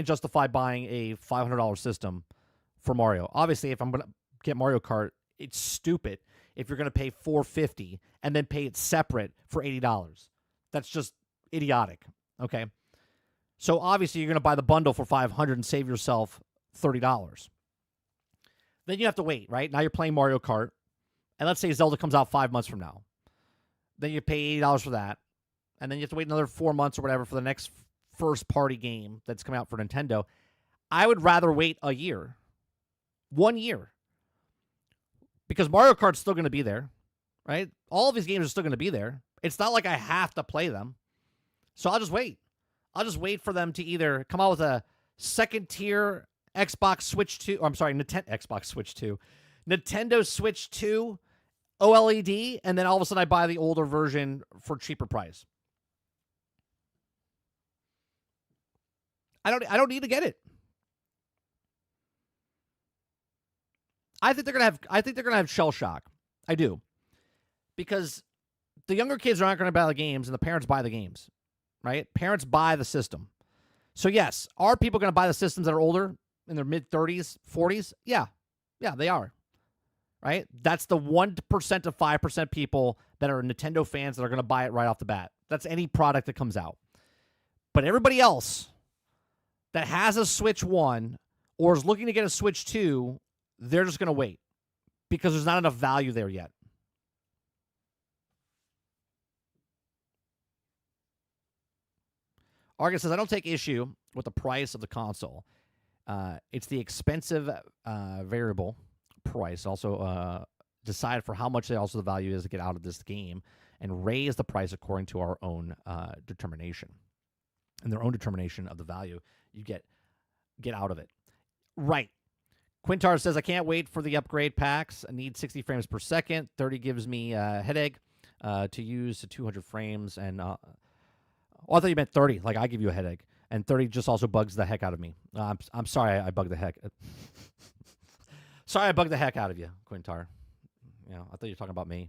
justify buying a $500 system for Mario. Obviously, if I'm going to get Mario Kart, it's stupid if you're going to pay $450 and then pay it separate for $80. That's just idiotic, okay? So obviously, you're going to buy the bundle for $500 and save yourself $30. Then you have to wait, right? Now you're playing Mario Kart, and let's say Zelda comes out 5 months from now, then you pay $80 for that, and then you have to wait another 4 months or whatever for the next first-party game that's coming out for Nintendo. I would rather wait a year. 1 year. Because Mario Kart's still going to be there, right? All of these games are still going to be there. It's not like I have to play them. So I'll just wait. I'll just wait for them to either come out with a second-tier Xbox Switch 2, or I'm sorry, Xbox Switch 2, Nintendo Switch 2 OLED, and then all of a sudden I buy the older version for cheaper price. I don't need to get it. I think they're gonna have shell shock. I do. Because the younger kids aren't gonna buy the games and the parents buy the games. Right? Parents buy the system. So yes, are people gonna buy the systems that are older in their mid-30s, 40s? Yeah. Yeah, they are. Right? That's the 1% to 5% people that are Nintendo fans that are gonna buy it right off the bat. That's any product that comes out. But everybody else that has a Switch 1 or is looking to get a Switch 2, they're just going to wait because there's not enough value there yet. Argus says, I don't take issue with the price of the console. It's the expensive variable price. Also decide for how much the value is to get out of this game and raise the price according to our own determination. And their own determination of the value you get out of it. Right. Quintar says, I can't wait for the upgrade packs. I need 60 frames per second. 30 gives me a headache to use to 200 frames. And I thought you meant 30. Like, I give you a headache. And 30 just also bugs the heck out of me. I'm sorry I bugged the heck. Sorry I bugged the heck out of you, Quintar. I thought you were talking about me.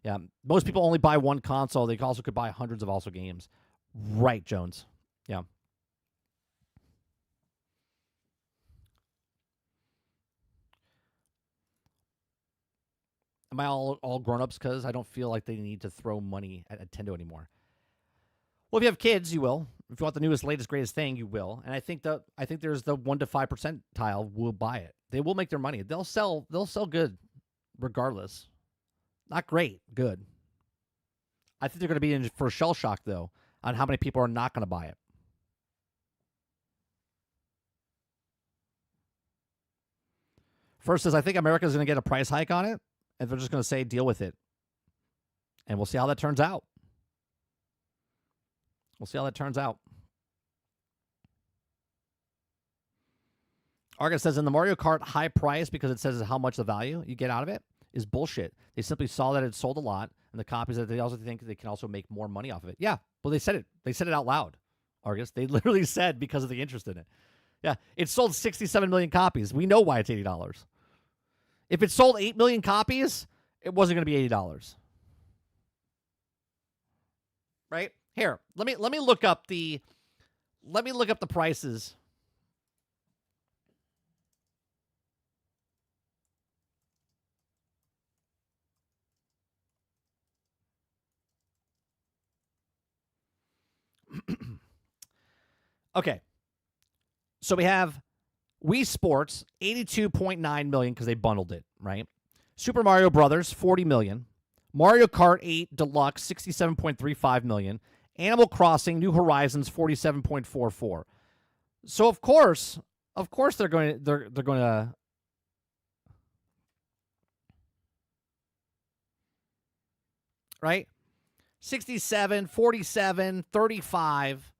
Yeah, most people only buy one console. They also could buy hundreds of also games. Right, Jones. Yeah. Am I all grown-ups because I don't feel like they need to throw money at Nintendo anymore? Well, if you have kids, you will. If you want the newest, latest, greatest thing, you will. And I think there's the 1 to 5 percentile will buy it. They will make their money. They'll sell good, regardless. Not great, good. I think they're going to be in for shell shock though on how many people are not going to buy it. First says, I think America's going to get a price hike on it. And they're just going to say, deal with it. And we'll see how that turns out. Argus says, in the Mario Kart high price, because it says how much the value you get out of it, is bullshit. They simply saw that it sold a lot, and the copies that they also think they can also make more money off of it. Yeah, well, they said it. They said it out loud, Argus. They literally said because of the interest in it. Yeah, it sold 67 million copies. We know why it's $80. If it sold 8 million copies, it wasn't going to be $80. Right? Here, let me look up the prices. Okay. So we have Wii Sports, 82.9 million because they bundled it, right? Super Mario Brothers, 40 million. Mario Kart 8 Deluxe, 67.35 million. Animal Crossing New Horizons, 47.44. So of course they're going to right? 67, 47, 35.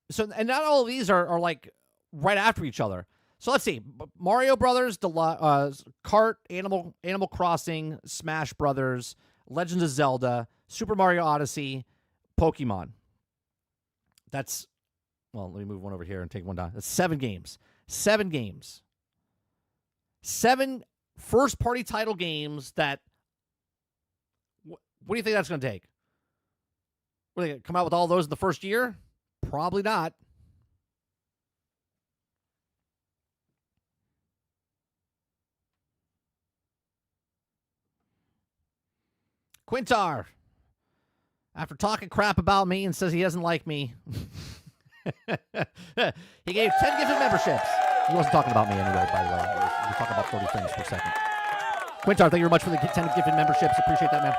So, and not all of these are like right after each other. So let's see: Mario Brothers, Kart, Animal Crossing, Smash Brothers, Legends of Zelda, Super Mario Odyssey, Pokemon. That's, well, let me move one over here and take one down. That's 7 games. 7 games. 7 first-party title games that. What do you think that's going to take? What, are they going to come out with all those in the first year? Probably not. Quintar, after talking crap about me and says he doesn't like me, he gave 10 gifted memberships. He wasn't talking about me anyway, by the way. He was talking about 30 frames per second. Quintar, thank you very much for the 10 gifted memberships. Appreciate that, man.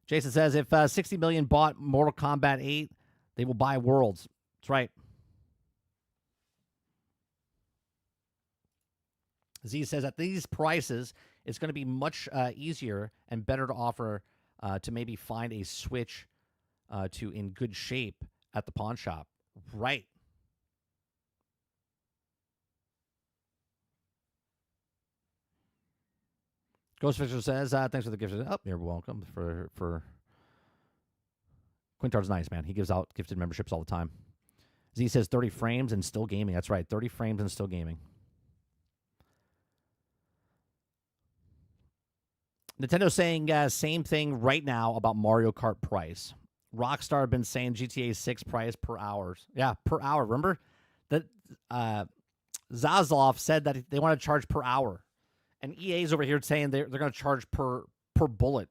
Jason says, if 60 million bought Mortal Kombat 8, they will buy Worlds. That's right. Z says, at these prices, it's going to be much easier and better to offer to maybe find a Switch to in good shape at the pawn shop. Right. Ghostfisher says, thanks for the gift. Oh, you're welcome for Quintar's nice, man. He gives out gifted memberships all the time. Z says 30 frames and still gaming. That's right, 30 frames and still gaming. Nintendo's saying same thing right now about Mario Kart price. Rockstar have been saying GTA 6 price per hour. Yeah, per hour. Remember that Zaslav said that they want to charge per hour. And EA's over here saying they're going to charge per bullet.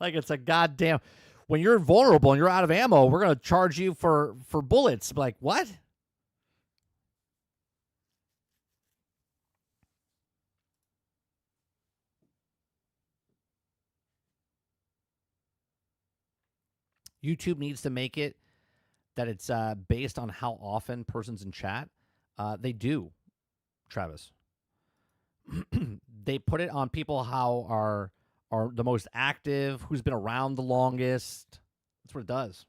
Like it's a goddamn... When you're vulnerable and you're out of ammo, we're going to charge you for bullets. Like, what? YouTube needs to make it that it's based on how often person's in chat. They do, Travis. They put it on people how are the most active, who's been around the longest. That's what it does.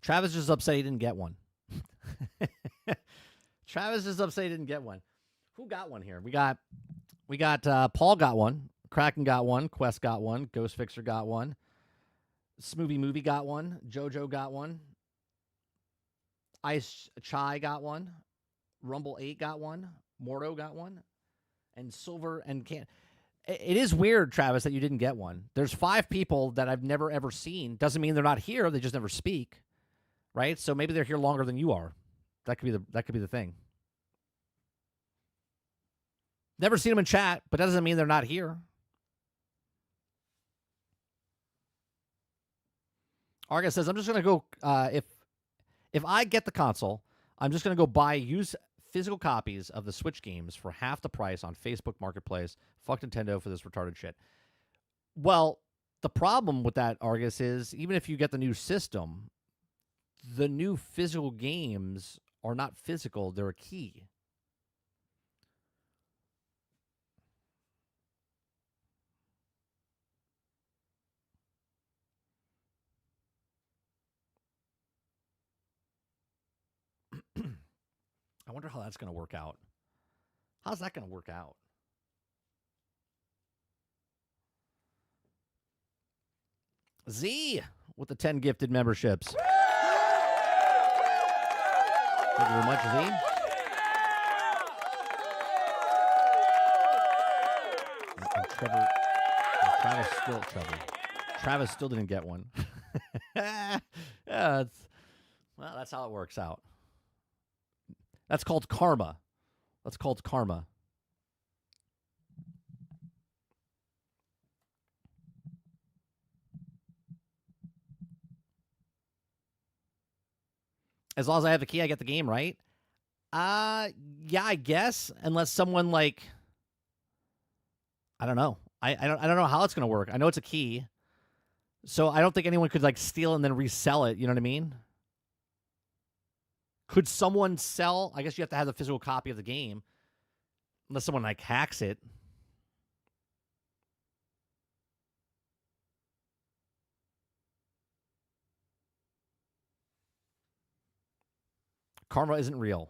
Travis is upset he didn't get one. Travis is upset he didn't get one. Who got one here? We got Paul got one. Kraken got one. Quest got one. Ghost Fixer got one. Smoothie Movie got one. Jojo got one. Ice Chai got one. Rumble 8 got one. Mordo got one. And Silver and Can. It is weird, Travis, that you didn't get one. There's 5 people that I've never, ever seen. Doesn't mean they're not here. They just never speak. Right? So maybe they're here longer than you are. That could be the thing. Never seen them in chat, but that doesn't mean they're not here. Argus says, I'm just going to go, if I get the console, I'm just going to go use physical copies of the Switch games for half the price on Facebook Marketplace. Fuck Nintendo for this retarded shit. Well, the problem with that, Argus, is even if you get the new system, the new physical games are not physical. They're a key. I wonder how that's going to work out. How's that going to work out? Z with the 10 gifted memberships. Thank you very much, Z. And Travis still didn't get one. Yeah, that's how it works out. That's called karma. That's called karma. As long as I have the key, I get the game, right? Yeah, I guess. Unless someone I don't know. I don't know how it's gonna work. I know it's a key. So I don't think anyone could steal and then resell it, you know what I mean? Could someone sell? I guess you have to have the physical copy of the game. Unless someone hacks it. Karma isn't real.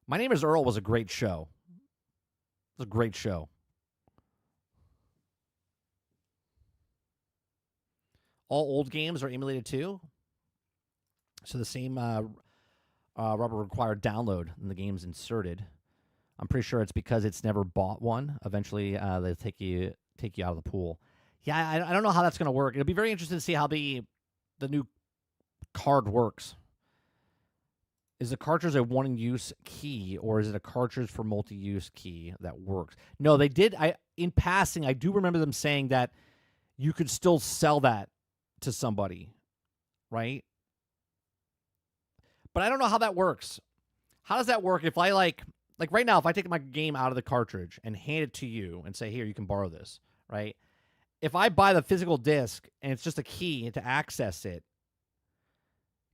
My Name is Earl was a great show. It was a great show. All old games are emulated too. So the same rubber required download and the game's inserted. I'm pretty sure it's because it's never bought one. Eventually, they take you out of the pool. Yeah, I don't know how that's going to work. It'll be very interesting to see how the new card works. Is the cartridge a one-use key, or is it a cartridge for multi-use key that works? No, they did. In passing, I do remember them saying that you could still sell that to somebody, right? But I don't know how that works. How does that work if I like right now, if I take my game out of the cartridge and hand it to you and say, here, you can borrow this, right? If I buy the physical disc and it's just a key to access it,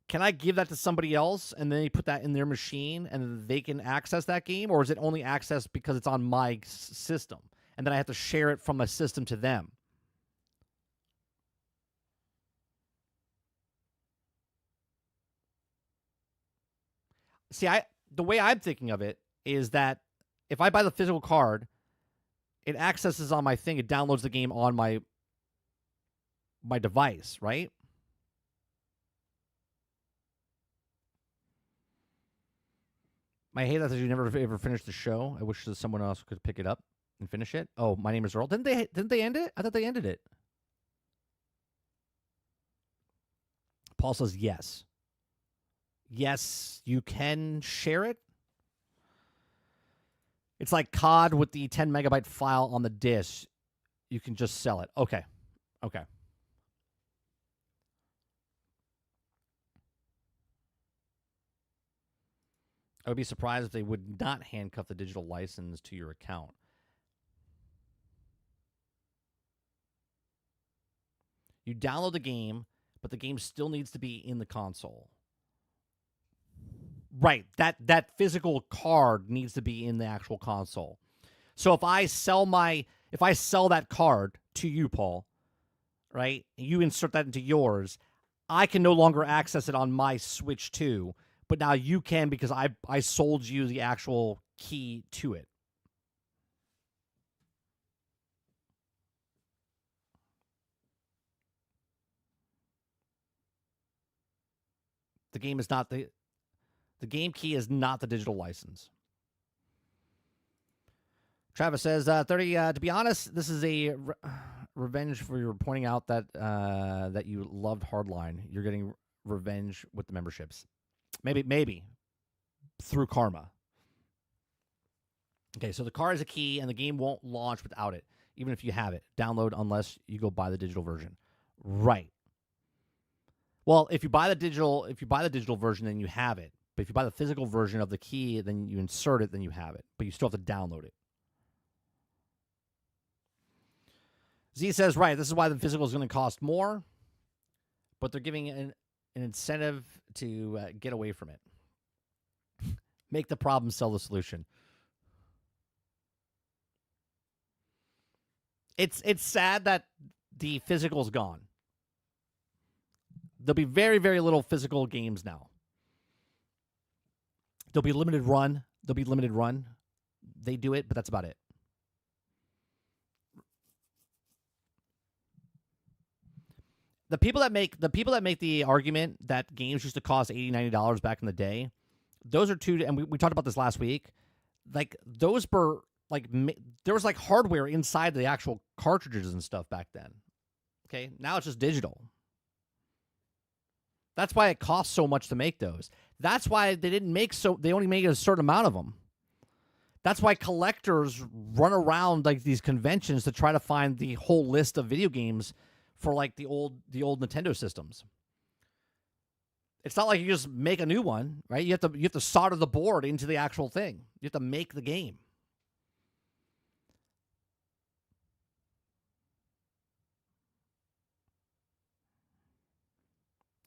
can I give that to somebody else and then they put that in their machine and they can access that game? Or is it only accessed because it's on my system and then I have to share it from my system to them? See, the way I'm thinking of it is that if I buy the physical card, it accesses on my thing, it downloads the game on my device, right? I hate that you never ever finished the show. I wish that someone else could pick it up and finish it. Oh, my name is Earl. Didn't they end it? I thought they ended it. Paul says yes. Yes, you can share it. It's like COD with the 10 megabyte file on the disk. You can just sell it. Okay. I would be surprised if they would not handcuff the digital license to your account. You download the game, but the game still needs to be in the console. Right. That physical card needs to be in the actual console. So if I sell that card to you, Paul, right? You insert that into yours, I can no longer access it on my Switch 2. But now you can because I sold you the actual key to it. The game is not the game key is not the digital license. Travis says, 30, to be honest, this is a revenge for your pointing out that that you loved Hardline. You're getting revenge with the memberships. Maybe through karma. Okay, so the card is a key, and the game won't launch without it, even if you have it. Download unless you go buy the digital version. Right. Well, if you buy the digital version, then you have it. But if you buy the physical version of the key, then you insert it, then you have it. But you still have to download it. Z says, right, this is why the physical is going to cost more, but they're giving an incentive to get away from it. Make the problem, sell the solution. It's sad that the physical's gone. There'll be very, very little physical games now. There'll be limited run. They do it, but that's about it. The people that make the argument that games used to cost $80, $90 back in the day, those are two, and we talked about this last week. Like those were like there was like hardware inside the actual cartridges and stuff back then. Okay, now it's just digital. That's why it costs so much to make those. That's why they only made a certain amount of them. That's why collectors run around like these conventions to try to find the whole list of video games for like the old Nintendo systems. It's not like you just make a new one, right? You have to solder the board into the actual thing. You have to make the game.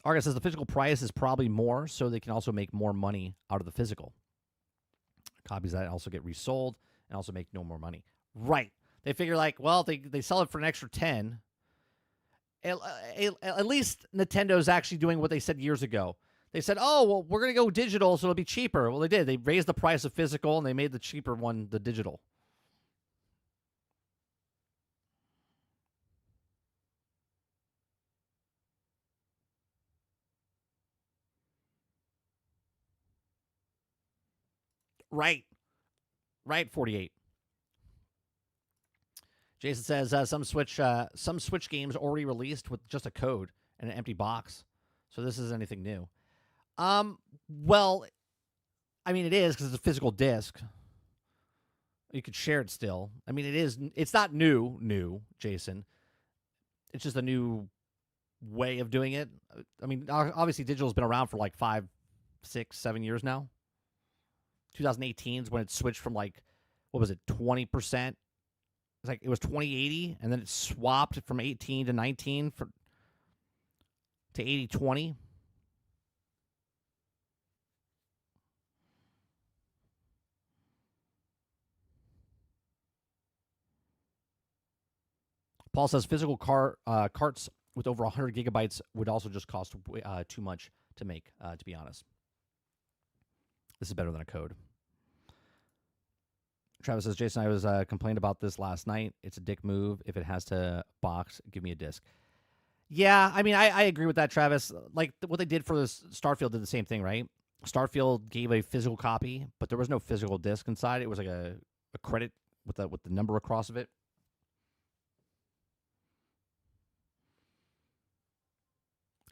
Argus says the physical price is probably more, so they can also make more money out of the physical. Copies that also get resold and also make no more money. Right. They figure like, well, they sell it for an extra 10. At least Nintendo's actually doing what they said years ago. They said, oh, well, we're going to go digital, so it'll be cheaper. Well, they did. They raised the price of physical, and they made the cheaper one the digital. Right. Right, 48. Jason says some Switch games already released with just a code and an empty box. So this isn't anything new. Well, I mean, it is because it's a physical disc. You could share it still. I mean, it is. It's not new, Jason. It's just a new way of doing it. I mean, obviously, digital's been around for like 5, 6, 7 years now. 2018 is when it switched from like, what was it, 20%? It's like it was 2080, and then it swapped from 18 to 19 to 80-20. Paul says physical carts with over 100 gigabytes would also just cost too much to make, to be honest. This is better than a code. Travis says, Jason, I was complaining about this last night. It's a dick move. If it has to box, give me a disc. Yeah, I mean, I agree with that, Travis. Like, what they did for this, Starfield did the same thing, right? Starfield gave a physical copy, but there was no physical disc inside. It was like a credit with the number across of it.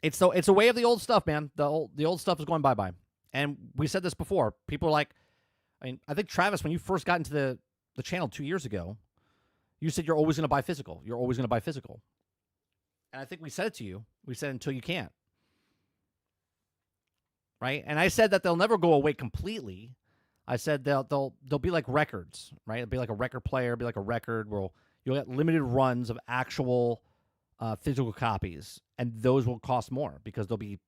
It's a way of the old stuff, man. The old stuff is going bye-bye. And we said this before. People are like, I mean, I think, Travis, when you first got into the channel 2 years ago, you said you're always going to buy physical. You're always going to buy physical. And I think we said it to you. We said until you can't. Right? And I said that they'll never go away completely. I said they'll be like records, right? It'll be like a record player, be like a record where you'll get limited runs of actual physical copies, and those will cost more because they'll be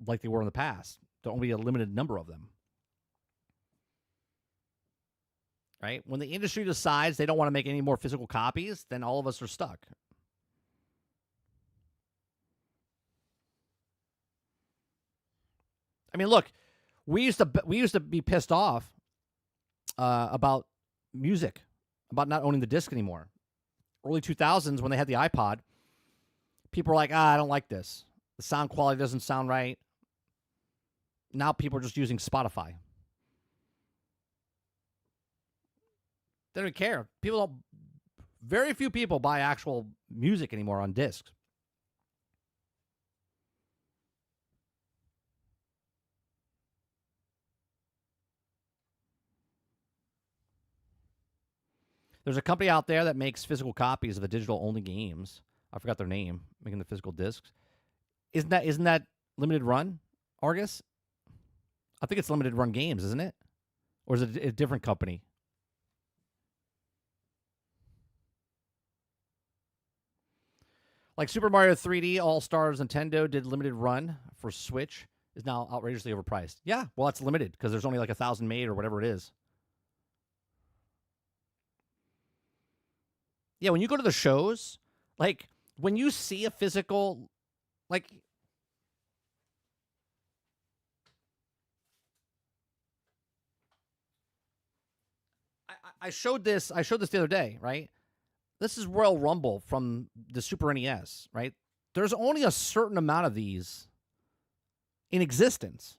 like they were in the past. There'll only be a limited number of them. Right? When the industry decides they don't want to make any more physical copies, then all of us are stuck. I mean, look, we used to be pissed off about music, about not owning the disc anymore. Early 2000s, when they had the iPod, people were like, I don't like this. The sound quality doesn't sound right. Now people are just using Spotify. They don't care. Very few people buy actual music anymore on discs. There's a company out there that makes physical copies of the digital-only games. I forgot their name, making the physical discs. Isn't that limited run, Argus? I think it's limited run games, isn't it? Or is it a different company? Like Super Mario 3D All-Stars Nintendo did limited run for Switch, is now outrageously overpriced. Yeah, well, that's limited because there's only like 1,000 made or whatever it is. Yeah, when you go to the shows, like when you see a physical, like I showed this the other day, right? This is Royal Rumble from the Super NES, right? There's only a certain amount of these in existence,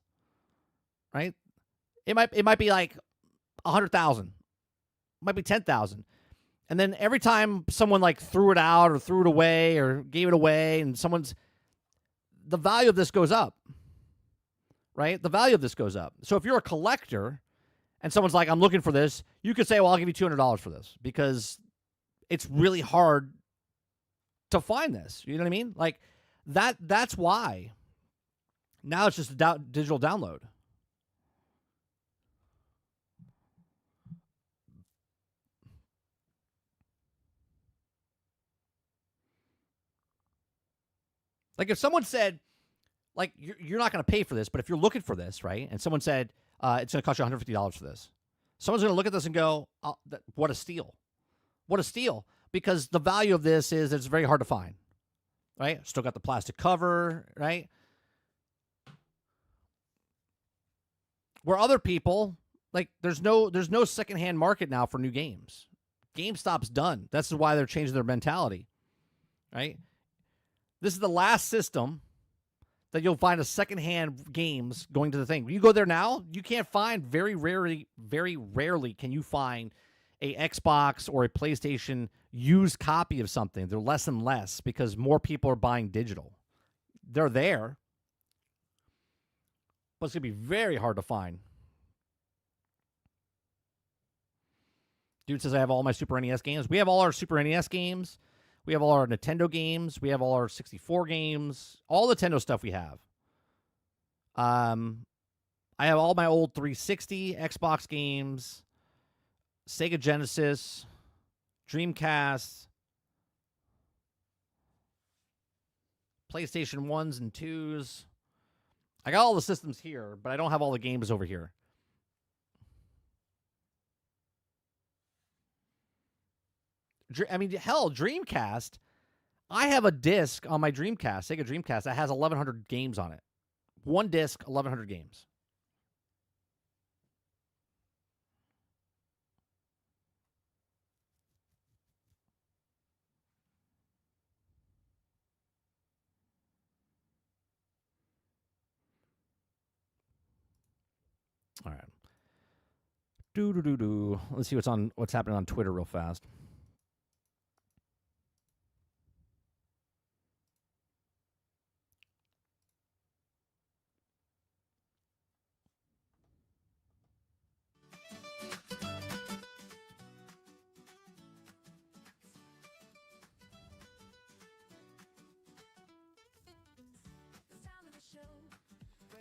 right? It might be like 100,000, might be 10,000. And then every time someone like threw it out or threw it away or gave it away, and the value of this goes up, right? The value of this goes up. So if you're a collector and someone's like, I'm looking for this, you could say, well, I'll give you $200 for this because it's really hard to find this. You know what I mean? Like that's why now it's just a digital download. Like if someone said, like, you're not going to pay for this, but if you're looking for this, right? And someone said, it's going to cost you $150 for this. Someone's going to look at this and go, oh, what a steal. What a steal. Because the value of this is it's very hard to find, right? Still got the plastic cover, right? Where other people, like, there's no secondhand market now for new games. GameStop's done. That's why they're changing their mentality, right? This is the last system that you'll find a secondhand games going to the thing. When you go there now, you can't find, very rarely can you find a Xbox or a PlayStation used copy of something. They're less and less because more people are buying digital. They're there, but it's going to be very hard to find. Dude says I have all my Super NES games. We have all our Super NES games. We have all our Nintendo games. We have all our 64 games. All the Nintendo stuff we have. I have all my old 360 Xbox games, Sega Genesis, Dreamcast, PlayStation 1s and 2s. I got all the systems here, but I don't have all the games over here. I mean, hell, Dreamcast. I have a disc on my Dreamcast, Sega Dreamcast, that has 1,100 games on it. One disc, 1,100 games. All right. Let's see what's happening on Twitter real fast.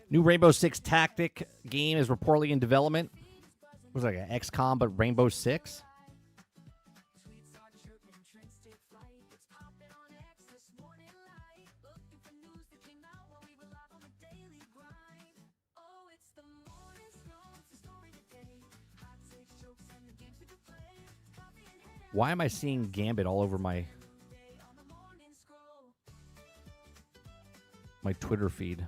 New Rainbow Six Tactic game is reportedly in development. It was like an XCOM, but Rainbow Six. Why am I seeing Gambit all over my Twitter feed?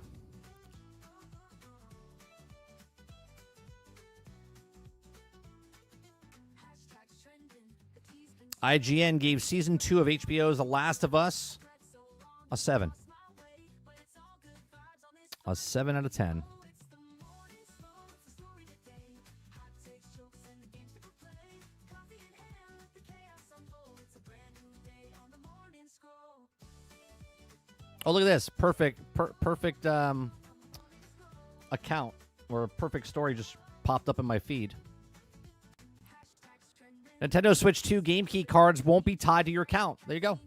IGN gave Season 2 of HBO's The Last of Us a 7. A 7 out of 10. Oh, look at this. Perfect account or a perfect story just popped up in my feed. Nintendo Switch 2 game key cards won't be tied to your account. There you go.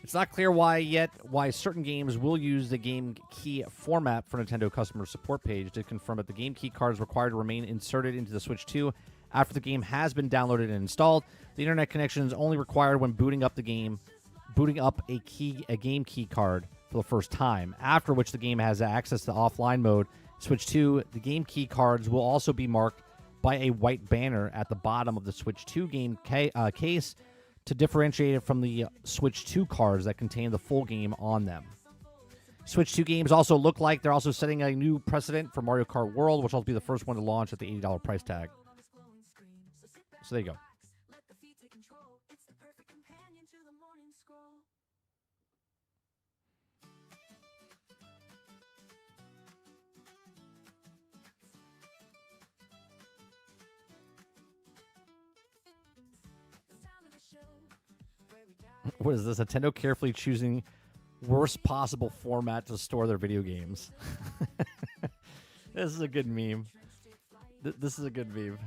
It's not clear why certain games will use the game key format for Nintendo customer support page to confirm that the game key card is required to remain inserted into the Switch 2 after the game has been downloaded and installed. The internet connection is only required when booting up a game key card for the first time, after which the game has access to offline mode. Switch 2, the game key cards will also be marked by a white banner at the bottom of the Switch 2 game case to differentiate it from the Switch 2 cards that contain the full game on them. Switch 2 games also look like they're also setting a new precedent for Mario Kart World, which will be the first one to launch at the $80 price tag. So there you go. What is this? Nintendo carefully choosing worst possible format to store their video games. This is a good meme. This is a good meme.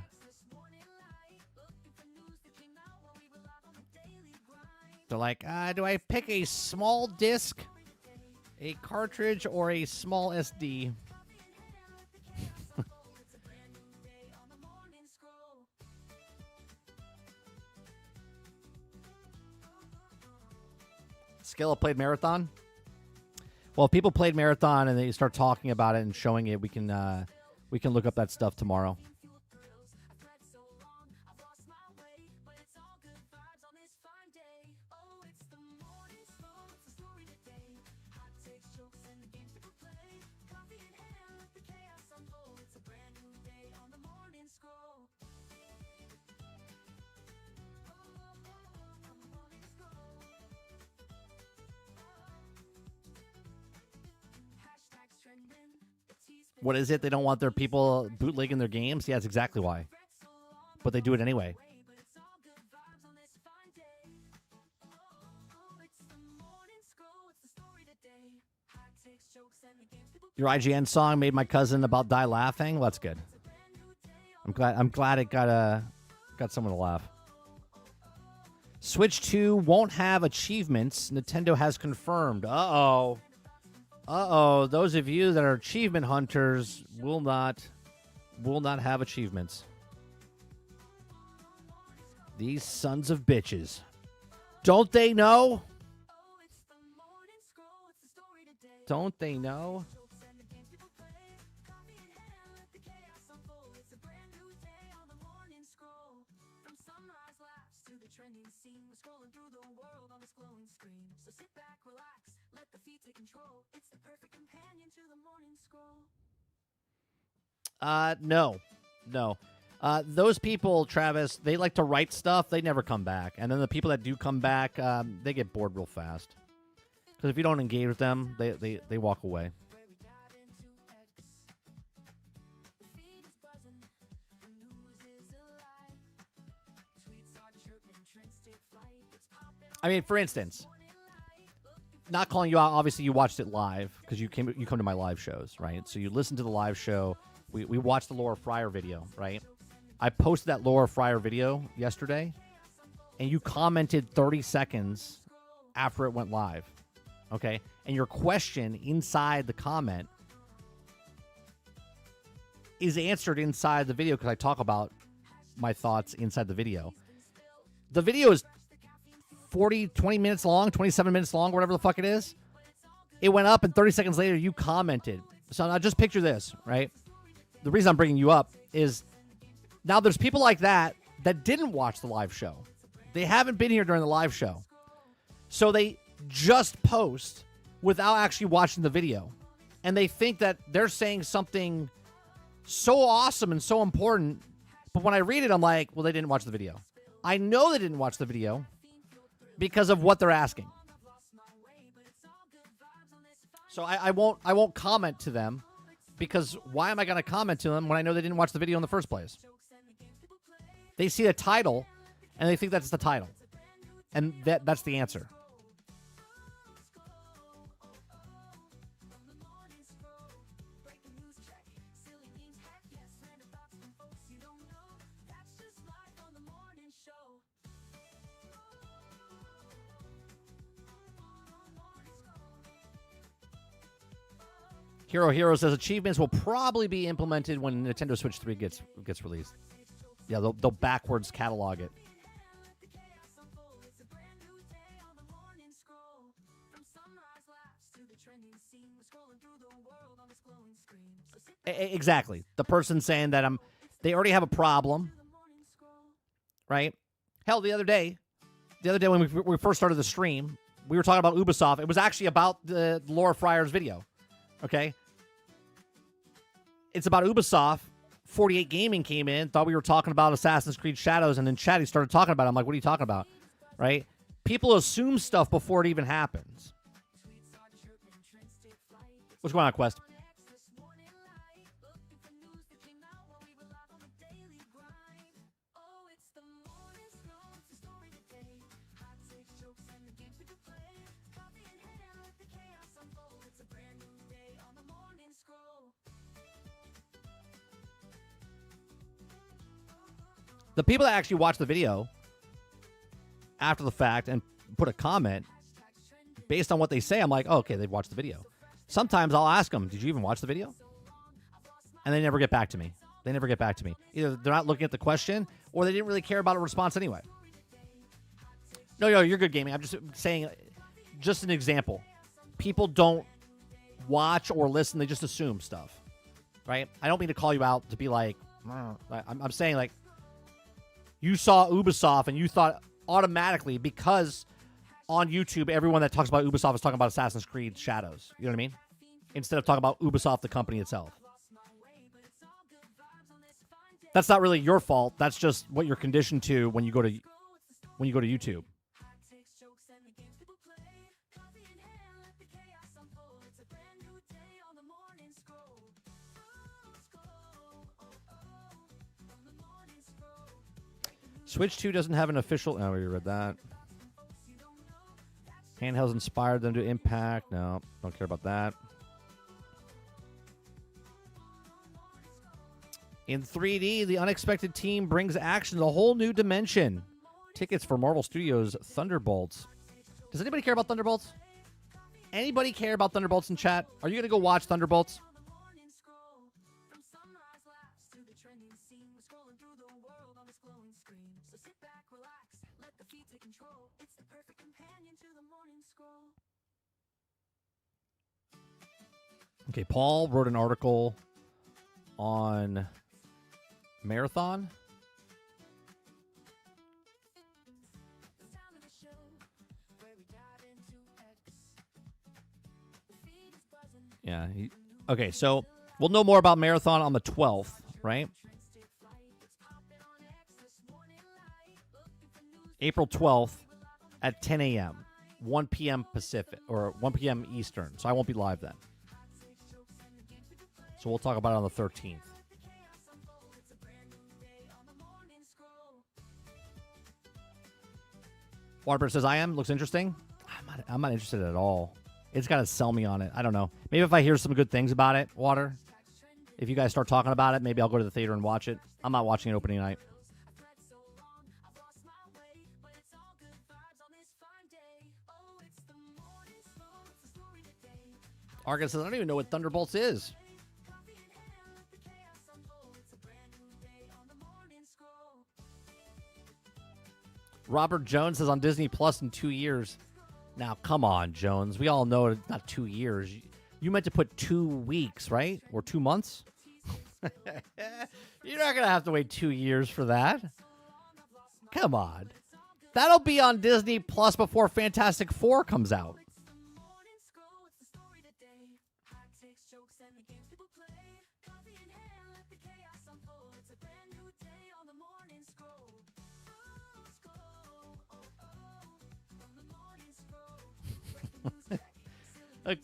They're like, do I pick a small disc, a cartridge, or a small SD? Skilla played Marathon. Well, if people played Marathon and they start talking about it and showing it, we can look up that stuff tomorrow. What is it? They don't want their people bootlegging their games? Yeah, that's exactly why. But they do it anyway. Your IGN song made my cousin about die laughing. Well, that's good. I'm glad it got someone to laugh. Switch 2 won't have achievements. Nintendo has confirmed. Uh-oh. Uh-oh. Those of you that are achievement hunters will not have achievements. These sons of bitches. Don't they know? Don't they know? No. Those people, Travis, they like to write stuff. They never come back. And then the people that do come back, they get bored real fast. Because if you don't engage with them, they walk away. I mean, for instance, not calling you out. Obviously, you watched it live because you come to my live shows, right? So you listen to the live show. We watched the Laura Fryer video, right? I posted that Laura Fryer video yesterday, and you commented 30 seconds after it went live, okay? And your question inside the comment is answered inside the video because I talk about my thoughts inside the video. The video is 20 minutes long, 27 minutes long, whatever the fuck it is. It went up, and 30 seconds later, you commented. So now just picture this, right? The reason I'm bringing you up is now there's people like that didn't watch the live show. They haven't been here during the live show. So they just post without actually watching the video. And they think that they're saying something so awesome and so important. But when I read it, I'm like, well, they didn't watch the video. I know they didn't watch the video because of what they're asking. So I won't comment to them. Because why am I going to comment to them when I know they didn't watch the video in the first place? They see a title, and they think that's the title. And that's the answer. Hero says achievements will probably be implemented when Nintendo Switch 3 gets released. Yeah, they'll backwards catalog it. Exactly. The person saying that they already have a problem, right? Hell, the other day when we first started the stream, we were talking about Ubisoft. It was actually about the Laura Fryer's video. Okay. It's about Ubisoft. 48 Gaming came in, thought we were talking about Assassin's Creed Shadows, and then Chatty started talking about it. I'm like, what are you talking about? Right? People assume stuff before it even happens. What's going on, Quest? The people that actually watch the video after the fact and put a comment based on what they say, I'm like, oh, okay, they've watched the video. Sometimes I'll ask them, did you even watch the video? And they never get back to me. Either they're not looking at the question or they didn't really care about a response anyway. No, you're good, Gaming. I'm just saying, just an example. People don't watch or listen. They just assume stuff, right? I don't mean to call you out to be like, I'm saying like, you saw Ubisoft and you thought automatically because on YouTube, everyone that talks about Ubisoft is talking about Assassin's Creed Shadows. You know what I mean? Instead of talking about Ubisoft, the company itself. That's not really your fault. That's just what you're conditioned to when you go to YouTube. Switch 2 doesn't have an official... Oh, we read that. Handhelds inspired them to impact. No, don't care about that. In 3D, the unexpected team brings action to a whole new dimension. Tickets for Marvel Studios' Thunderbolts. Does anybody care about Thunderbolts? Anybody care about Thunderbolts in chat? Are you going to go watch Thunderbolts? Okay, Paul wrote an article on Marathon. Yeah. Okay, so we'll know more about Marathon on the 12th, right? April 12th at 10 a.m., 1 p.m. Pacific, or 1 p.m. Eastern. So I won't be live then. So we'll talk about it on the 13th. Waterbird says, I am. Looks interesting. I'm not interested at all. It's got to sell me on it. I don't know. Maybe if I hear some good things about it, Water, if you guys start talking about it, maybe I'll go to the theater and watch it. I'm not watching it opening night. Argus says, I don't even know what Thunderbolts is. Robert Jones says on Disney Plus in 2 years. Now, come on, Jones. We all know it's not 2 years. You meant to put 2 weeks, right? Or 2 months? You're not going to have to wait 2 years for that. Come on. That'll be on Disney Plus before Fantastic Four comes out.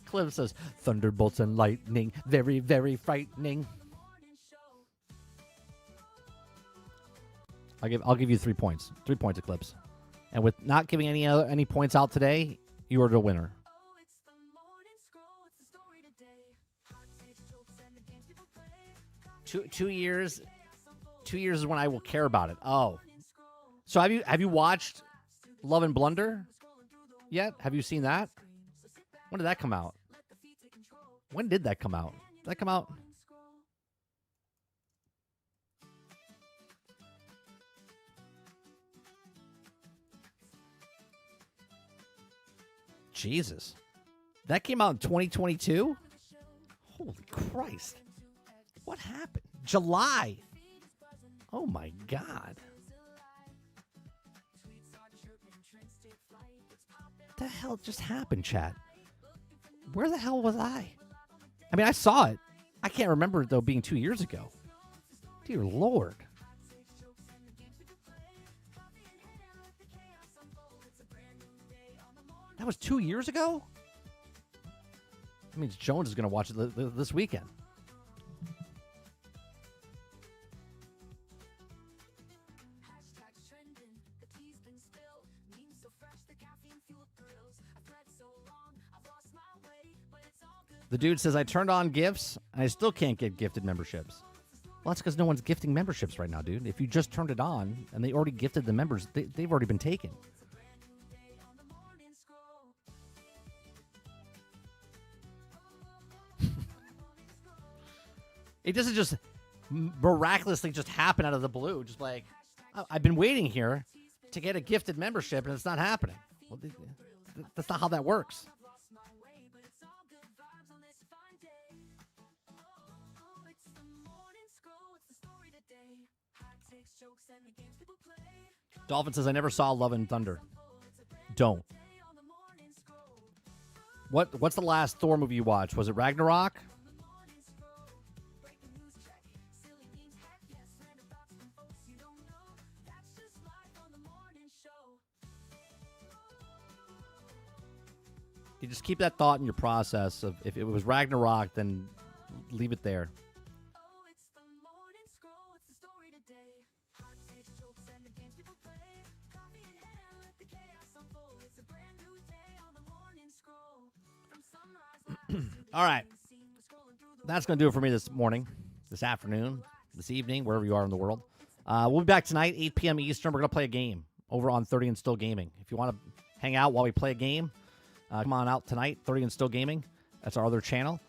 Cliff says, thunderbolts and lightning, very, very frightening. I'll give you 3 points. 3 points, Eclipse. And with not giving any points out today, you are the winner. 2 years. 2 years is when I will care about it. Oh, so have you watched Love and Blunder yet? Have you seen that? When did that come out? When did that come out? Did that come out? Jesus. That came out in 2022? Holy Christ. What happened? July. Oh my God. What the hell just happened, chat? Where the hell was I? I mean, I saw it. I can't remember it, though, being 2 years ago. Dear Lord. That was 2 years ago? That means Jones is going to watch it this weekend. The dude says, I turned on gifts, and I still can't get gifted memberships. Well, that's because no one's gifting memberships right now, dude. If you just turned it on, and they already gifted the members, they've already been taken. It doesn't just miraculously just happen out of the blue. Just like, oh, I've been waiting here to get a gifted membership, and it's not happening. Well, that's not how that works. Dolphin says, I never saw Love and Thunder. Don't. What's the last Thor movie you watched? Was it Ragnarok? You just keep that thought in your process of if it was Ragnarok, then leave it there. All right. That's going to do it for me this morning, this afternoon. this evening, wherever you are in the world. We'll be back tonight, 8 p.m. Eastern. We're going to play a game over on 30 and Still Gaming. If you want to hang out while we play a game, come on out tonight, 30 and Still Gaming. That's our other channel.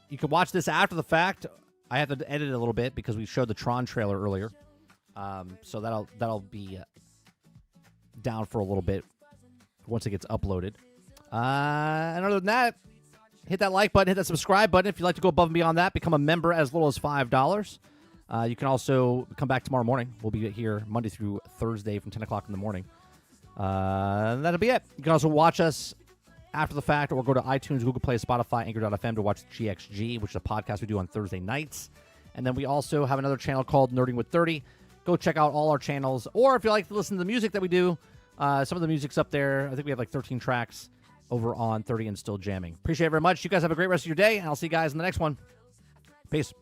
You can watch this after the fact. I have to edit it a little bit because we showed the Tron trailer earlier. So that'll be down for a little bit once it gets uploaded. And other than that, hit that like button, hit that subscribe button. If you'd like to go above and beyond that, become a member as little as $5. You can also come back tomorrow morning. We'll be here Monday through Thursday from 10 o'clock in the morning. And that'll be it. You can also watch us after the fact, or go to iTunes, Google Play, Spotify, Anchor.fm to watch GXG, which is a podcast we do on Thursday nights. And then we also have another channel called Nerding with 30. Go check out all our channels. Or if you like to listen to the music that we do, some of the music's up there. I think we have like 13 tracks over on 30 and Still Jamming. Appreciate it very much. You guys have a great rest of your day, and I'll see you guys in the next one. Peace.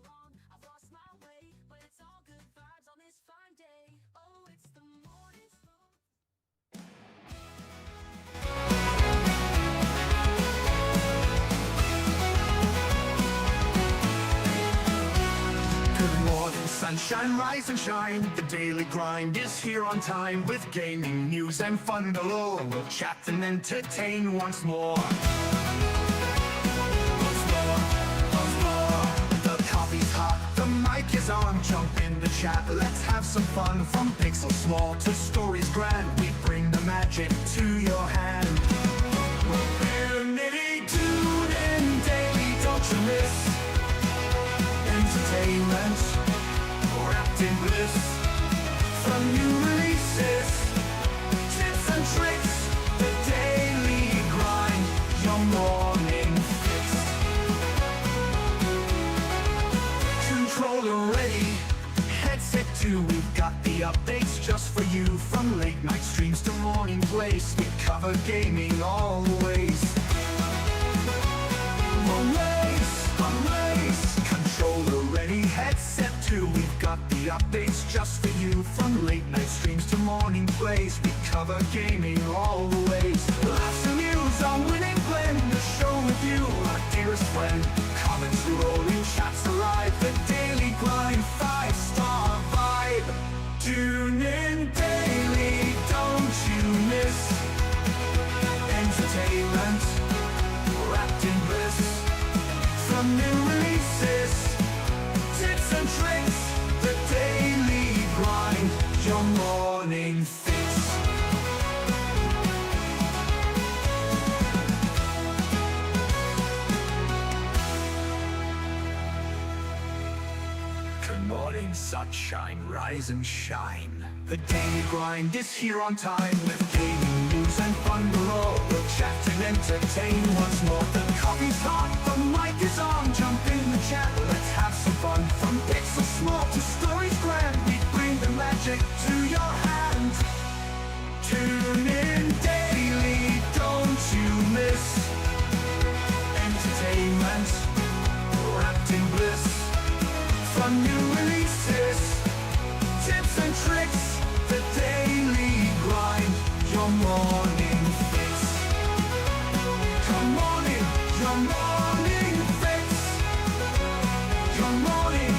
Sunshine, rise and shine. The daily grind is here on time with gaming news and fun galore. We'll chat and entertain once more. The coffee's hot, the mic is on. Jump in the chat, let's have some fun. From pixels small to stories grand, we bring the magic to your hand. We're nitty tuned in daily, don't you miss entertainment wrapped in bliss. From new releases, tips and tricks, the daily grind, your morning fix. Controller ready, headset too, we've got the updates just for you. From late night streams to morning plays, we cover gaming always. Controller ready, headset too, we've got the updates just for you. From late night streams to morning plays, we cover gaming all the ways. Laughs and news, our winning blend, the show with you, our dearest friend. Comments rolling, chats alive, the daily grind, 5-star vibe. Tune in daily, don't you miss entertainment wrapped in bliss. From new releases, tips and tricks, the daily grind, your morning fix. Good morning, sunshine, rise and shine. The daily grind is here on time with gaming news and fun galore. We'll chat and entertain once more. The coffee's hot, the mic is on. Jump in the chat, let's have some fun. From pixels small to stories grand, we bring the magic to your hand. Tune in daily, don't you miss entertainment wrapped in bliss. From new releases, tips and tricks, the daily grind, your morning fix. Come on in, your morning fix. Your morning